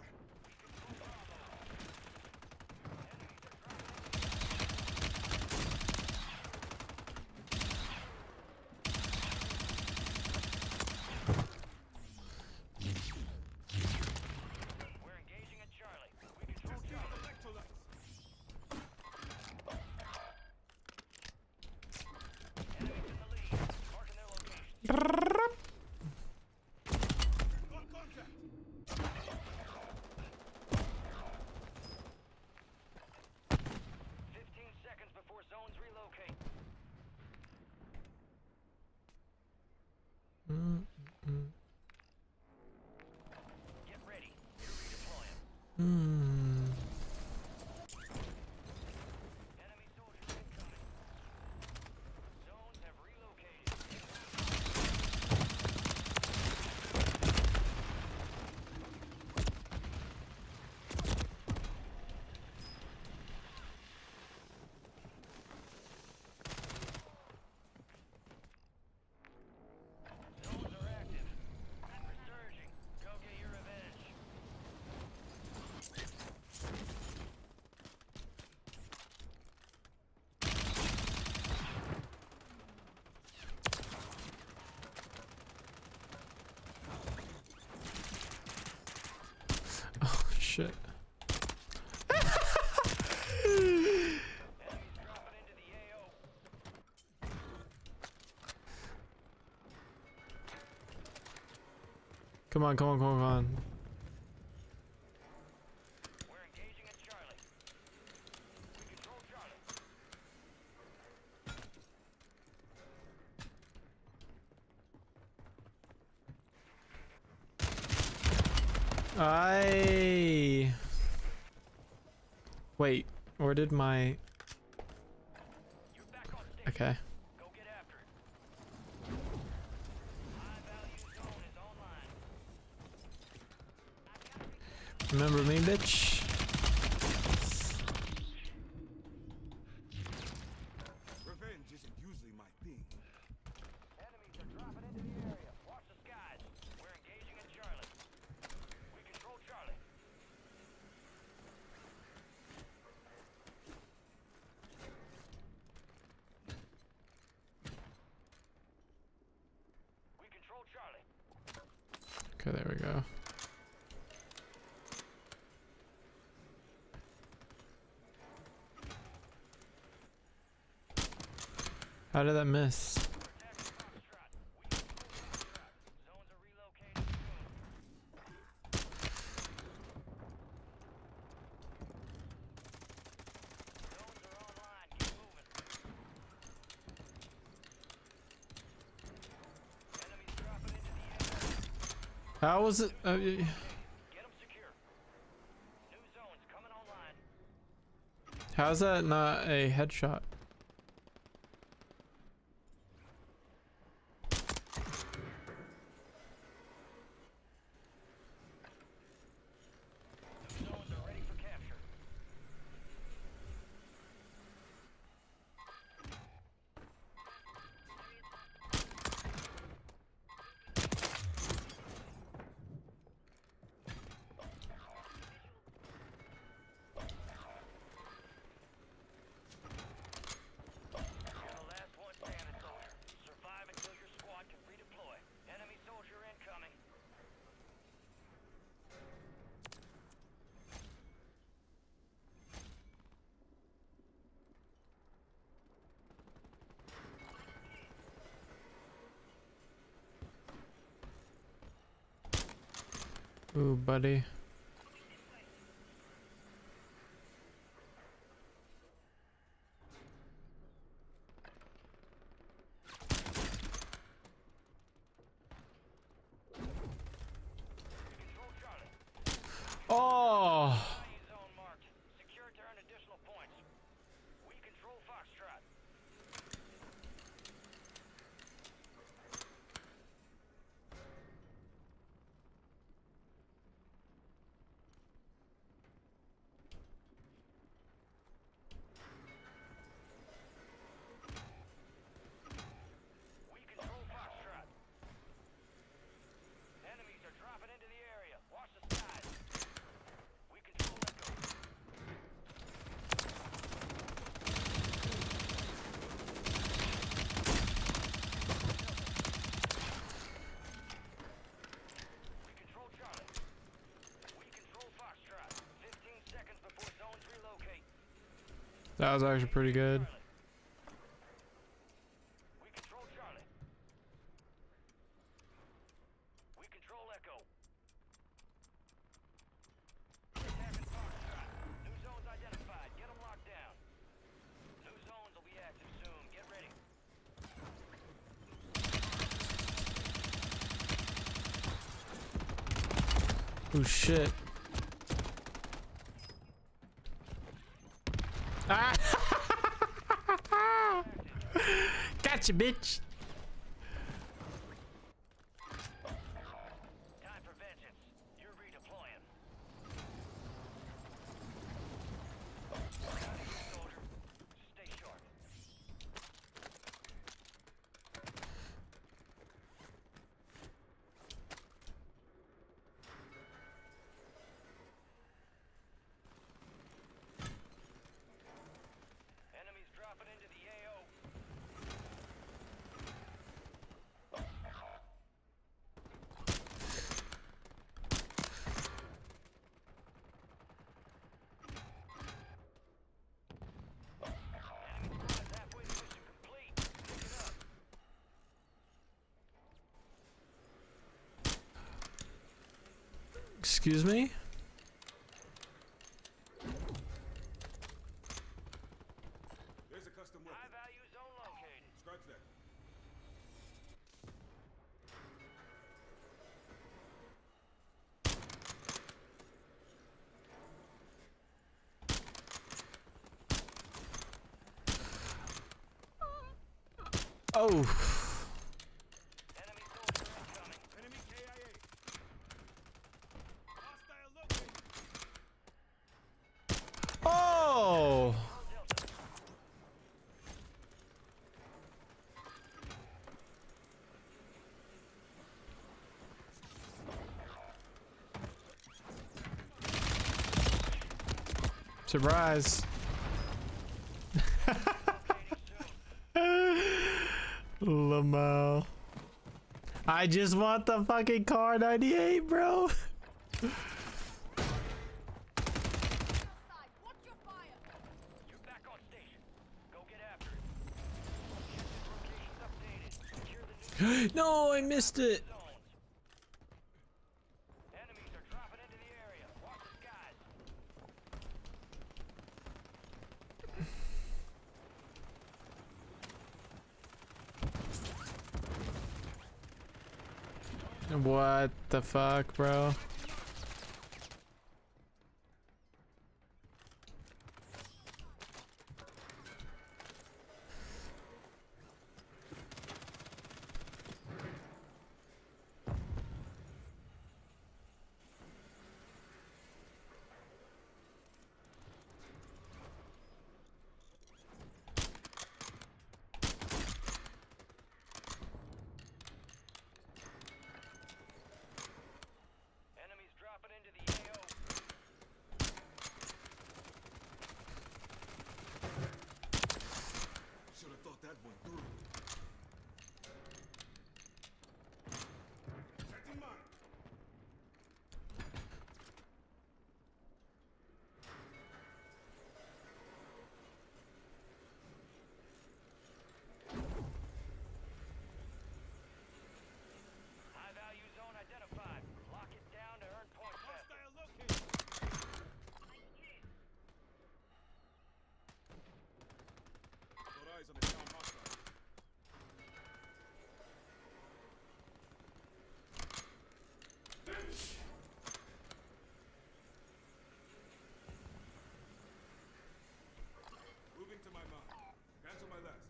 [SPEAKER 3] We're engaging at Charlie. We control Charlie.
[SPEAKER 2] Electrolytes.
[SPEAKER 3] Enemies in the lead. Marking their location.
[SPEAKER 2] On contact.
[SPEAKER 3] 15 seconds before zones relocate. Get ready. You're redeploying. Enemy soldiers incoming. Zones have relocated. Zones are active. Resurging. Go get your revenge.
[SPEAKER 1] Oh shit. Come on, come on, come on, come on.
[SPEAKER 3] We're engaging at Charlie. We control Charlie.
[SPEAKER 1] Wait, where did my...
[SPEAKER 3] You're back on station.
[SPEAKER 1] Okay.
[SPEAKER 3] Go get after it. High value zone is online.
[SPEAKER 1] Remember me, bitch?
[SPEAKER 2] Revenge isn't usually my thing.
[SPEAKER 3] Enemies are dropping into the area. Watch the skies. We're engaging at Charlie. We control Charlie. We control Charlie.
[SPEAKER 1] Okay, there we go. How did that miss?
[SPEAKER 3] We're attacking Foxtrot. We control Foxtrot. Zones are relocating soon. Zones are online. Get moving. Enemies dropping into the air.
[SPEAKER 1] How was it?
[SPEAKER 3] Get them secure. New zones coming online.
[SPEAKER 1] How's that not a headshot?
[SPEAKER 3] New zones are ready for capture. You're the last one standing, soldier. Survive until your squad can redeploy. Enemy soldier incoming.
[SPEAKER 1] Ooh, buddy.
[SPEAKER 3] Control Charlie.
[SPEAKER 1] Oh!
[SPEAKER 3] Value zone marked. Secure to earn additional points. We control Foxtrot. We control Foxtrot. Enemies are dropping into the area. Watch the skies. We control Echo. We control Charlie. We control Foxtrot. 15 seconds before zones relocate.
[SPEAKER 1] That was actually pretty good.
[SPEAKER 3] Charlie. We control Charlie. We control Echo. Attacking Foxtrot. New zones identified. Get them locked down. New zones will be active soon. Get ready.
[SPEAKER 1] Oh shit. Ah! Gotcha, bitch.
[SPEAKER 3] Time for vengeance. You're redeploying. Soldier, stay sharp. Enemies dropping into the AO.
[SPEAKER 1] Excuse me?
[SPEAKER 2] There's a custom
[SPEAKER 3] High
[SPEAKER 2] weapon.
[SPEAKER 3] value zone located.
[SPEAKER 2] Scratch that.
[SPEAKER 1] Oh.
[SPEAKER 3] Enemy soldier incoming.
[SPEAKER 2] Enemy KIA. Hostile located.
[SPEAKER 1] Oh.
[SPEAKER 3] Delta.
[SPEAKER 1] Surprise. Lamau. I just want the fucking car 98, bro.
[SPEAKER 3] You're back on station. Go get after it. Objective locations updated. Secure the new
[SPEAKER 1] No, I missed it.
[SPEAKER 3] zones. Enemies are dropping into the area. Watch the skies.
[SPEAKER 1] What the fuck, bro?
[SPEAKER 3] Enemies dropping into the AO.
[SPEAKER 2] Should have thought that one through. Setting mine.
[SPEAKER 3] High value zone identified. Lock it down to earn points faster.
[SPEAKER 2] Hostile located. Got eyes on the town hostile. Moving to my mark. Cancel my last.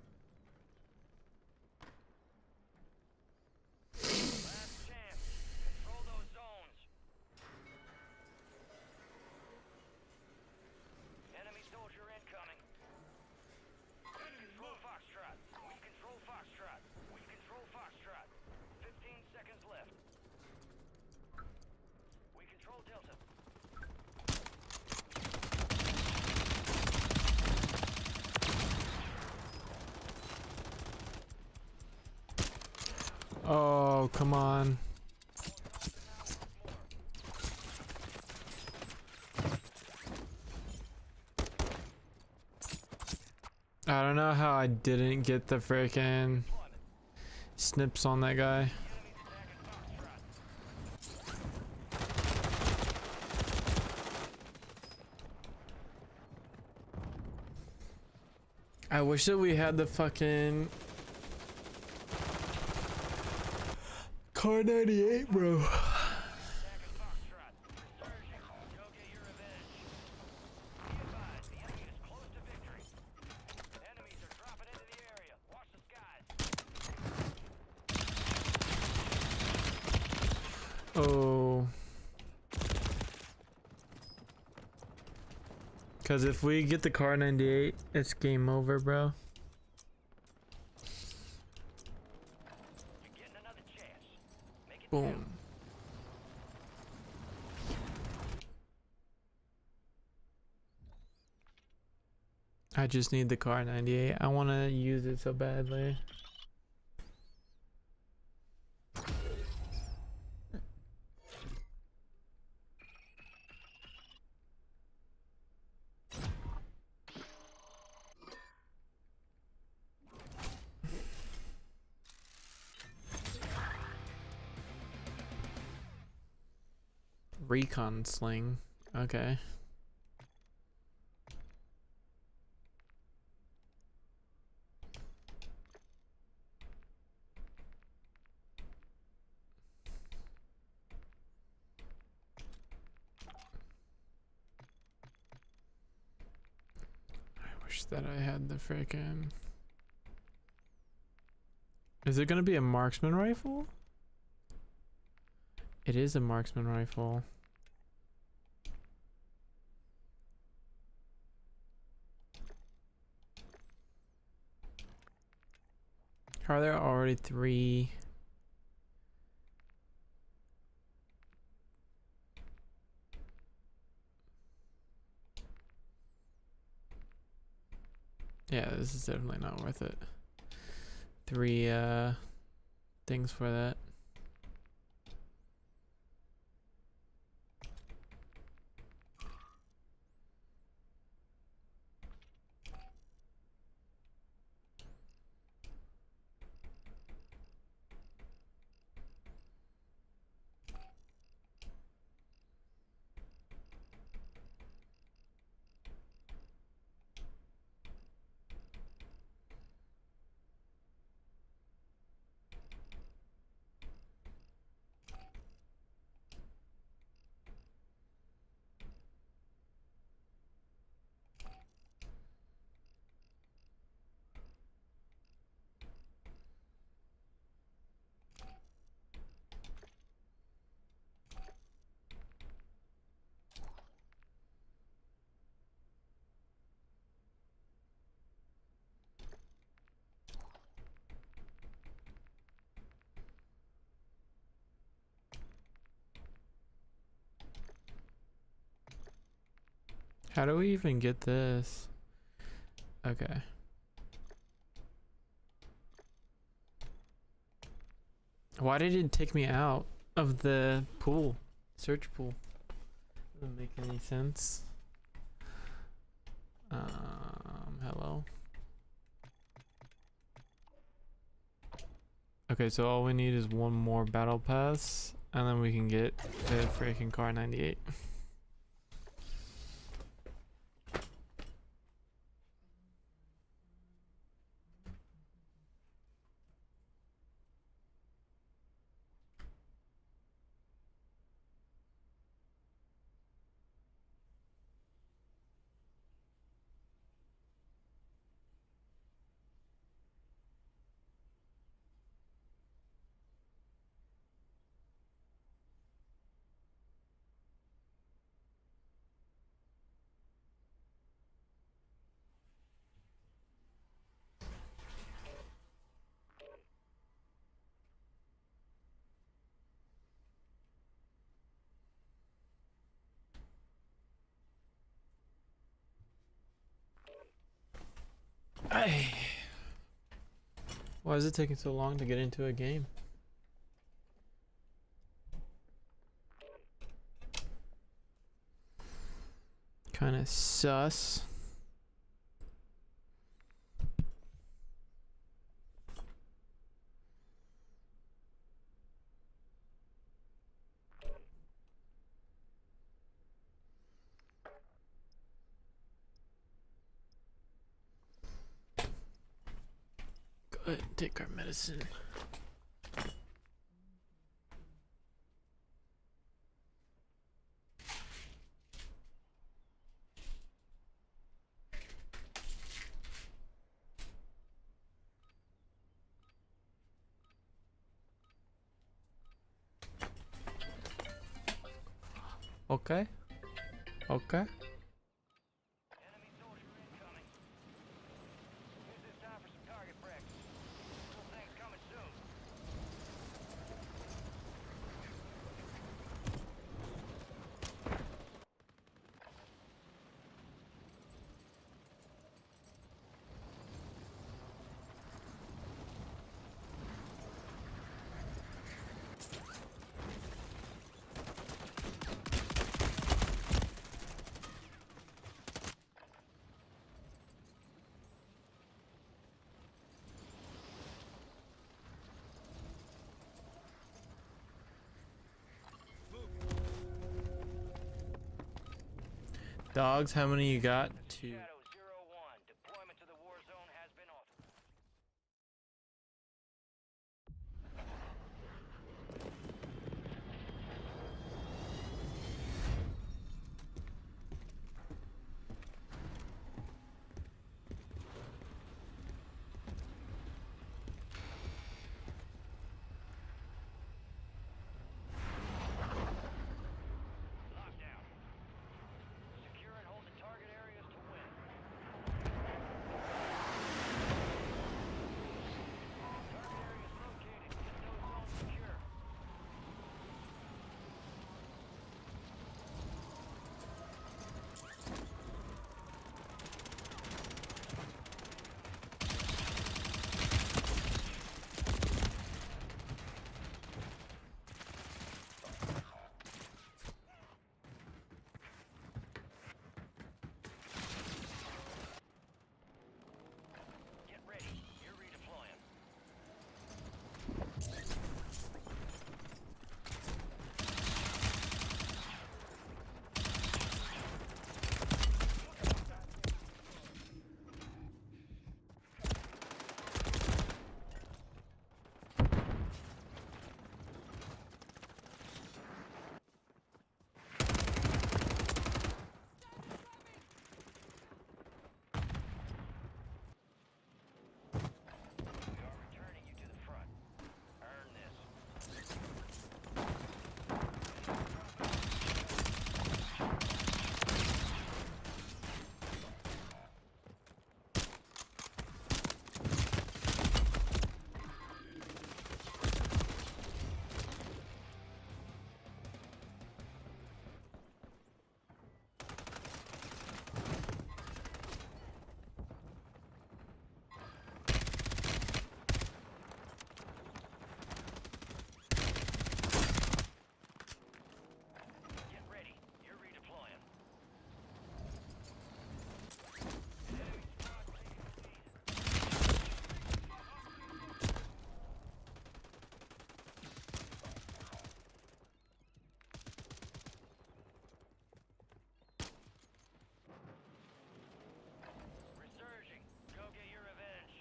[SPEAKER 3] Last chance. Control those zones. Enemy soldier incoming. We control Foxtrot. We control Foxtrot. We control Foxtrot. 15 seconds left. We control Delta.
[SPEAKER 1] Oh, come on. I don't know how I didn't get the freaking snips on that guy. I wish that we had the fucking car 98, bro.
[SPEAKER 3] Attacking Foxtrot. Resurging. Go get your revenge. Be advised, the enemy is close to victory. Enemies are dropping into the area. Watch the skies.
[SPEAKER 1] Oh. Cause if we get the car 98, it's game over, bro.
[SPEAKER 3] You're getting another chance. Make it
[SPEAKER 1] Boom. I just need the car 98. I want to use it so badly. Recon sling. Okay. I wish that I had the frickin'. Is it gonna be a marksman rifle? It is a marksman rifle. Are there already 3? Yeah, this is definitely not worth it. 3 things for that. How do we even get this? Okay. Why did it take me out of the pool? Search pool. Doesn't make any sense. Hello. Okay, so all we need is one more battle pass, and then we can get the freaking car 98. Ay. Why is it taking so long to get into a game? Kinda sus. Go ahead and take our medicine. Okay. Okay.
[SPEAKER 3] Enemy soldier incoming. Use this time for some target practice. Cool things coming soon.
[SPEAKER 1] Dogs, how many you got? Two.
[SPEAKER 3] Shadow 01. Deployment to the war zone has been authorized. Lockdown. Secure and hold the target areas to win. Target areas located. Get those zones secure. Get ready. You're redeploying. We are returning you to the front. Earn this. Get ready. You're redeploying. Enemy squad taking the lead. Resurging. Go get your revenge.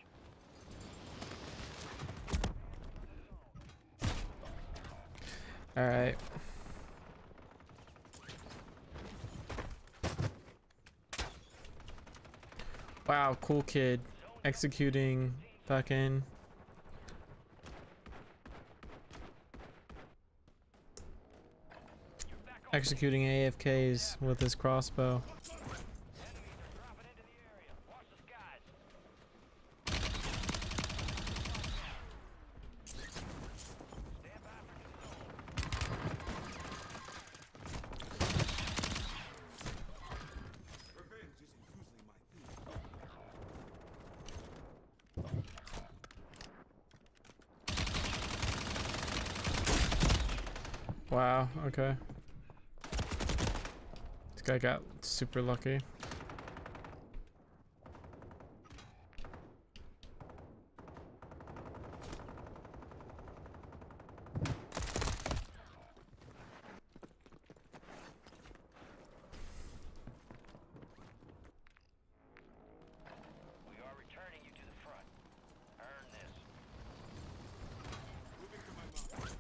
[SPEAKER 1] All right. Wow, cool kid. Executing fucking. Executing AFKs with his crossbow.
[SPEAKER 3] Enemies are dropping into the area. Watch the skies. Stand by for control.
[SPEAKER 2] Revenge isn't usually my thing.
[SPEAKER 1] Wow, okay. This guy got super lucky.
[SPEAKER 3] We are returning you to the front. Earn this.
[SPEAKER 2] Moving to my mark.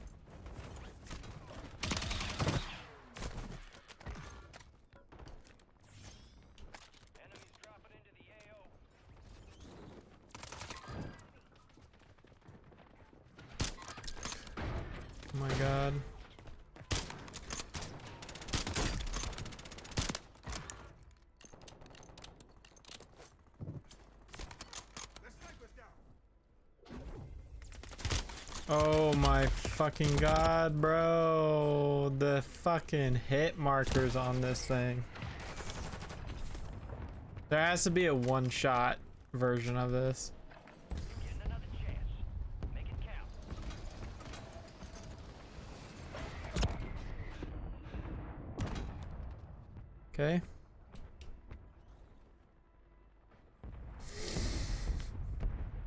[SPEAKER 3] Enemies dropping into the AO.
[SPEAKER 1] Oh my god.
[SPEAKER 2] The sniper's down.
[SPEAKER 1] Oh my fucking god, bro. The fucking hit markers on this thing. There has to be a one-shot version of this.
[SPEAKER 3] Getting another chance. Make it count.
[SPEAKER 1] Okay.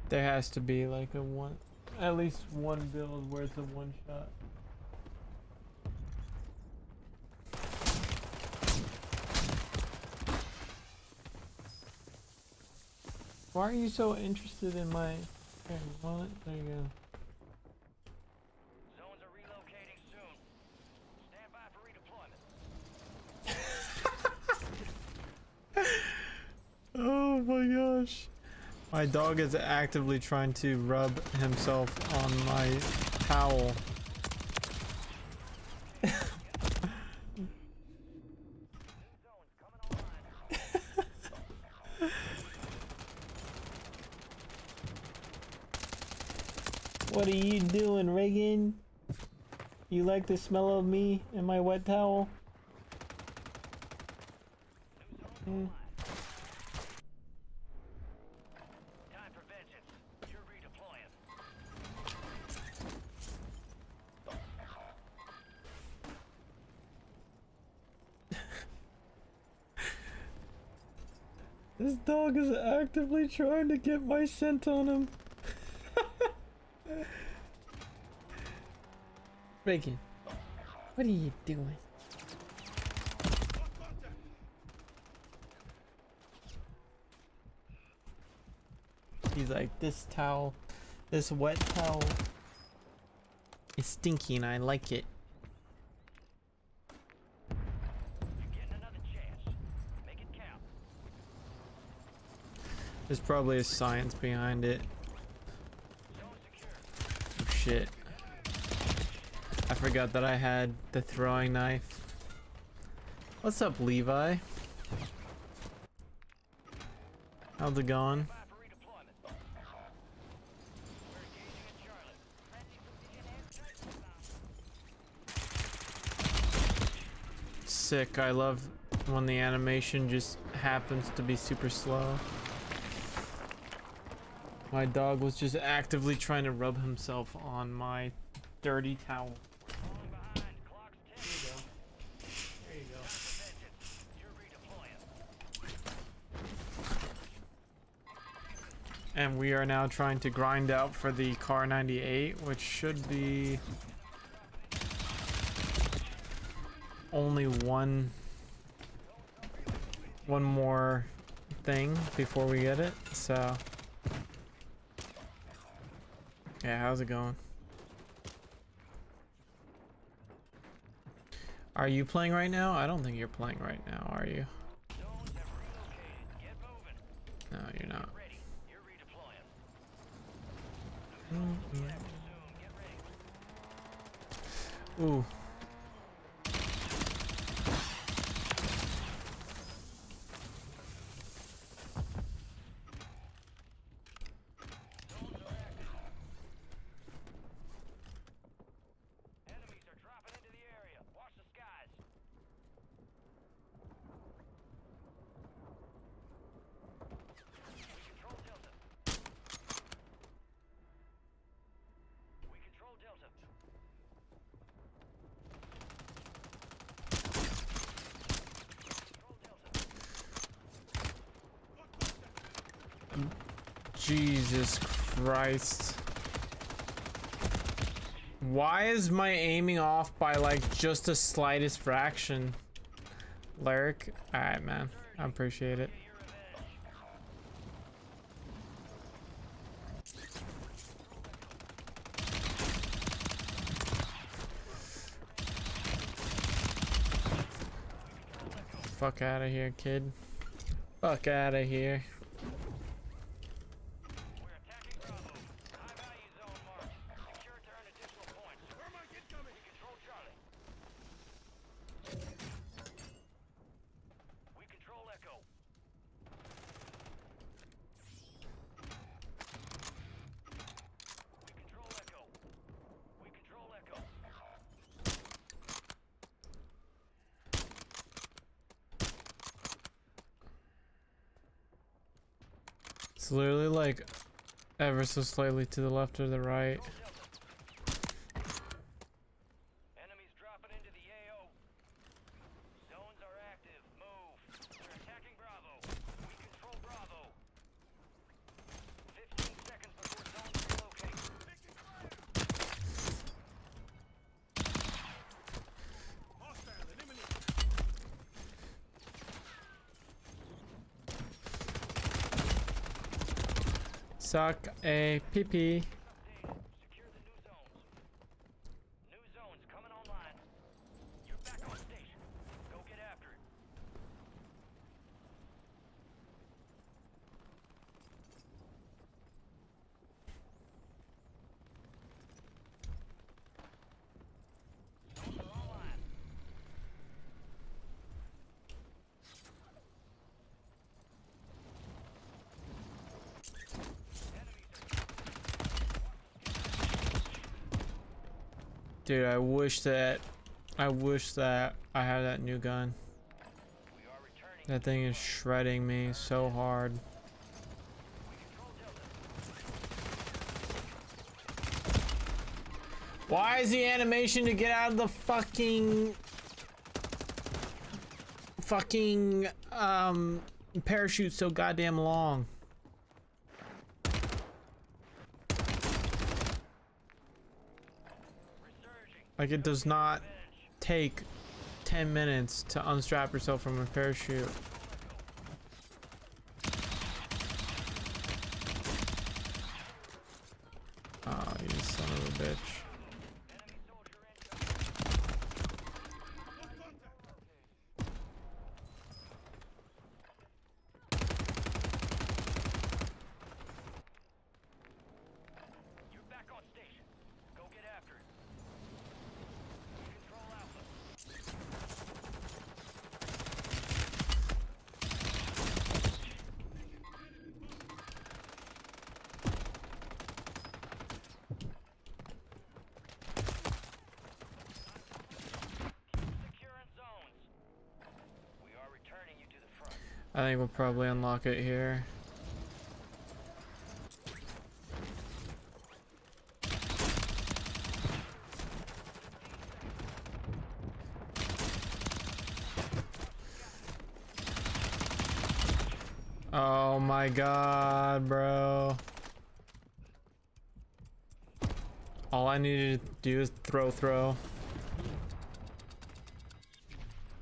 [SPEAKER 1] There has to be like a one, at least one build where it's a one shot. Why are you so interested in my... Here, you want it? There you go.
[SPEAKER 3] Zones are relocating soon. Stand by for redeployment.
[SPEAKER 1] Oh my gosh. My dog is actively trying to rub himself on my towel.
[SPEAKER 3] Zones coming online.
[SPEAKER 1] What are you doing, Reagan? You like the smell of me and my wet towel?
[SPEAKER 3] Time for vengeance. You're redeploying.
[SPEAKER 1] This dog is actively trying to get my scent on him. Reagan, what are you doing? He's like, this towel, this wet towel is stinky and I like it.
[SPEAKER 3] You're getting another chance. Make it count.
[SPEAKER 1] There's probably a science behind it.
[SPEAKER 3] Zone secure.
[SPEAKER 1] Oh, shit. I forgot that I had the throwing knife. What's up, Levi? How's it going?
[SPEAKER 3] Time for redeployment. We're engaging at Charlie.
[SPEAKER 1] Sick. I love when the animation just happens to be super slow. My dog was just actively trying to rub himself on my dirty towel.
[SPEAKER 3] Falling behind. Clock's ticking.
[SPEAKER 1] There you go.
[SPEAKER 3] Time for vengeance. You're redeploying.
[SPEAKER 1] And we are now trying to grind out for the Car 98, which should be only one more thing before we get it. So yeah, how's it going? Are you playing right now? I don't think you're playing right now, are you?
[SPEAKER 3] Zones have relocated. Get moving.
[SPEAKER 1] No, you're not.
[SPEAKER 3] Ready. You're redeploying.
[SPEAKER 1] Mm-hmm.
[SPEAKER 3] Soon. Get ready.
[SPEAKER 1] Ooh.
[SPEAKER 3] Enemies are dropping into the area. Watch the skies. We control Delta. We control Delta. Control Delta.
[SPEAKER 1] Jesus Christ. Why is my aiming off by like just the slightest fraction? Lyric? Alright, man. I appreciate it.
[SPEAKER 3] Get your revenge.
[SPEAKER 1] Fuck out of here, kid. Fuck out of here.
[SPEAKER 3] We're attacking Bravo. High value zone marked. Secure to earn additional points. We control Charlie. We control Echo. We control Echo. We control Echo.
[SPEAKER 1] It's literally like ever so slightly to the left or the right.
[SPEAKER 3] Enemies dropping into the AO. Zones are active. Move. We're attacking Bravo. We control Bravo. 15 seconds before zones relocate.
[SPEAKER 2] Hostile eliminated.
[SPEAKER 1] Suck a pee-pee.
[SPEAKER 3] Updated. Secure the new zones. New zones coming online. You're back on station. Go get after it. Zones are online.
[SPEAKER 1] Dude, I wish that I had that new gun.
[SPEAKER 3] We are returning.
[SPEAKER 1] That thing is shredding me so hard.
[SPEAKER 3] We control Delta.
[SPEAKER 1] Why is the animation to get out of the fucking parachute so goddamn long?
[SPEAKER 3] Resurging.
[SPEAKER 1] Like, it does not take 10 minutes to unstrap yourself from a parachute. Oh, you son of a bitch.
[SPEAKER 3] Enemy soldier incoming. You're back on station. Go get after it. Control Alpha. Securing zones. We are returning you to the front.
[SPEAKER 1] I think we'll probably unlock it here. Oh my god, bro. All I needed to do is throw.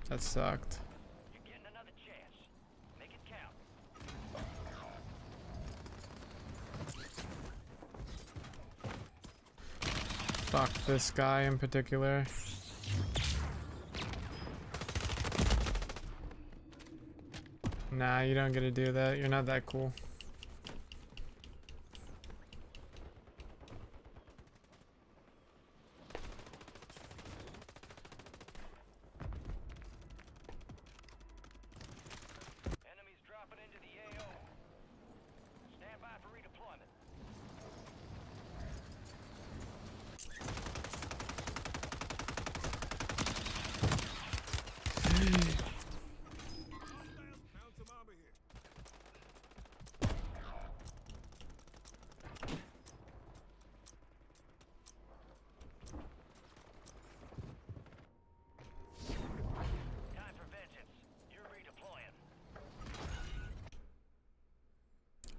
[SPEAKER 1] That sucked.
[SPEAKER 3] You're getting another chance. Make it count.
[SPEAKER 1] Fuck this guy in particular. Nah, you don't get to do that. You're not that cool.
[SPEAKER 3] Enemies dropping into the AO. Stand by for redeployment.
[SPEAKER 2] Found some armor here.
[SPEAKER 3] Time for vengeance. You're redeploying.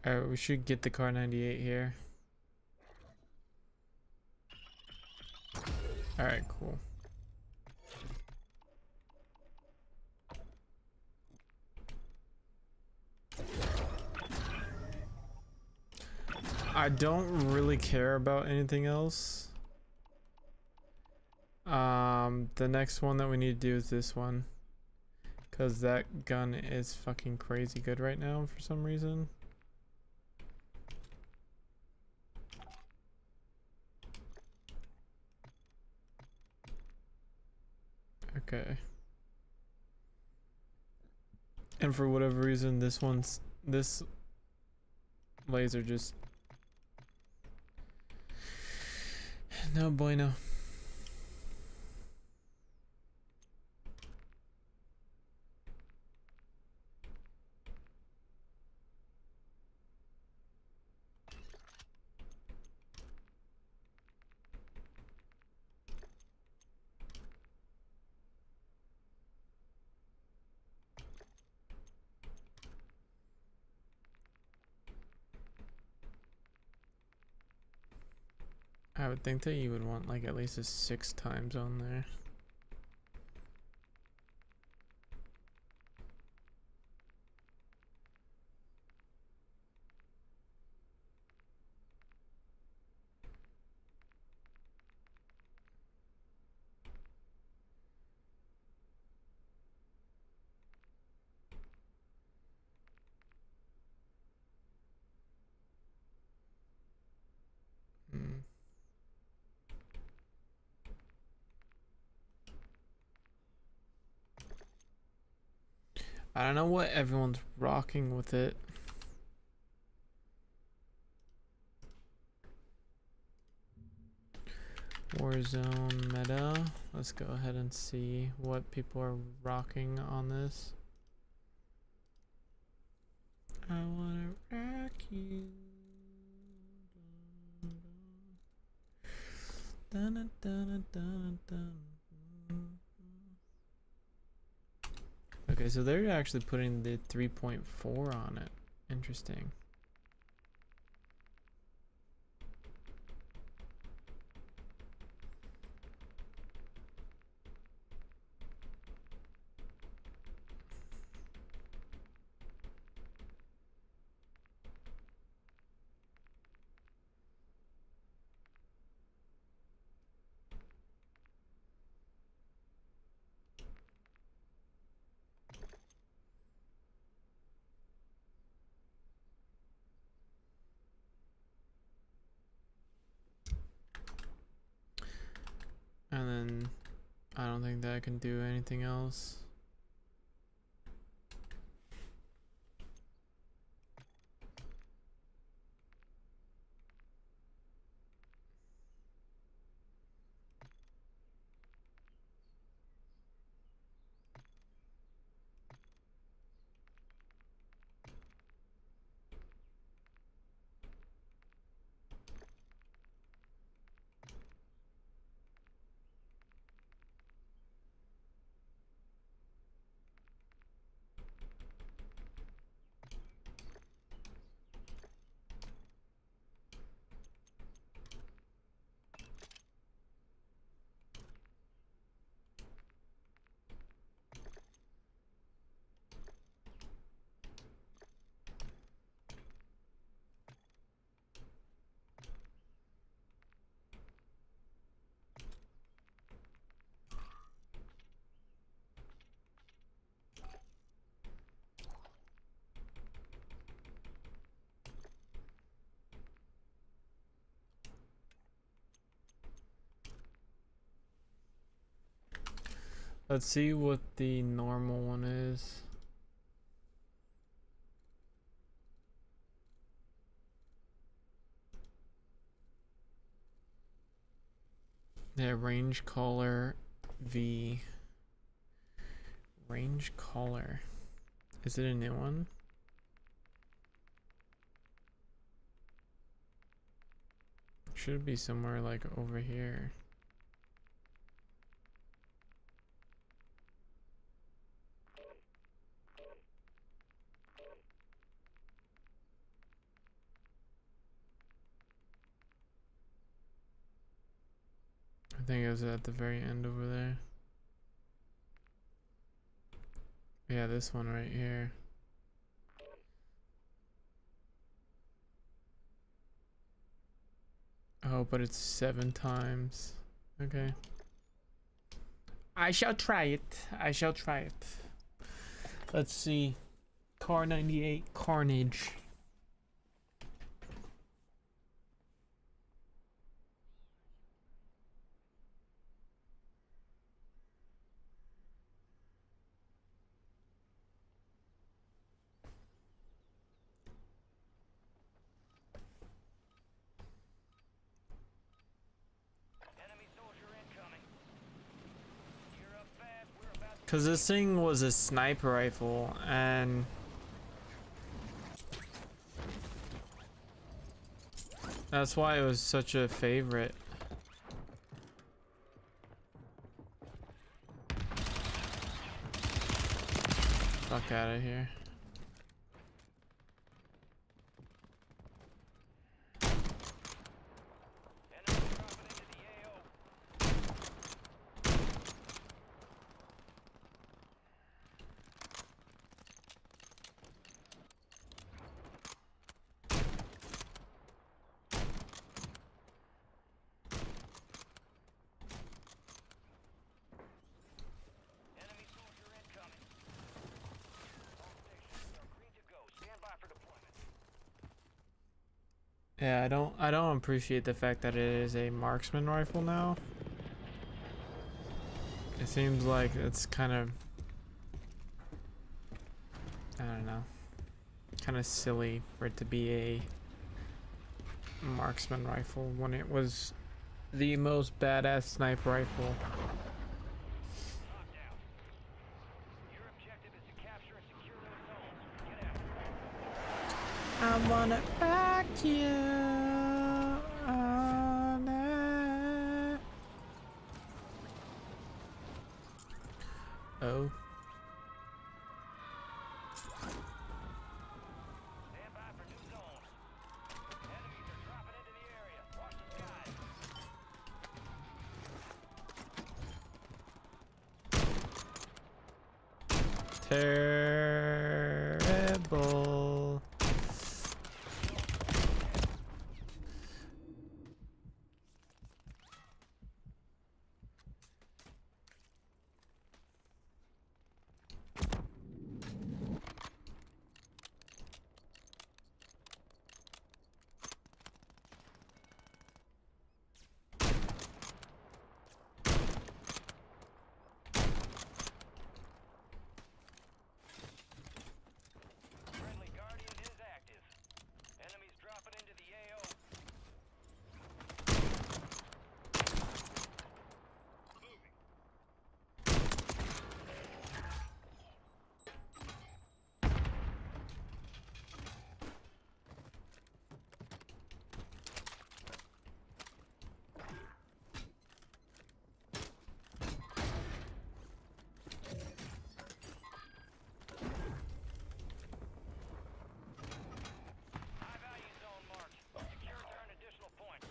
[SPEAKER 1] Alright, we should get the car 98 here. Alright, cool. I don't really care about anything else. The next one that we need to do is this one. Cause that gun is fucking crazy good right now for some reason. Okay. And for whatever reason, this laser just no bueno. I would think that you would want like at least a 6 times on there. I don't know what everyone's rocking with it. Warzone meta. Let's go ahead and see what people are rocking on this. I wanna rock you. Dun, dun, dun, dun, dun. Okay, so they're actually putting the 3.4 on it. Interesting. And then I don't think that I can do anything else. Let's see what the normal one is. Yeah, range caller V. Range caller. Is it a new one? Should be somewhere like over here. I think it was at the very end over there. Yeah, this one right here. Oh, but it's 7 times. Okay. I shall try it. I shall try it. Let's see. Car 98 Carnage.
[SPEAKER 3] Enemy soldier incoming. Gear up fast. We're about to
[SPEAKER 1] Cause this thing was a sniper rifle and that's why it was such a favorite. Fuck out of here.
[SPEAKER 3] enemy dropping into the AO. Enemy soldier incoming. All stations are green to go. Stand by for deployment.
[SPEAKER 1] Yeah, I don't appreciate the fact that it is a marksman rifle now. It seems like it's kind of I don't know, kind of silly for it to be a marksman rifle when it was the most badass sniper rifle.
[SPEAKER 3] Lockdown. Your objective is to capture and secure those zones. Get out.
[SPEAKER 1] I wanna back you on it. Oh.
[SPEAKER 3] Stand by for new zones. Enemies are dropping into the area. Watch the skies.
[SPEAKER 1] Terrible.
[SPEAKER 3] Friendly Guardian is active. Enemies dropping into the AO. Moving. High value zone marked. Secure to earn additional points.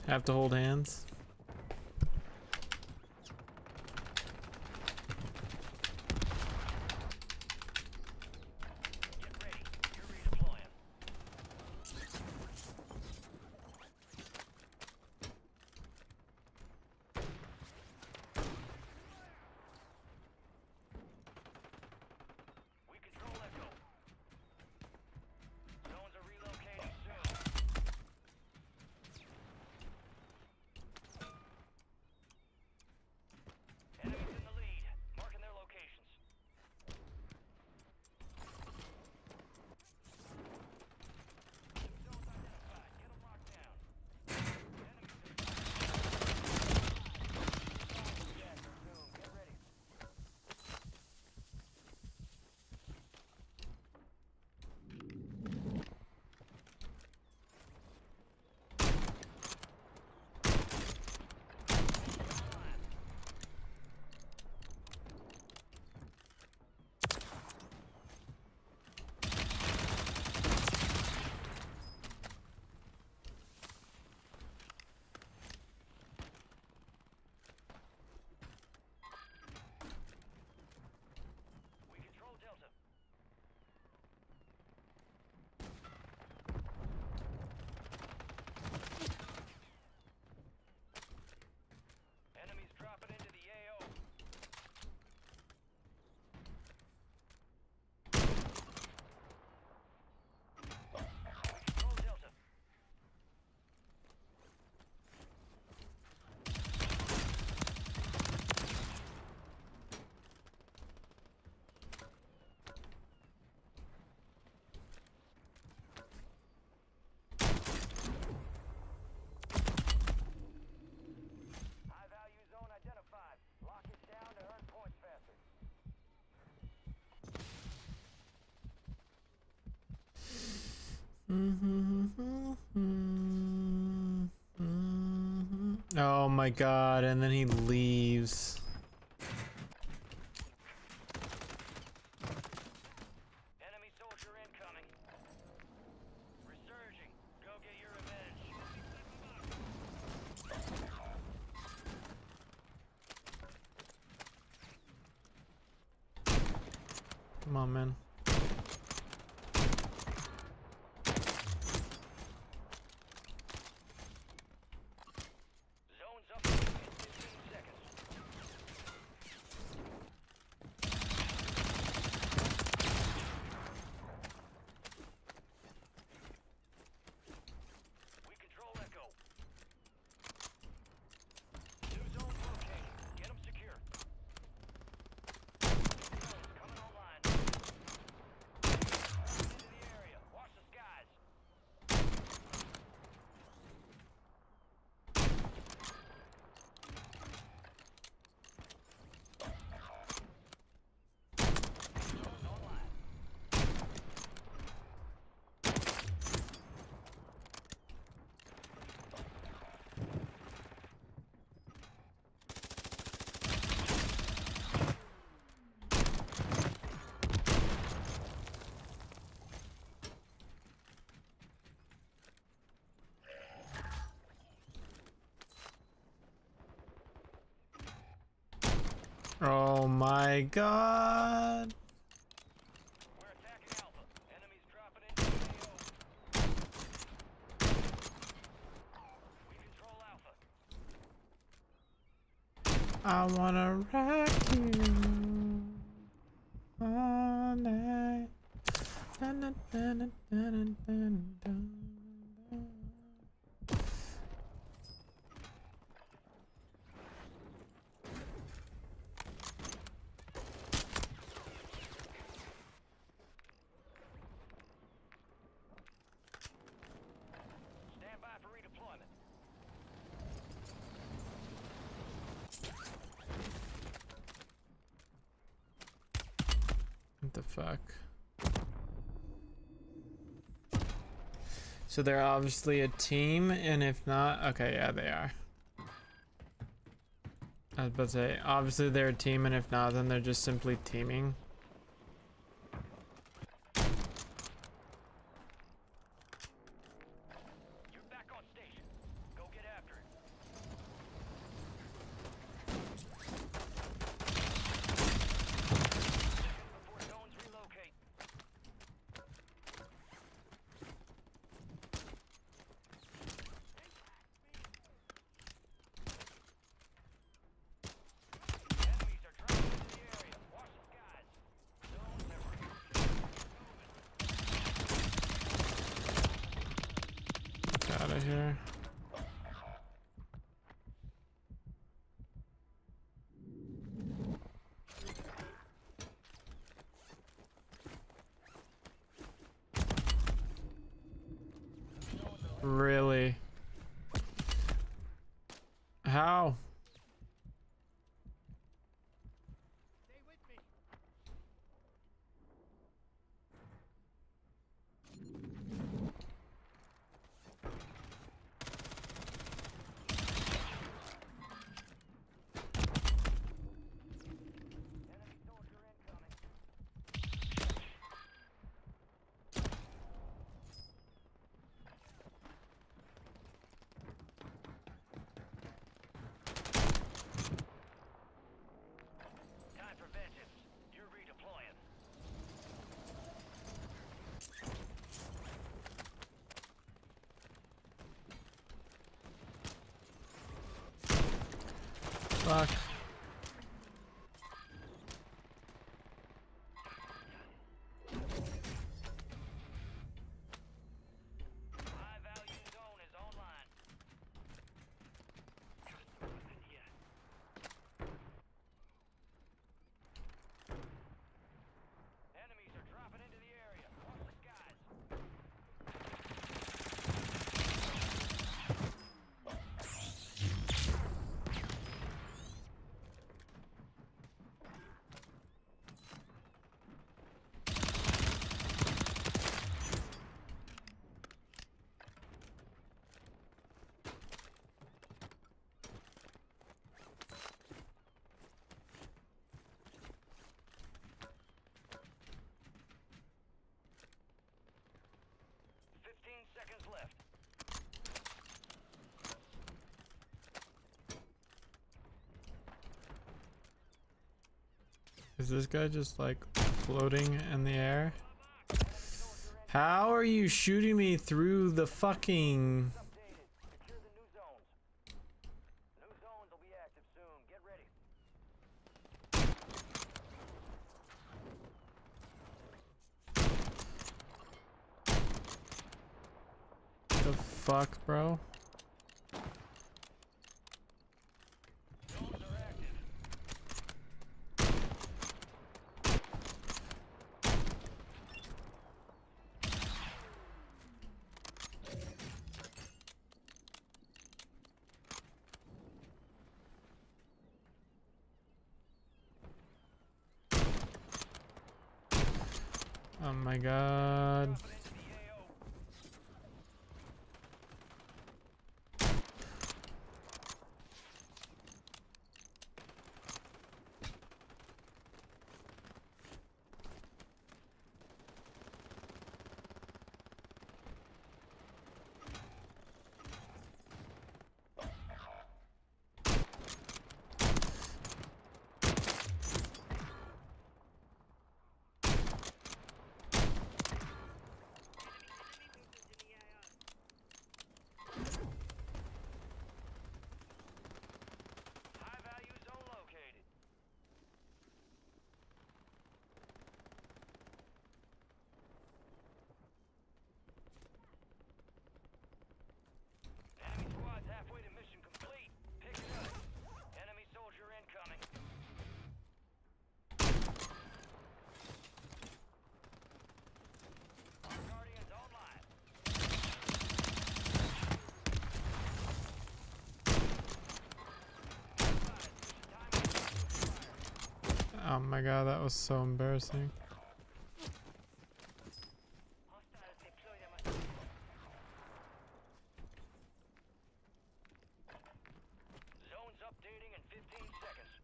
[SPEAKER 1] Have to hold hands.
[SPEAKER 3] Get ready. You're redeploying. We control Echo. Zones are relocating soon. Enemies in the lead. Marking their locations. Zones identified. Get them locked down. Get ready. We control Delta. Enemies dropping into the AO. We control Delta. High value zone identified. Lock it down to earn points faster.
[SPEAKER 1] Oh my god, and then he leaves.
[SPEAKER 3] Enemy soldier incoming. Resurging. Go get your revenge.
[SPEAKER 1] Come on, man.
[SPEAKER 3] Zones up in 15 seconds.
[SPEAKER 1] my god.
[SPEAKER 3] We're attacking Alpha. Enemies dropping into the AO. We control Alpha.
[SPEAKER 1] I wanna rock you all night. Dun, dun, dun, dun, dun, dun, dun, dun.
[SPEAKER 3] Stand by for redeployment.
[SPEAKER 1] What the fuck? So they're obviously a team, and if not, okay, yeah, they are. I was about to say, obviously they're a team, and if not, then they're just simply teaming.
[SPEAKER 3] You're back on station. Go get after it. Before zones relocate. Enemies are dropping into the area. Watch the skies. Zones have
[SPEAKER 1] Get out of here. Really? How?
[SPEAKER 3] enemy soldier incoming.
[SPEAKER 1] Fuck.
[SPEAKER 3] High value zone is online. Enemies are dropping into the area. Watch the skies. Seconds left.
[SPEAKER 1] Is this guy just like floating in the air? How are you shooting me through the fucking...
[SPEAKER 3] Updated. Secure the new zones. New zones will be active soon. Get ready.
[SPEAKER 1] The fuck, bro?
[SPEAKER 3] Zones are active.
[SPEAKER 1] Oh my god.
[SPEAKER 3] Dropping into the AO.
[SPEAKER 1] Oh my god, that was so embarrassing.
[SPEAKER 3] Hostiles deploy them. Zones updating in 15 seconds.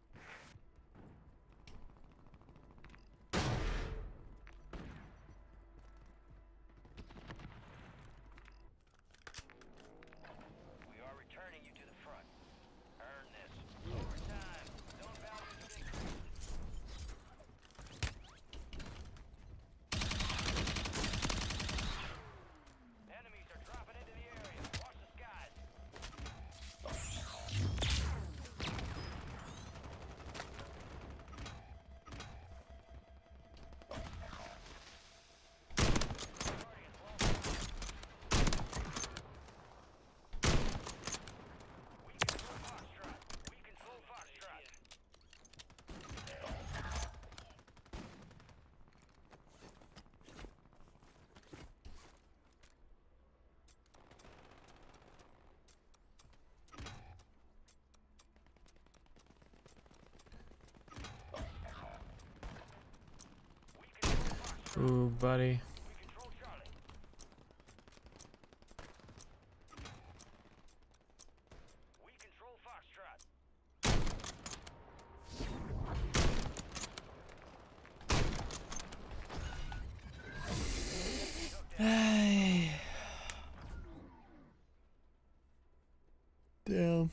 [SPEAKER 3] We are returning you to the front. Earn this. Overtime. Zone values have increased. Enemies are dropping into the area. Watch the skies. We control Foxtrot.
[SPEAKER 1] Ooh, buddy.
[SPEAKER 3] We control Charlie. We control Foxtrot.
[SPEAKER 1] Hey. Damn.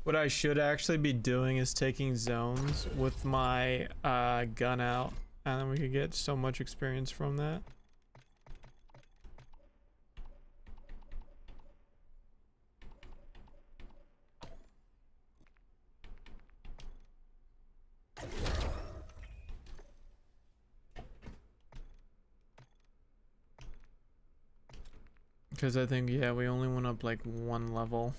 [SPEAKER 1] What I should actually be doing is taking zones with my gun out, and then we could get so much experience from that. Because I think, yeah, we only went up like one level.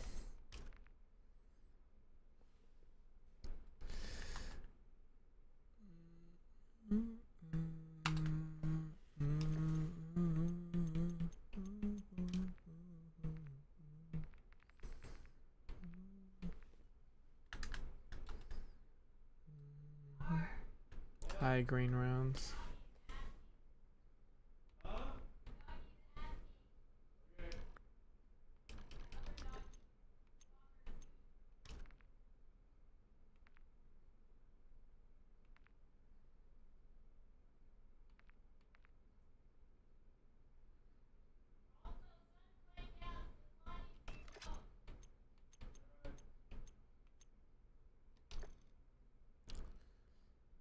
[SPEAKER 1] High green rounds.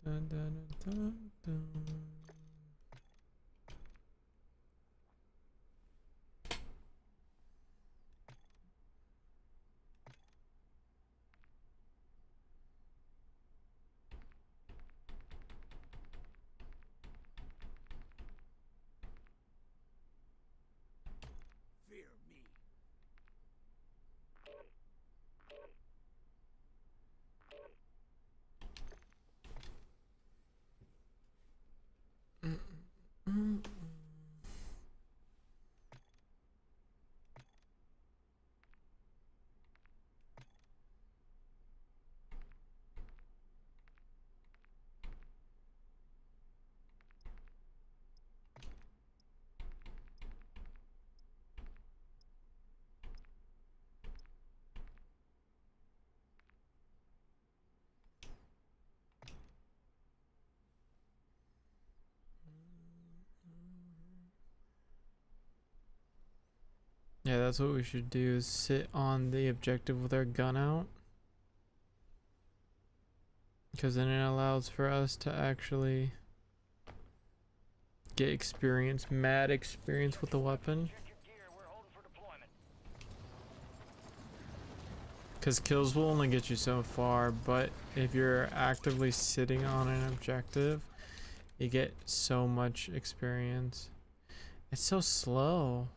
[SPEAKER 1] Dun, dun, dun, dun, dun.
[SPEAKER 6] Fear me.
[SPEAKER 1] Yeah, that's what we should do, is sit on the objective with our gun out. Because then it allows for us to actually get experience, mad experience with the weapon.
[SPEAKER 3] Check your gear. We're holding for deployment.
[SPEAKER 1] Because kills will only get you so far, but if you're actively sitting on an objective, you get so much experience. It's so slow.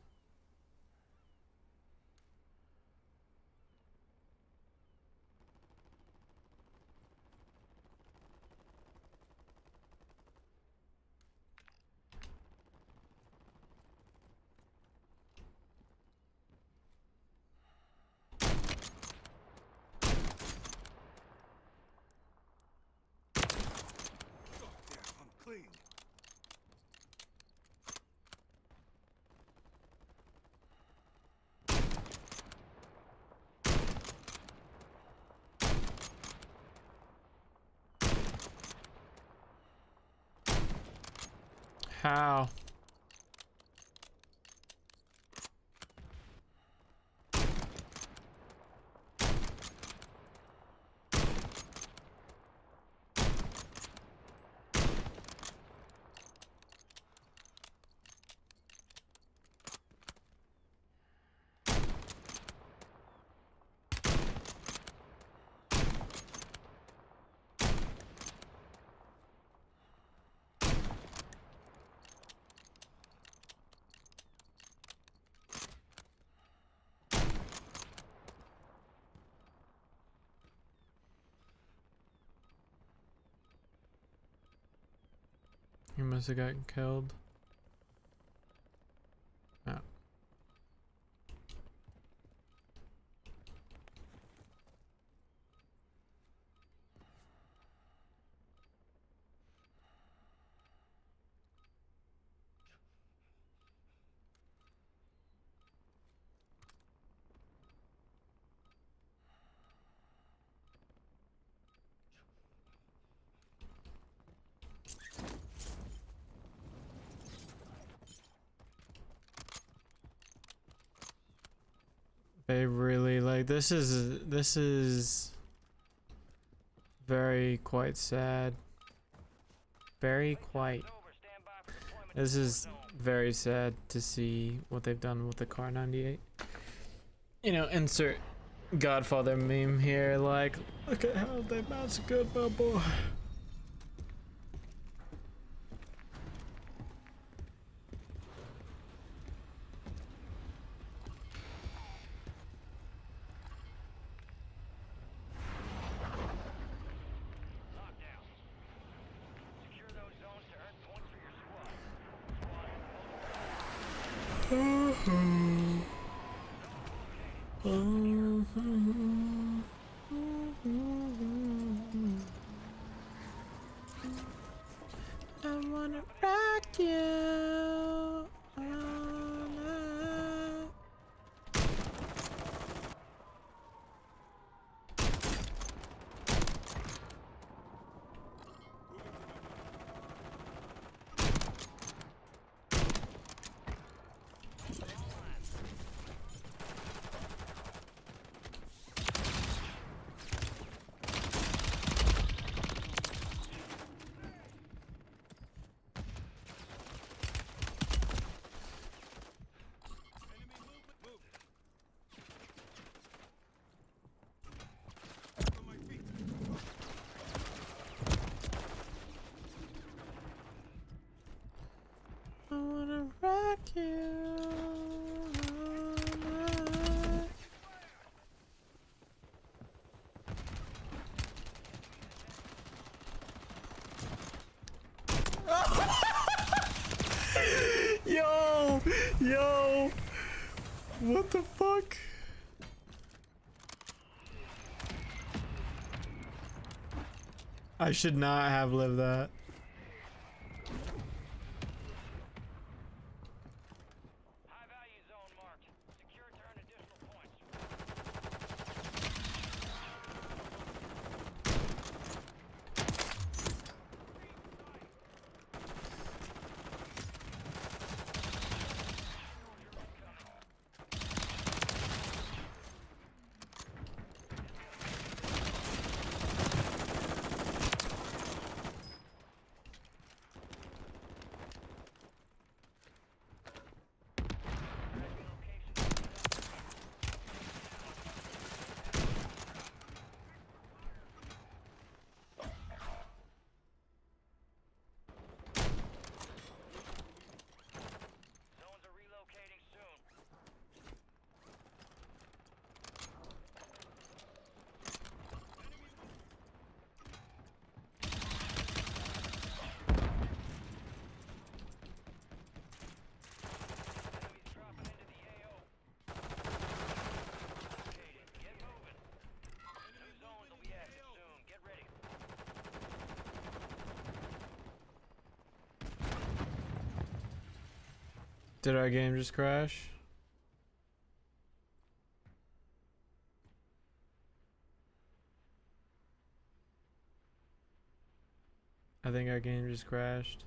[SPEAKER 1] How? He must have gotten killed. Oh. They really like this is very quite sad. Very quite.
[SPEAKER 3] Over. Stand by for deployment.
[SPEAKER 1] This is very sad to see what they've done with the Car 98. You know, insert Godfather meme here, like, look at how they massacred my boy.
[SPEAKER 3] Lockdown. Secure those zones to earn points for your squad.
[SPEAKER 1] I wanna rock you all night.
[SPEAKER 2] On my feet.
[SPEAKER 1] I wanna rock you all night. Yo, what the fuck? I should not have lived that.
[SPEAKER 3] High value zone marked. Secure to earn additional points. Zones are relocating soon. Enemies dropping into the AO. Located. Get moving. New zones will be active soon. Get ready.
[SPEAKER 1] Did our game just crash? I think our game just crashed.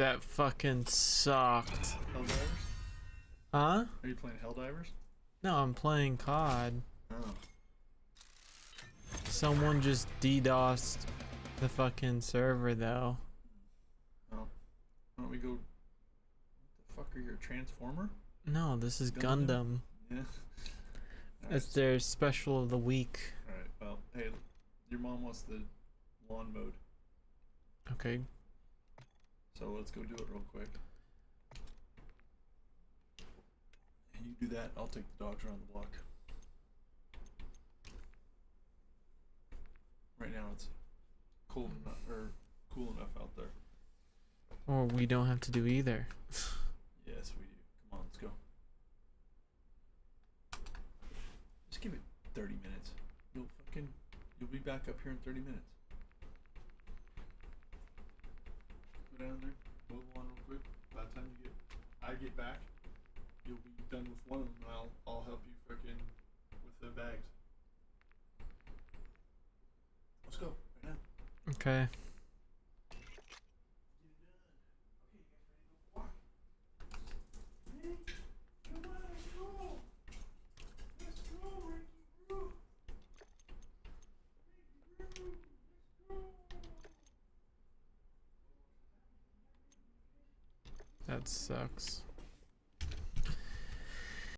[SPEAKER 1] That fucking sucked.
[SPEAKER 7] Helldivers?
[SPEAKER 1] Huh?
[SPEAKER 7] Are you playing Helldivers?
[SPEAKER 1] No, I'm playing COD.
[SPEAKER 7] Oh.
[SPEAKER 1] Someone just DDoSed the fucking server though.
[SPEAKER 7] Well, why don't we go? What the fuck are you, a Transformer?
[SPEAKER 1] No, this is
[SPEAKER 7] Gundam?
[SPEAKER 1] Gundam.
[SPEAKER 7] Yeah.
[SPEAKER 1] It's their special of the week.
[SPEAKER 7] Alright, well, hey, your mom wants the lawn mode,
[SPEAKER 1] Okay.
[SPEAKER 7] so let's go do it real quick. And you do that, I'll take the dogs around the block. Right now it's cool enough out there.
[SPEAKER 1] Or we don't have to do either.
[SPEAKER 7] Yes, we do. Come on, let's go. Just give it 30 minutes. You'll be back up here in 30 minutes. Go down there, mow the lawn real quick. By the time I get back, you'll be done with one of them, and I'll help you frickin' with the bags. Let's go right now.
[SPEAKER 1] Okay. That sucks.